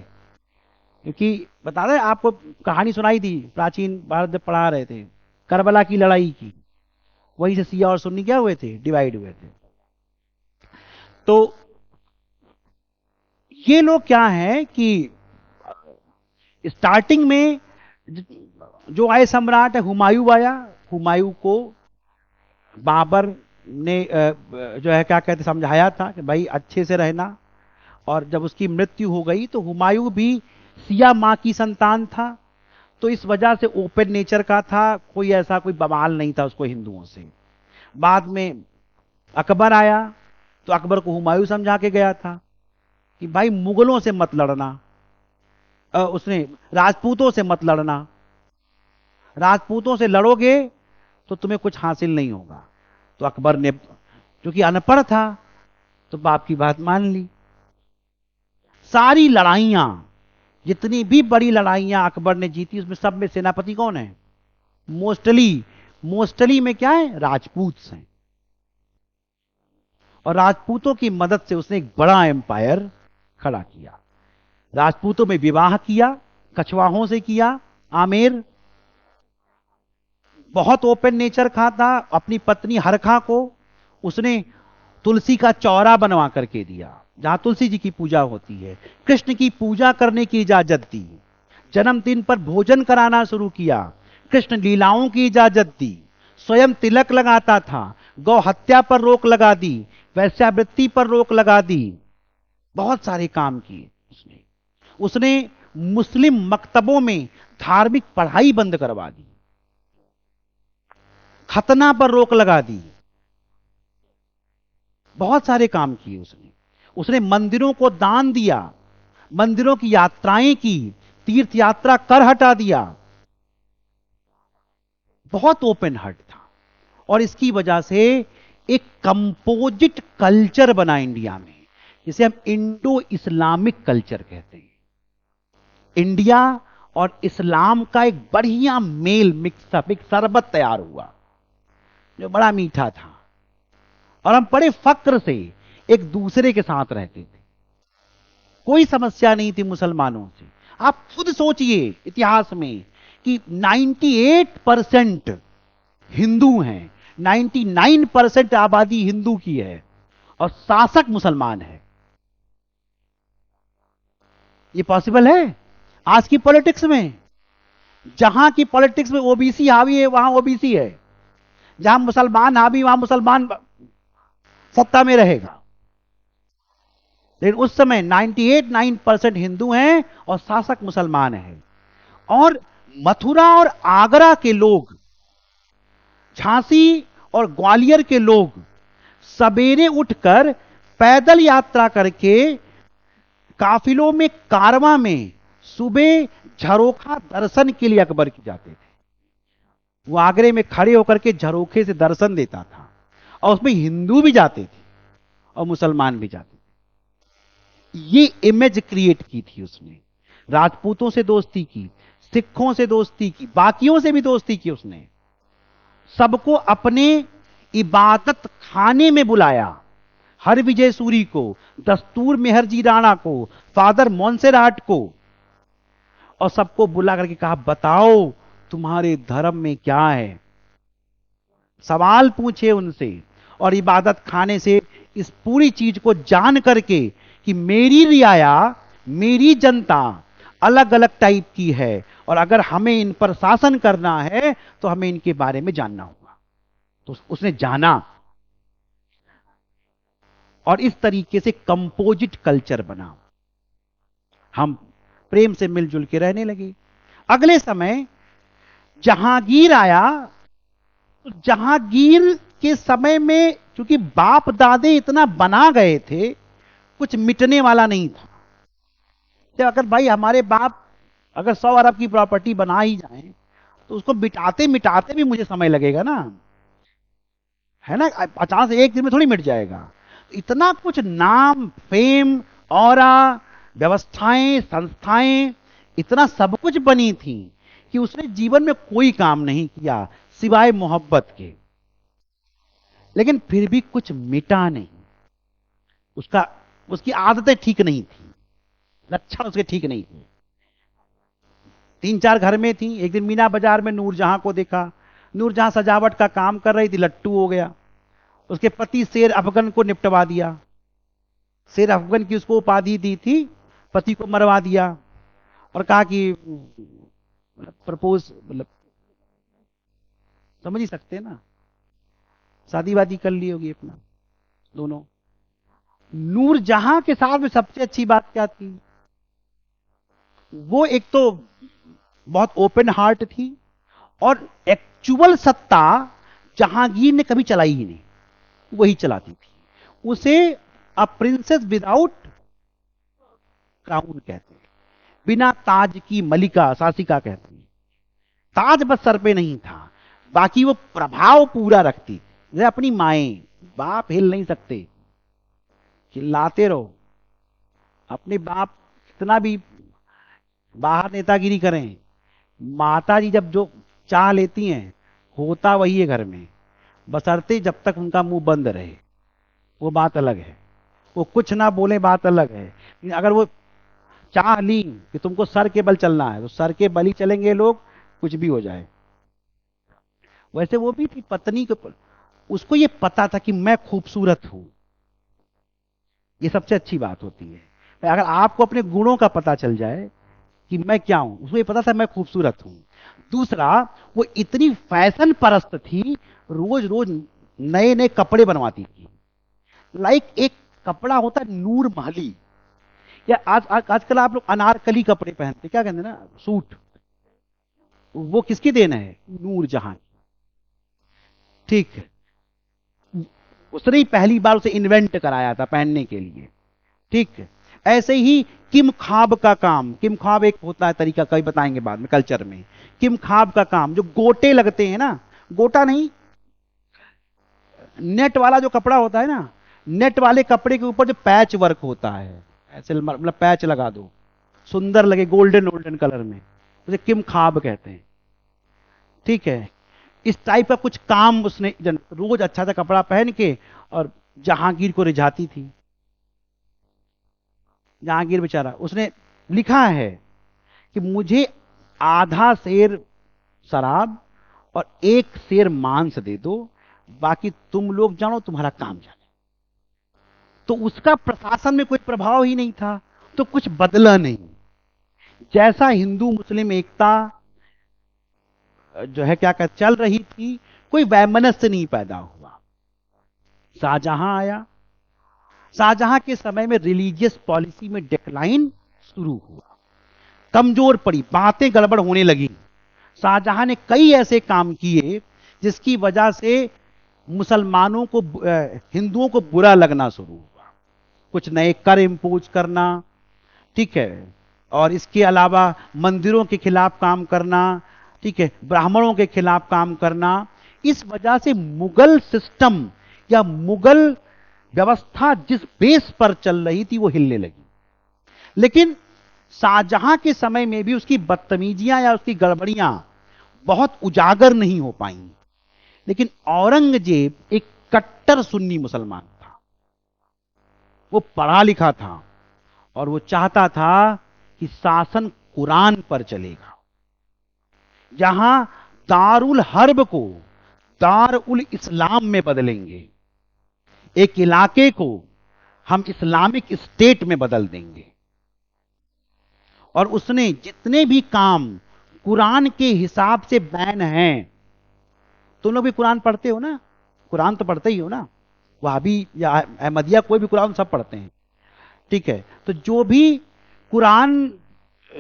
क्योंकि बता रहे आपको, कहानी सुनाई थी प्राचीन भारत जब पढ़ा रहे थे, करबला की लड़ाई की, वहीं से शिया और सुन्नी क्या हुए थे, डिवाइड हुए थे। तो ये लोग क्या है कि स्टार्टिंग में जो आए सम्राट है, हुमायूं आया। हुमायूं को बाबर ने जो है क्या कहते समझाया था कि भाई अच्छे से रहना। और जब उसकी मृत्यु हो गई तो हुमायूं भी सिया मां की संतान था, तो इस वजह से ओपन नेचर का था, कोई ऐसा कोई बवाल नहीं था उसको हिंदुओं से। बाद में अकबर आया तो अकबर को हुमायूं समझा के गया था कि भाई मुगलों से मत लड़ना, उसने राजपूतों से मत लड़ना, राजपूतों से लड़ोगे तो तुम्हें कुछ हासिल नहीं होगा। तो अकबर ने, क्योंकि अनपढ़ था, तो बाप की बात मान ली। सारी लड़ाइयां, जितनी भी बड़ी लड़ाइयां अकबर ने जीती, उसमें सब में सेनापति कौन है, मोस्टली, मोस्टली में क्या है, राजपूत हैं। और राजपूतों की मदद से उसने एक बड़ा एम्पायर खड़ा किया। राजपूतों में विवाह किया, कछवाहों से किया। आमेर बहुत ओपन नेचर का था। अपनी पत्नी हरखा को उसने तुलसी का चौरा बनवा करके दिया, जहां तुलसी जी की पूजा होती है। कृष्ण की पूजा करने की इजाजत दी। जन्मदिन पर भोजन कराना शुरू किया। कृष्ण लीलाओं की इजाजत दी। स्वयं तिलक लगाता था। गौ हत्या पर रोक लगा दी। वैश्यावृत्ति पर रोक लगा दी। बहुत सारे काम किए उसने। उसने मुस्लिम मकतबों में धार्मिक पढ़ाई बंद करवा दी। खतना पर रोक लगा दी। बहुत सारे काम किए उसने। उसने मंदिरों को दान दिया, मंदिरों की यात्राएं की, तीर्थ यात्रा कर हटा दिया। बहुत ओपन हार्ट था। और इसकी वजह से एक कंपोजिट कल्चर बना इंडिया में, जिसे हम इंडो इस्लामिक कल्चर कहते हैं। इंडिया और इस्लाम का एक बढ़िया मेल मिक्सअप, एक शरबत तैयार हुआ जो बड़ा मीठा था। और हम बड़े फक्र से एक दूसरे के साथ रहते थे। कोई समस्या नहीं थी मुसलमानों से। आप खुद सोचिए इतिहास में कि 98% हिंदू हैं, 99% आबादी हिंदू की है और शासक मुसलमान है। ये पॉसिबल है आज की पॉलिटिक्स में? जहां की पॉलिटिक्स में ओबीसी हावी है, वहां ओबीसी है। जहां मुसलमान हावी, वहां मुसलमान सत्ता में रहेगा। लेकिन उस समय 98% हिंदू हैं और शासक मुसलमान हैं। और मथुरा और आगरा के लोग, झांसी और ग्वालियर के लोग सवेरे उठकर पैदल यात्रा करके काफिलों में, कारवां में सुबह झरोखा दर्शन के लिए अकबर की जाते थे। वो आगरे में खड़े होकर के झरोखे से दर्शन देता था, और उसमें हिंदू भी जाते थे और मुसलमान भी जाते थे। ये इमेज क्रिएट की थी उसने। राजपूतों से दोस्ती की, सिखों से दोस्ती की, बाकियों से भी दोस्ती की उसने। सबको अपने इबादत खाने में बुलाया। हरविजय सूरी को, दस्तूर मेहरजी राणा को, फादर मोंसेराट को, और सबको बुला करके कहा, बताओ तुम्हारे धर्म में क्या है। सवाल पूछे उनसे, और इबादत खाने से इस पूरी चीज को जान करके कि मेरी रियाया, मेरी जनता अलग अलग टाइप की है, और अगर हमें इन पर शासन करना है तो हमें इनके बारे में जानना होगा। तो उसने जाना, और इस तरीके से कंपोजिट कल्चर बना। हम प्रेम से मिलजुल के रहने लगे। अगले समय जहांगीर आया, तो जहांगीर के समय में क्योंकि बाप दादे इतना बना गए थे, कुछ मिटने वाला नहीं था। तो अगर भाई हमारे बाप अगर 100 अरब की प्रॉपर्टी बना ही जाए, तो उसको मिटाते मिटाते भी मुझे समय लगेगा ना, है ना। अचानक से एक दिन में थोड़ी मिट जाएगा। इतना कुछ नाम, फेम, ऑरा, व्यवस्थाएं, संस्थाएं, इतना सब कुछ बनी थी कि उसने जीवन में कोई काम नहीं किया सिवाय मोहब्बत के। लेकिन फिर भी कुछ मिटा नहीं। उसकी आदतें ठीक नहीं थी, लक्षण उसके ठीक नहीं थे। 3-4 घर में थी। एक दिन मीना बाजार में नूरजहां को देखा। नूरजहां सजावट का काम कर रही थी, लट्टू हो गया। उसके पति शेर अफगन को निपटवा दिया। शेर अफगन की उसको उपाधि दी थी, पति को मरवा दिया, और कहा कि प्रपोज, मतलब समझ ही सकते हैं ना, शादी वादी कर ली होगी अपना दोनों। नूरजहां के साथ में सबसे अच्छी बात क्या थी, वो एक तो बहुत ओपन हार्ट थी, और एक्चुअल सत्ता जहांगीर ने कभी चलाई ही नहीं, वही चलाती थी। उसे अ प्रिंसेस विदाउट क्राउन कहते हैं, बिना ताज की मलिका, शासिका कहते हैं। ताज बस सर पे नहीं था, बाकी वो प्रभाव पूरा रखती। जैसे अपनी माएं, बाप हिल नहीं सकते, चिल्लाते रहो। अपने बाप कितना भी बाहर नेतागिरी करें, माता जी जब जो चाह लेती हैं, होता वही है घर में, बशर्ते जब तक उनका मुंह बंद रहे, वो बात अलग है। वो कुछ ना बोले, बात अलग है। लेकिन अगर वो चाह ली कि तुमको सर के बल चलना है, तो सर के बल ही चलेंगे लोग, कुछ भी हो जाए। वैसे वो भी थी पत्नी के, उसको ये पता था कि मैं खूबसूरत हूं। ये सबसे अच्छी बात होती है। अगर आपको अपने गुणों का पता चल जाए कि मैं क्या हूं, उसको ये पता था मैं खूबसूरत हूं। दूसरा, वो इतनी फैशन परस्त थी, रोज रोज नए नए कपड़े बनवाती थी। लाइक एक कपड़ा होता है नूर महली, या आजकल आप लोग अनारकली कपड़े पहनते, क्या कहते हैं ना, सूट, वो किसकी देन है, नूरजहां। ठीक है, उसने ही पहली बार उसे इन्वेंट कराया था पहनने के लिए। ठीक है, ऐसे ही किम खाब का काम, किम खाब एक होता है तरीका, कभी बताएंगे बाद में कल्चर में। किम खाब का काम, जो गोटे लगते हैं ना, गोटा नहीं, नेट वाला जो कपड़ा होता है ना, नेट वाले कपड़े के ऊपर जो पैच वर्क होता है, ऐसे मतलब पैच लगा दो, सुंदर लगे, गोल्डन गोल्डन कलर में, उसे किम खाब कहते हैं। ठीक है, इस टाइप का कुछ काम उसने रोज अच्छा सा कपड़ा पहन के और जहांगीर को रिझाती थी। जहांगीर बेचारा, उसने लिखा है कि मुझे आधा सेर शराब और 1 सेर मांस दे दो, बाकी तुम लोग जानो, तुम्हारा काम जाने। तो उसका प्रशासन में कोई प्रभाव ही नहीं था, तो कुछ बदला नहीं। जैसा हिंदू मुस्लिम एकता जो है क्या क्या चल रही थी, कोई वैमनस्य नहीं पैदा हुआ। शाहजहां आया, शाहजहां के समय में रिलीजियस पॉलिसी में डिक्लाइन शुरू हुआ, कमजोर पड़ी, बातें गड़बड़ होने लगी। शाहजहां ने कई ऐसे काम किए जिसकी वजह से मुसलमानों को, हिंदुओं को बुरा लगना शुरू हुआ। कुछ नए कर इंपोज करना, ठीक है, और इसके अलावा मंदिरों के खिलाफ काम करना, ठीक है, ब्राह्मणों के खिलाफ काम करना। इस वजह से मुगल सिस्टम या मुगल व्यवस्था जिस बेस पर चल रही थी वो हिलने लगी। लेकिन शाहजहां के समय में भी उसकी बदतमीजियां या उसकी गड़बड़ियां बहुत उजागर नहीं हो पाई। लेकिन औरंगजेब एक कट्टर सुन्नी मुसलमान था, वो पढ़ा लिखा था और वो चाहता था कि शासन कुरान पर चलेगा। जहां दारुल हर्ब को दारुल इस्लाम में बदलेंगे, एक इलाके को हम इस्लामिक स्टेट में बदल देंगे। और उसने जितने भी काम कुरान के हिसाब से बैन हैं, तुम लोग भी कुरान पढ़ते हो ना, कुरान तो पढ़ते ही हो ना, वहाबी या अहमदिया कोई भी कुरान सब पढ़ते हैं, ठीक है। तो जो भी कुरान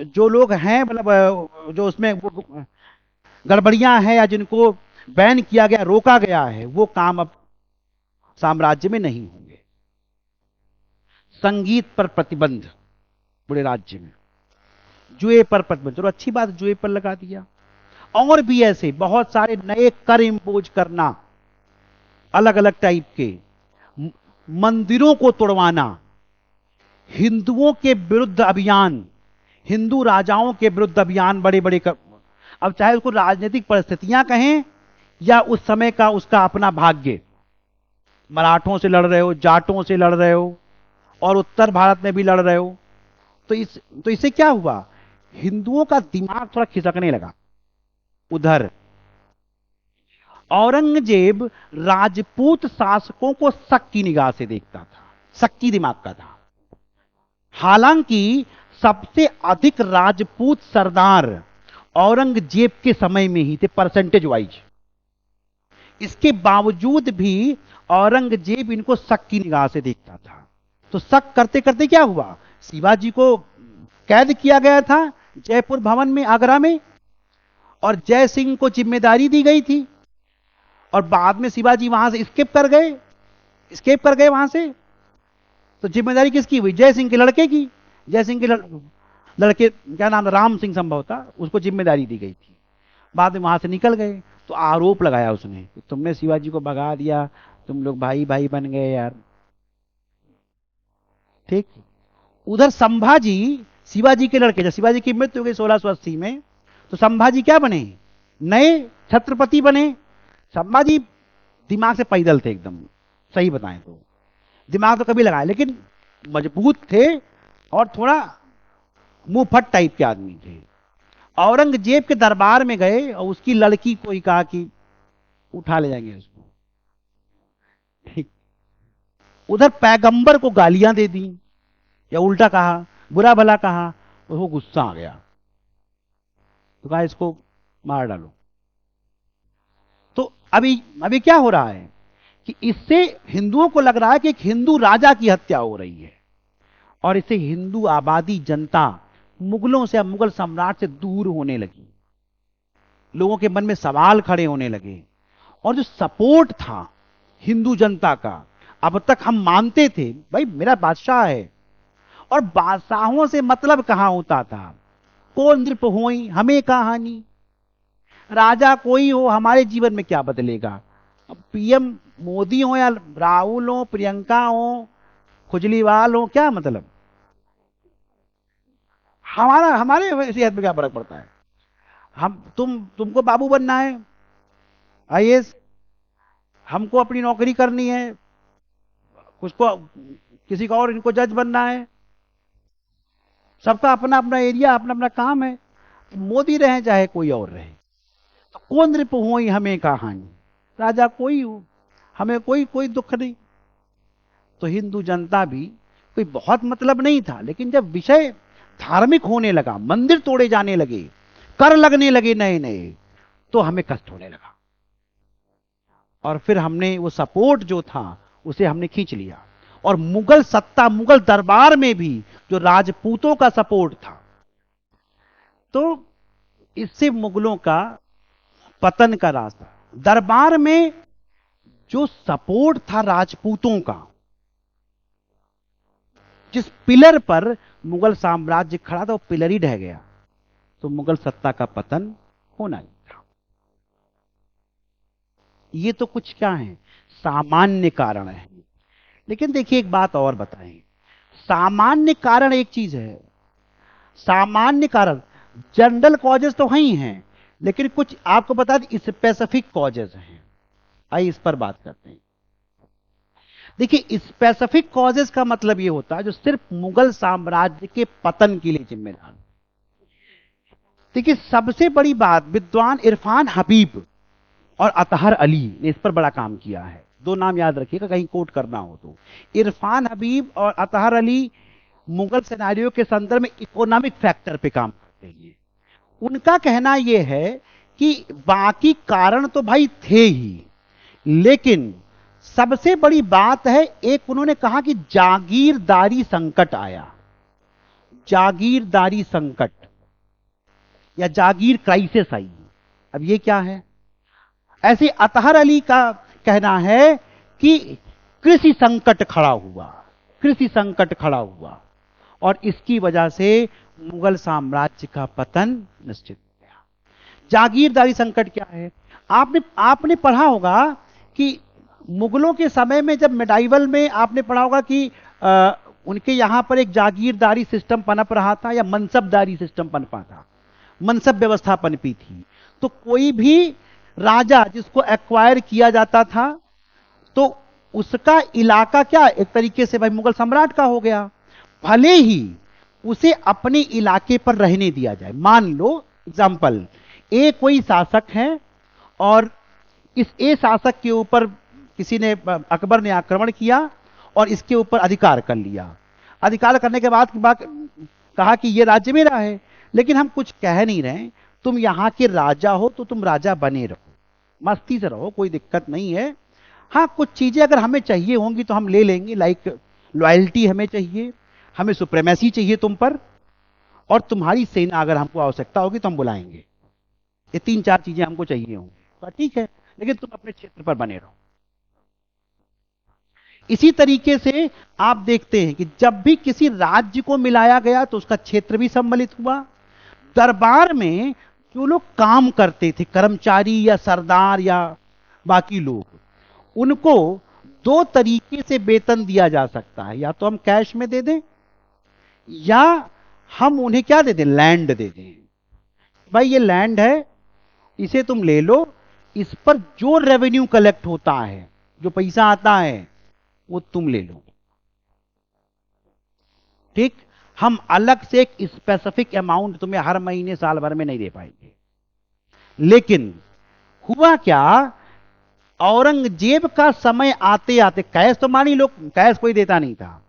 जो लोग हैं, मतलब जो उसमें गड़बड़ियां हैं या जिनको बैन किया गया, रोका गया है, वो काम अब साम्राज्य में नहीं होंगे। संगीत पर प्रतिबंध पूरे राज्य में, जुए पर प्रतिबंध, चलो अच्छी बात, जुए पर लगा दिया। और भी ऐसे बहुत सारे नए कर इंपोज करना, अलग अलग टाइप के, मंदिरों को तोड़वाना, हिंदुओं के विरुद्ध अभियान, हिंदू राजाओं के विरुद्ध अभियान बड़े बड़े कर, अब चाहे उसको राजनीतिक परिस्थितियां कहें या उस समय का उसका अपना भाग्य, मराठों से लड़ रहे हो, जाटों से लड़ रहे हो और उत्तर भारत में भी लड़ रहे हो, तो इससे क्या हुआ, हिंदुओं का दिमाग थोड़ा खिसकने लगा उधर। औरंगजेब राजपूत शासकों को शक की निगाह से देखता था, शक्की दिमाग का था। हालांकि सबसे अधिक राजपूत सरदार औरंगजेब के समय में ही थे परसेंटेज वाइज, इसके बावजूद भी औरंगजेब इनको शक की निगाह से देखता था। तो शक करते करते क्या हुआ, शिवाजी को कैद किया गया था जयपुर भवन में, आगरा में, और जय सिंह को जिम्मेदारी दी गई थी, और बाद में शिवाजी वहां से स्केप कर गए वहां से। तो जिम्मेदारी किसकी हुई, जय सिंह के लड़के की, जय सिंह के लड़के क्या नाम था, राम सिंह संभवतः, उसको जिम्मेदारी दी गई थी। बाद में वहां से निकल गए, तो आरोप लगाया उसने कि तुमने शिवाजी को भगा दिया, तुम लोग भाई भाई बन गए यार, ठीक। उधर संभाजी शिवाजी के लड़के, जब शिवाजी की मृत्यु हो गई 1680 में, तो संभाजी क्या बने, नए छत्रपति बने। संभाजी दिमाग से पैदल थे एकदम, सही बताएं तो दिमाग तो कभी लगाए, लेकिन मजबूत थे और थोड़ा मुंहफट टाइप के आदमी थे। औरंगजेब के दरबार में गए और उसकी लड़की को ही कहा कि उठा ले जाएंगे उसको, ठीक। उधर पैगंबर को गालियां दे दी या उल्टा कहा, बुरा भला कहा, उसको गुस्सा आ गया, तो कहा इसको मार डालो। तो अभी क्या हो रहा है कि इससे हिंदुओं को लग रहा है कि एक हिंदू राजा की हत्या हो रही है, और इससे हिंदू आबादी जनता मुगलों से, मुगल सम्राट से दूर होने लगी। लोगों के मन में सवाल खड़े होने लगे, और जो सपोर्ट था हिंदू जनता का, अब तक हम मानते थे भाई मेरा बादशाह है, और बादशाहों से मतलब कहां होता था, को नृप होई हमें कहानी, राजा कोई हो हमारे जीवन में क्या बदलेगा। अब पीएम मोदी हो या राहुल हो, प्रियंका हो, खुजलीवाल हो, क्या मतलब, हमारे सेहत में क्या फर्क पड़ता है। तुमको बाबू बनना है आईएएस, हमको अपनी नौकरी करनी है, उसको किसी का और इनको जज बनना है, सबका अपना अपना एरिया, अपना अपना काम है। मोदी रहे चाहे कोई और रहे, तो कौन नृप हो हमें कहानी, राजा कोई हो, हमें कोई कोई दुख नहीं। तो हिंदू जनता भी कोई बहुत मतलब नहीं था, लेकिन जब विषय धार्मिक होने लगा, मंदिर तोड़े जाने लगे, कर लगने लगे नए नए, तो हमें कष्ट होने लगा, और फिर हमने वो सपोर्ट जो था उसे हमने खींच लिया। और मुगल सत्ता, मुगल दरबार में भी जो राजपूतों का सपोर्ट था, तो इससे मुगलों का पतन का रास्ता। दरबार में जो सपोर्ट था राजपूतों का, जिस पिलर पर मुगल साम्राज्य खड़ा था वो पिलर ही ढह गया, तो मुगल सत्ता का पतन होना ही था। ये तो कुछ क्या है, सामान्य कारण है। लेकिन देखिए एक बात और बताएं, सामान्य कारण एक चीज है, सामान्य कारण जनरल कॉजेज तो ही हैं, लेकिन कुछ आपको बता दें स्पेसिफिक कॉजेज हैं। आइए इस पर बात करते हैं। देखिए स्पेसिफिक कॉजेज का मतलब यह होता है जो सिर्फ मुगल साम्राज्य के पतन के लिए जिम्मेदार। देखिए सबसे बड़ी बात, विद्वान इरफान हबीब और अतहर अली ने इस पर बड़ा काम किया है। दो नाम याद रखिएगा कहीं कोट करना हो तो। इरफान हबीब और अतहर अली मुगल सिनेरियो के संदर्भ में इकोनॉमिक फैक्टर पे काम करते हैं। उनका कहना यह है कि बाकी कारण तो भाई थे ही, लेकिन सबसे बड़ी बात है, एक उन्होंने कहा कि जागीरदारी संकट आया, जागीरदारी संकट या जागीर क्राइसिस आई। अब ये क्या है? ऐसे अतहर अली का कहना है कि कृषि संकट खड़ा हुआ, कृषि संकट खड़ा हुआ और इसकी वजह से मुगल साम्राज्य का पतन निश्चित हो गया। जागीरदारी संकट क्या है? आपने पढ़ा होगा कि मुगलों के समय में, जब मेडाइवल में आपने पढ़ा होगा कि उनके यहां पर एक जागीरदारी सिस्टम पनप रहा था या मनसबदारी सिस्टम पनपा था, मनसब व्यवस्था पनपी थी। तो कोई भी राजा जिसको एक्वायर किया जाता था तो उसका इलाका क्या एक तरीके से भाई मुगल सम्राट का हो गया, भले ही उसे अपने इलाके पर रहने दिया जाए। मान लो एग्जांपल, ए कोई शासक है और इस ए शासक के ऊपर किसी ने, अकबर ने आक्रमण किया और इसके ऊपर अधिकार कर लिया। अधिकार करने के बाद कहा कि ये राज्य मेरा है, लेकिन हम कुछ कह नहीं रहे, तुम यहां के राजा हो तो तुम राजा बने रहो, मस्ती से रहो, कोई दिक्कत नहीं है। हाँ कुछ चीजें अगर हमें चाहिए होंगी तो हम ले लेंगे, लाइक लॉयल्टी हमें चाहिए, हमें सुप्रीमेसी चाहिए तुम पर, और तुम्हारी सेना अगर हमको आवश्यकता होगी तो हम बुलाएंगे। ये 3-4 चीजें हमको चाहिए होंगी तो ठीक है, लेकिन तुम अपने क्षेत्र पर बने रहो। इसी तरीके से आप देखते हैं कि जब भी किसी राज्य को मिलाया गया तो उसका क्षेत्र भी सम्मिलित हुआ। दरबार में जो लोग काम करते थे, कर्मचारी या सरदार या बाकी लोग, उनको 2 तरीके से वेतन दिया जा सकता है, या तो हम कैश में दे दें या हम उन्हें क्या दे दें, लैंड दे दें। भाई ये लैंड है, इसे तुम ले लो, इस पर जो रेवेन्यू कलेक्ट होता है, जो पैसा आता है वो तुम ले लो, ठीक। हम अलग से एक स्पेसिफिक अमाउंट तुम्हें हर महीने साल भर में नहीं दे पाएंगे। लेकिन हुआ क्या, औरंगजेब का समय आते आते, कैश तो मान ही लो कैश कोई देता नहीं था,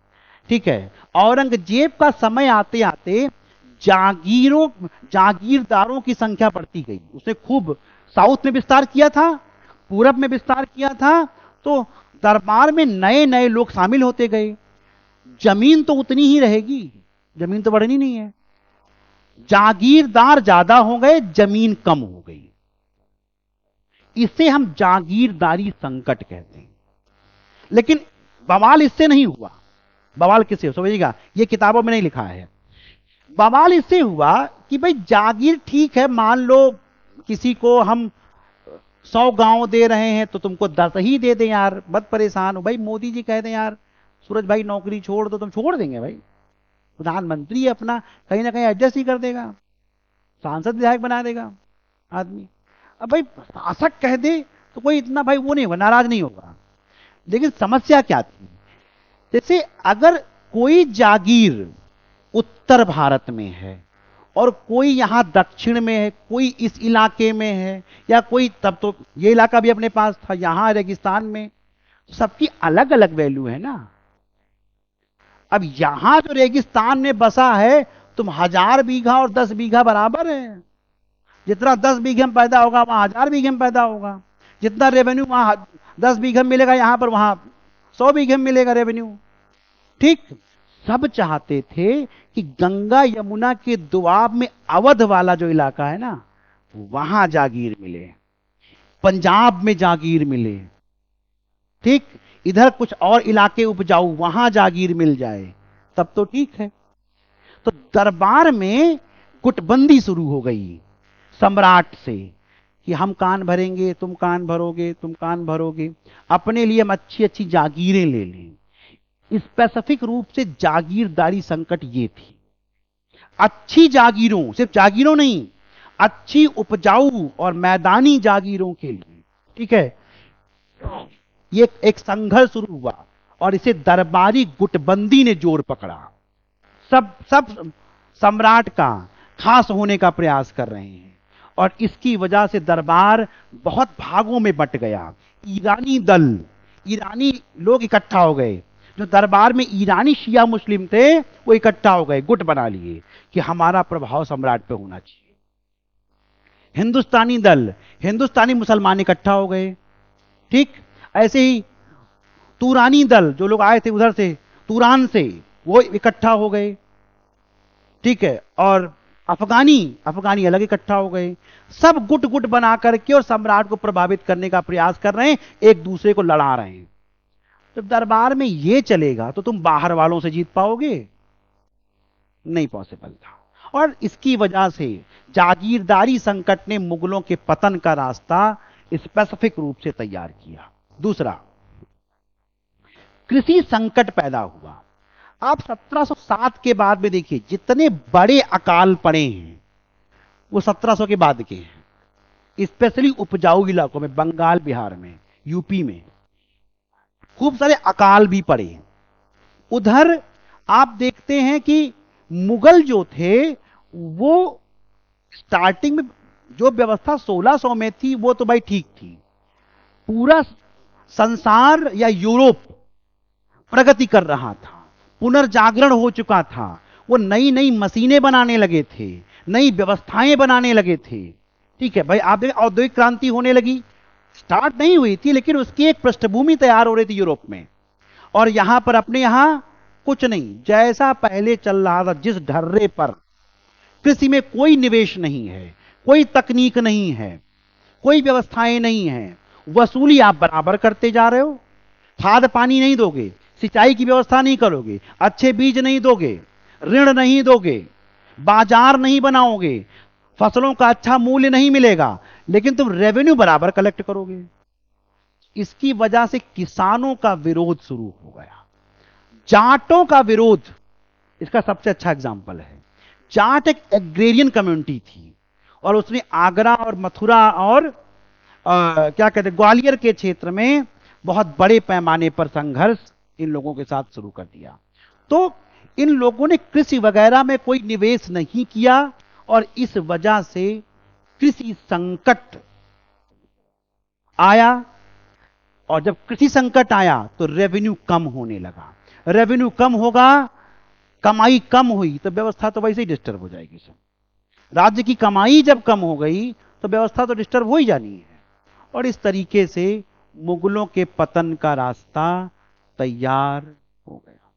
ठीक है, औरंगजेब का समय आते आते जागीरदारों की संख्या बढ़ती गई। उसने खूब साउथ में विस्तार किया था, पूरब में विस्तार किया था, तो दरबार में नए नए लोग शामिल होते गए। जमीन तो उतनी ही रहेगी, जमीन तो बढ़नी नहीं है, जागीरदार ज्यादा हो गए, जमीन कम हो गई। इसे हम जागीरदारी संकट कहते हैं। लेकिन बवाल इससे नहीं हुआ। बवाल किससे, समझिएगा, ये किताबों में नहीं लिखा है। बवाल इससे हुआ कि भाई जागीर ठीक है, मान लो किसी को हम 100 गांव दे रहे हैं तो तुमको 10 ही दे दें यार, मत परेशान हो। भाई मोदी जी कह दें यार सूरज भाई नौकरी छोड़ दो, तुम छोड़ देंगे भाई? प्रधानमंत्री अपना कहीं ना कहीं एडजस्ट ही कर देगा, सांसद विधायक बना देगा आदमी। अब भाई शासक कह दे तो कोई इतना भाई वो नहीं होगा, नाराज नहीं होगा। लेकिन समस्या क्या थी, जैसे अगर कोई जागीर उत्तर भारत में है और कोई यहां दक्षिण में है, कोई इस इलाके में है, या कोई, तब तो ये इलाका भी अपने पास था, यहां रेगिस्तान में, सबकी अलग अलग वैल्यू है ना। अब यहां जो रेगिस्तान में बसा है, तुम 1000 बीघा और 10 बीघा बराबर है। जितना 10 बीघे में पैदा होगा वहां 1000 बीघे में पैदा होगा। जितना रेवेन्यू वहां 10 बीघे में मिलेगा, यहां पर वहां 100 बीघे में मिलेगा रेवेन्यू, ठीक। सब चाहते थे कि गंगा यमुना के दोआब में अवध वाला जो इलाका है ना, वहां जागीर मिले, पंजाब में जागीर मिले, ठीक। इधर कुछ और इलाके उपजाऊ, वहां जागीर मिल जाए, तब तो ठीक है। तो दरबार में गुटबंदी शुरू हो गई सम्राट से कि हम कान भरेंगे, तुम कान भरोगे, तुम कान भरोगे, अपने लिए हम अच्छी अच्छी जागीरें ले लें। स्पेसिफिक रूप से जागीरदारी संकट ये थी। अच्छी जागीरों, सिर्फ जागीरों नहीं, अच्छी उपजाऊ और मैदानी जागीरों के लिए, ठीक है, ये एक संघर्ष शुरू हुआ और इसे दरबारी गुटबंदी ने जोर पकड़ा। सब सब सम्राट का खास होने का प्रयास कर रहे हैं और इसकी वजह से दरबार बहुत भागों में बंट गया। ईरानी दल, ईरानी लोग इकट्ठा हो गए। जो दरबार में ईरानी शिया मुस्लिम थे वो इकट्ठा हो गए, गुट बना लिए कि हमारा प्रभाव सम्राट पे होना चाहिए। हिंदुस्तानी दल, हिंदुस्तानी मुसलमान इकट्ठा हो गए। ठीक ऐसे ही तुरानी दल, जो लोग आए थे उधर से तुरान से, वो इकट्ठा हो गए। ठीक है, और अफगानी अलग इकट्ठा हो गए। सब गुट गुट बना करके और सम्राट को प्रभावित करने का प्रयास कर रहे हैं, एक दूसरे को लड़ा रहे हैं। जब दरबार में यह चलेगा तो तुम बाहर वालों से जीत पाओगे? नहीं पॉसिबल था। और इसकी वजह से जागीरदारी संकट ने मुगलों के पतन का रास्ता स्पेसिफिक रूप से तैयार किया। दूसरा, कृषि संकट पैदा हुआ। आप 1707 के बाद में देखिए, जितने बड़े अकाल पड़े हैं वो 1700 के बाद के हैं। स्पेशली उपजाऊ इलाकों में, बंगाल, बिहार में, यूपी में खूब सारे अकाल भी पड़े। उधर आप देखते हैं कि मुगल जो थे वो स्टार्टिंग में जो व्यवस्था 1600 में थी वो तो भाई ठीक थी। पूरा संसार या यूरोप प्रगति कर रहा था, पुनर्जागरण हो चुका था, वो नई नई मशीनें बनाने लगे थे, नई व्यवस्थाएं बनाने लगे थे। ठीक है भाई, आप देखें औद्योगिक क्रांति होने लगी, स्टार्ट नहीं हुई थी लेकिन उसकी एक पृष्ठभूमि तैयार हो रही थी यूरोप में। और यहां पर अपने यहां कुछ नहीं, जैसा पहले चल रहा था, जिस ढर्रे पर कृषि में कोई निवेश नहीं है, कोई तकनीक नहीं है, कोई व्यवस्थाएं नहीं है, वसूली आप बराबर करते जा रहे हो, खाद पानी नहीं दोगे, सिंचाई की व्यवस्था नहीं करोगे, अच्छे बीज नहीं दोगे, ऋण नहीं दोगे, बाजार नहीं बनाओगे, फसलों का अच्छा मूल्य नहीं मिलेगा, लेकिन तुम रेवेन्यू बराबर कलेक्ट करोगे। इसकी वजह से किसानों का विरोध शुरू हो गया। जाटों का विरोध इसका सबसे अच्छा एग्जाम्पल है। जाट एक एग्रेरियन कम्युनिटी थी और उसने आगरा और मथुरा और क्या कहते हैं, ग्वालियर के क्षेत्र में बहुत बड़े पैमाने पर संघर्ष इन लोगों के साथ शुरू कर दिया। तो इन लोगों ने कृषि वगैरह में कोई निवेश नहीं किया और इस वजह से कृषि संकट आया। और जब कृषि संकट आया तो रेवेन्यू कम होने लगा। रेवेन्यू कम होगा, कमाई कम हुई तो व्यवस्था तो वैसे ही डिस्टर्ब हो जाएगी। सब राज्य की कमाई जब कम हो गई तो व्यवस्था तो डिस्टर्ब हो ही जानी है। और इस तरीके से मुगलों के पतन का रास्ता तैयार हो गया।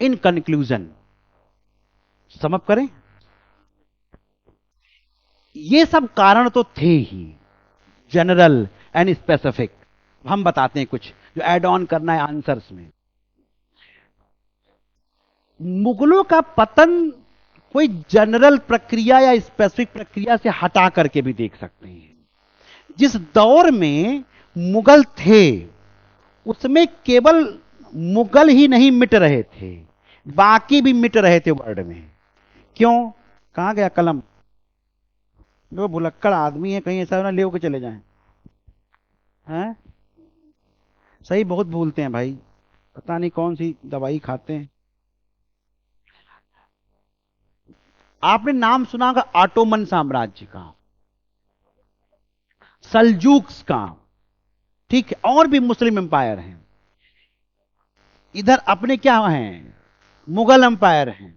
इन कंक्लूजन समअप करें, ये सब कारण तो थे ही, जनरल एंड स्पेसिफिक। हम बताते हैं कुछ जो ऐड ऑन करना है आंसर्स में। मुगलों का पतन कोई जनरल प्रक्रिया या स्पेसिफिक प्रक्रिया से हटा करके भी देख सकते हैं। जिस दौर में मुगल थे उसमें केवल मुगल ही नहीं मिट रहे थे, बाकी भी मिट रहे थे वर्ल्ड में। क्यों? कहां गया कलम? जो भुलक्कड़ आदमी है, कहीं ऐसा ना ले के चले जाएं। हैं? सही बहुत भूलते हैं भाई, पता नहीं कौन सी दवाई खाते हैं। आपने नाम सुना होगा ऑटोमन साम्राज्य का, सल्जूक्स का, ठीक है, और भी मुस्लिम एम्पायर हैं। इधर अपने क्या हैं, मुगल एम्पायर हैं।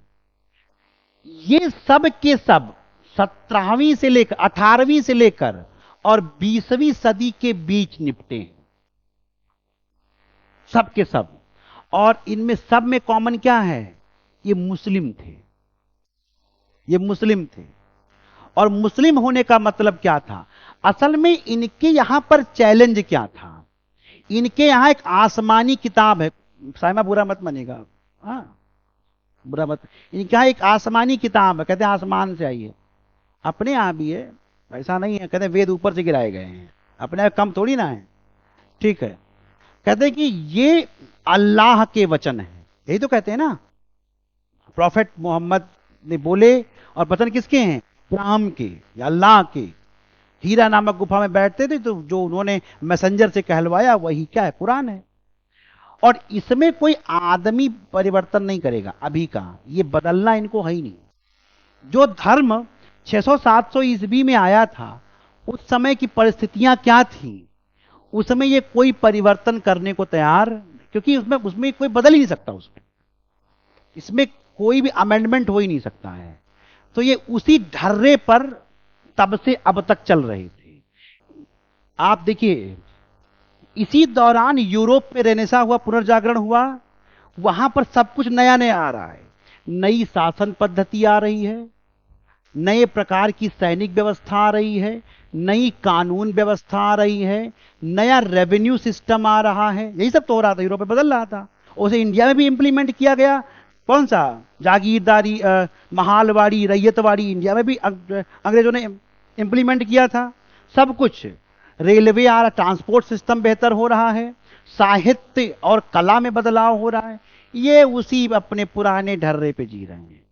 ये सब के सब 17वीं से लेकर 18वीं से लेकर और 20वीं सदी के बीच निपटे हैं, सब के सब। और इनमें सब में कॉमन क्या है, ये मुस्लिम थे, ये मुस्लिम थे। और मुस्लिम होने का मतलब क्या था? असल में इनके यहां पर चैलेंज क्या था? इनके यहां एक आसमानी किताब है, साइमा बुरा मत मानिएगा। हाँ, बुरा मत। इनका एक आसमानी किताब है, कहते हैं आसमान से आई है, अपने यहाँ भी है, ऐसा नहीं है। कहते हैं वेद ऊपर से गिराए गए हैं, अपने आप कम थोड़ी ना है। ठीक है, कहते हैं कि ये अल्लाह के वचन है, यही तो कहते हैं ना, प्रॉफेट मोहम्मद ने बोले। और वचन किसके हैं? राम के या अल्लाह के। हीरा नामक गुफा में बैठते थे, तो जो उन्होंने मैसेंजर से कहलवाया वही क्या है? कुरान है। और इसमें कोई आदमी परिवर्तन नहीं करेगा अभी का, ये बदलना इनको है ही नहीं। जो धर्म 600-700 ईस्वी में आया था, उस समय की परिस्थितियां क्या थी, उसमें ये कोई परिवर्तन करने को तैयार, क्योंकि उसमें उसमें कोई बदल ही नहीं सकता, उसमें इसमें कोई भी अमेंडमेंट हो ही नहीं सकता है। तो ये उसी ढर्रे पर तब से अब तक चल रहे थे। आप देखिए, इसी दौरान यूरोप में रेनेसा हुआ, पुनर्जागरण हुआ, वहां पर सब कुछ नया नया आ रहा है। नई शासन पद्धति आ रही है, नए प्रकार की सैनिक व्यवस्था आ रही है, नई कानून व्यवस्था आ रही है, नया रेवेन्यू सिस्टम आ रहा है। यही सब तो हो रहा था, यूरोप में बदल रहा था। उसे इंडिया में भी इंप्लीमेंट किया गया। कौन सा? जागीरदारी, महालवाड़ी, रैयतवाड़ी, इंडिया में भी अंग्रेजों ने इंप्लीमेंट किया था। सब कुछ, रेलवे आ रहा, ट्रांसपोर्ट सिस्टम बेहतर हो रहा है, साहित्य और कला में बदलाव हो रहा है। ये उसी अपने पुराने ढर्रे पे जी रहे हैं।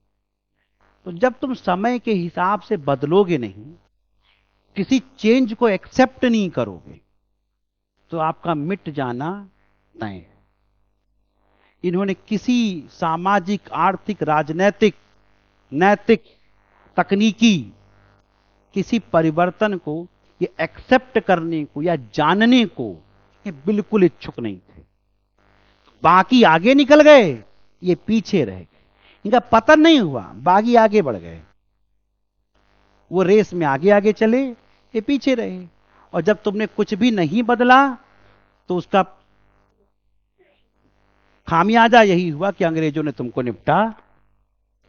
तो जब तुम समय के हिसाब से बदलोगे नहीं, किसी चेंज को एक्सेप्ट नहीं करोगे, तो आपका मिट जाना तय है। इन्होंने किसी सामाजिक, आर्थिक, राजनैतिक, नैतिक, तकनीकी किसी परिवर्तन को ये एक्सेप्ट करने को या जानने को ये बिल्कुल इच्छुक नहीं थे। बाकी आगे निकल गए, ये पीछे रह गए। इनका पतन नहीं हुआ, बागी आगे बढ़ गए। वो रेस में आगे आगे चले, ये पीछे रहे। और जब तुमने कुछ भी नहीं बदला, तो उसका खामियाजा यही हुआ कि अंग्रेजों ने तुमको निपटा।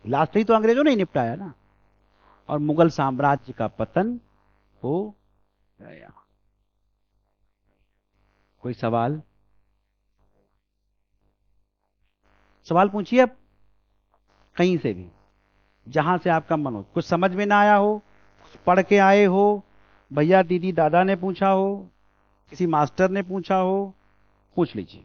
लास्ट ही तो अंग्रेजों ने ही निपटाया ना, और मुगल साम्राज्य का पतन हो गया। कोई सवाल? सवाल पूछिए अब, कहीं से भी, जहां से आपका मन हो। कुछ समझ में ना आया हो, कुछ पढ़ के आए हो, भैया दीदी दादा ने पूछा हो, किसी मास्टर ने पूछा हो, पूछ लीजिए।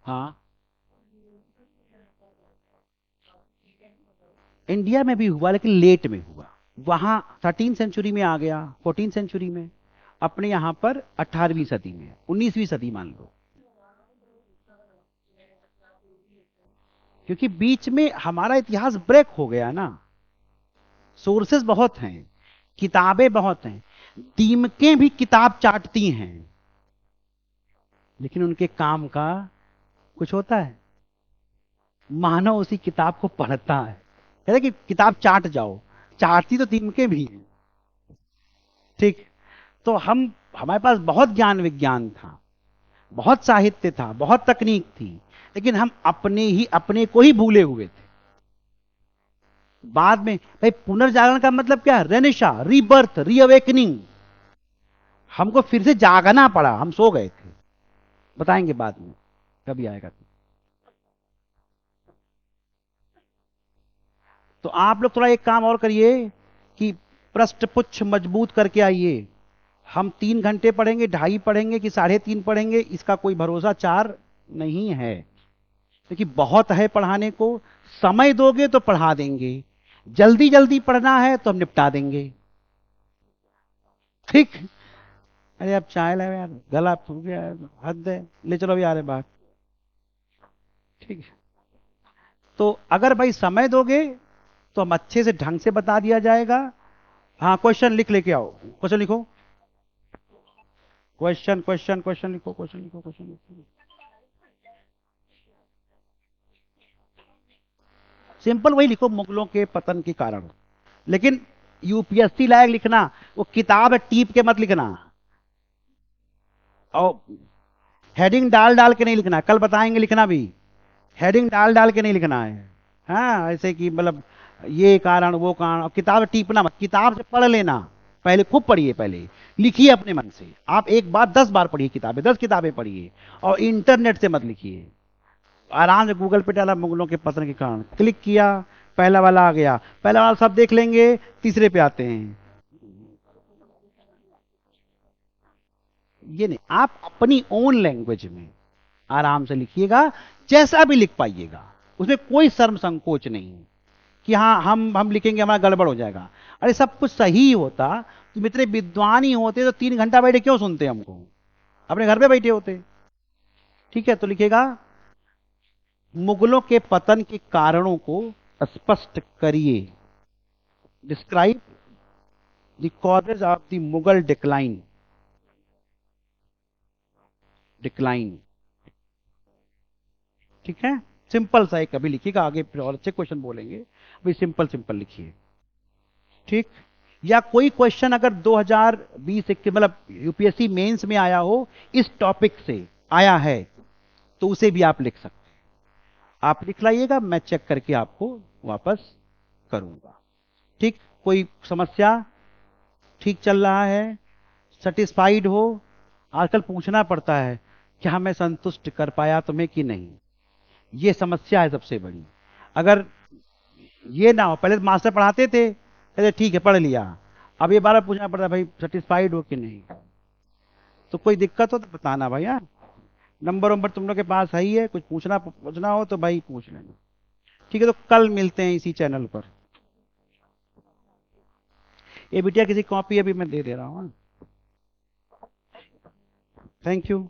हाँ, इंडिया में भी हुआ, लेकिन लेट में हुआ। वहां 13 सेंचुरी में आ गया, 14 सेंचुरी में। अपने यहां पर 18वीं सदी में, 19वीं सदी मान लो। क्योंकि बीच में हमारा इतिहास ब्रेक हो गया ना। सोर्सेस बहुत हैं, किताबें बहुत हैं, दीमकें भी किताब चाटती हैं, लेकिन उनके काम का कुछ होता है? मानव उसी किताब को पढ़ता है, कहते कि किताब चाट जाओ, चाटती तो दीमकें भी हैं। ठीक। तो हमारे पास बहुत ज्ञान विज्ञान था, बहुत साहित्य था, बहुत तकनीक थी, लेकिन हम अपने को ही भूले हुए थे। बाद में भाई, पुनर्जागरण का मतलब क्या है? Renaissance, rebirth, reawakening. हमको फिर से जागना पड़ा, हम सो गए थे। बताएंगे बाद में, कभी आएगा तो आप लोग थोड़ा एक काम और करिए कि पृष्ठ पुच्छ मजबूत करके आइए। हम 3 घंटे पढ़ेंगे, 2.5 पढ़ेंगे कि 3.5 पढ़ेंगे, इसका कोई भरोसा 4 नहीं है, क्योंकि बहुत है पढ़ाने को। समय दोगे तो पढ़ा देंगे, जल्दी जल्दी पढ़ना है तो हम निपटा देंगे। ठीक। अरे अब चाय लाए यार, गला फूक गया, हद है, ले चलो यार बात। ठीक है, तो अगर भाई समय दोगे तो हम अच्छे से ढंग से बता दिया जाएगा। हाँ, क्वेश्चन लिख लेके आओ, क्वेश्चन लिखो, क्वेश्चन क्वेश्चन क्वेश्चन लिखो, क्वेश्चन लिखो, क्वेश्चन लिखो। सिंपल वही लिखो, मुगलों के पतन के कारण। लेकिन यूपीएससी लायक लिखना, वो किताब टीप के मत लिखना, और हेडिंग डाल डाल के नहीं लिखना, कल बताएंगे लिखना भी। हेडिंग डाल डाल के नहीं लिखना है। हाँ, ऐसे कि मतलब ये कारण वो कारण, किताब टीपना मत, किताब से पढ़ लेना पहले खूब पढ़िए, पहले लिखिए अपने मन से। आप एक बार 10 बार पढ़िए किताबें, 10 किताबें पढ़िए, और इंटरनेट से मत लिखिए। आराम से गूगल पे डाला मुगलों के पतन के कारण, क्लिक किया, पहला वाला आ गया, पहला वाला सब देख लेंगे, तीसरे पे आते हैं। ये नहीं, आप अपनी ओन लैंग्वेज में आराम से लिखिएगा, जैसा भी लिख पाइएगा, उसमें कोई शर्म संकोच नहीं है कि हाँ हम लिखेंगे हमारा गड़बड़ हो जाएगा। अरे सब कुछ सही होता, तुम इतने विद्वान ही होते तो 3 घंटा बैठे क्यों सुनते हमको, अपने घर पे बैठे होते। ठीक है, तो लिखेगा, मुगलों के पतन के कारणों को स्पष्ट करिए। Describe the causes of the Mughal decline. Decline, ठीक है। सिंपल सा एक अभी लिखिएगा, आगे फिर और अच्छे क्वेश्चन बोलेंगे, अभी सिंपल सिंपल लिखिए। ठीक। या कोई क्वेश्चन अगर 2020 के मतलब यूपीएससी मेंस में आया हो, इस टॉपिक से आया है, तो उसे भी आप लिख सकते हैं। आप लिख लाइएगा, मैं चेक करके आपको वापस करूंगा। ठीक। कोई समस्या? ठीक चल रहा है? सेटिस्फाइड हो? आजकल पूछना पड़ता है, क्या मैं संतुष्ट कर पाया तुम्हें कि नहीं, ये समस्या है सबसे बड़ी। अगर ये ना हो, पहले तो मास्टर पढ़ाते थे, कहते ठीक है पढ़ लिया, अब ये बार पूछना पड़ता है, भाई सेटिस्फाइड हो कि नहीं। तो कोई दिक्कत हो तो बताना भाई। हाँ, नंबर वंबर तुम लोग के पास है ही है, कुछ पूछना हो तो भाई पूछ लेना। ठीक है, तो कल मिलते हैं इसी चैनल पर। ये बिटिया किसी कॉपी अभी मैं दे दे रहा हूँ। Thank you.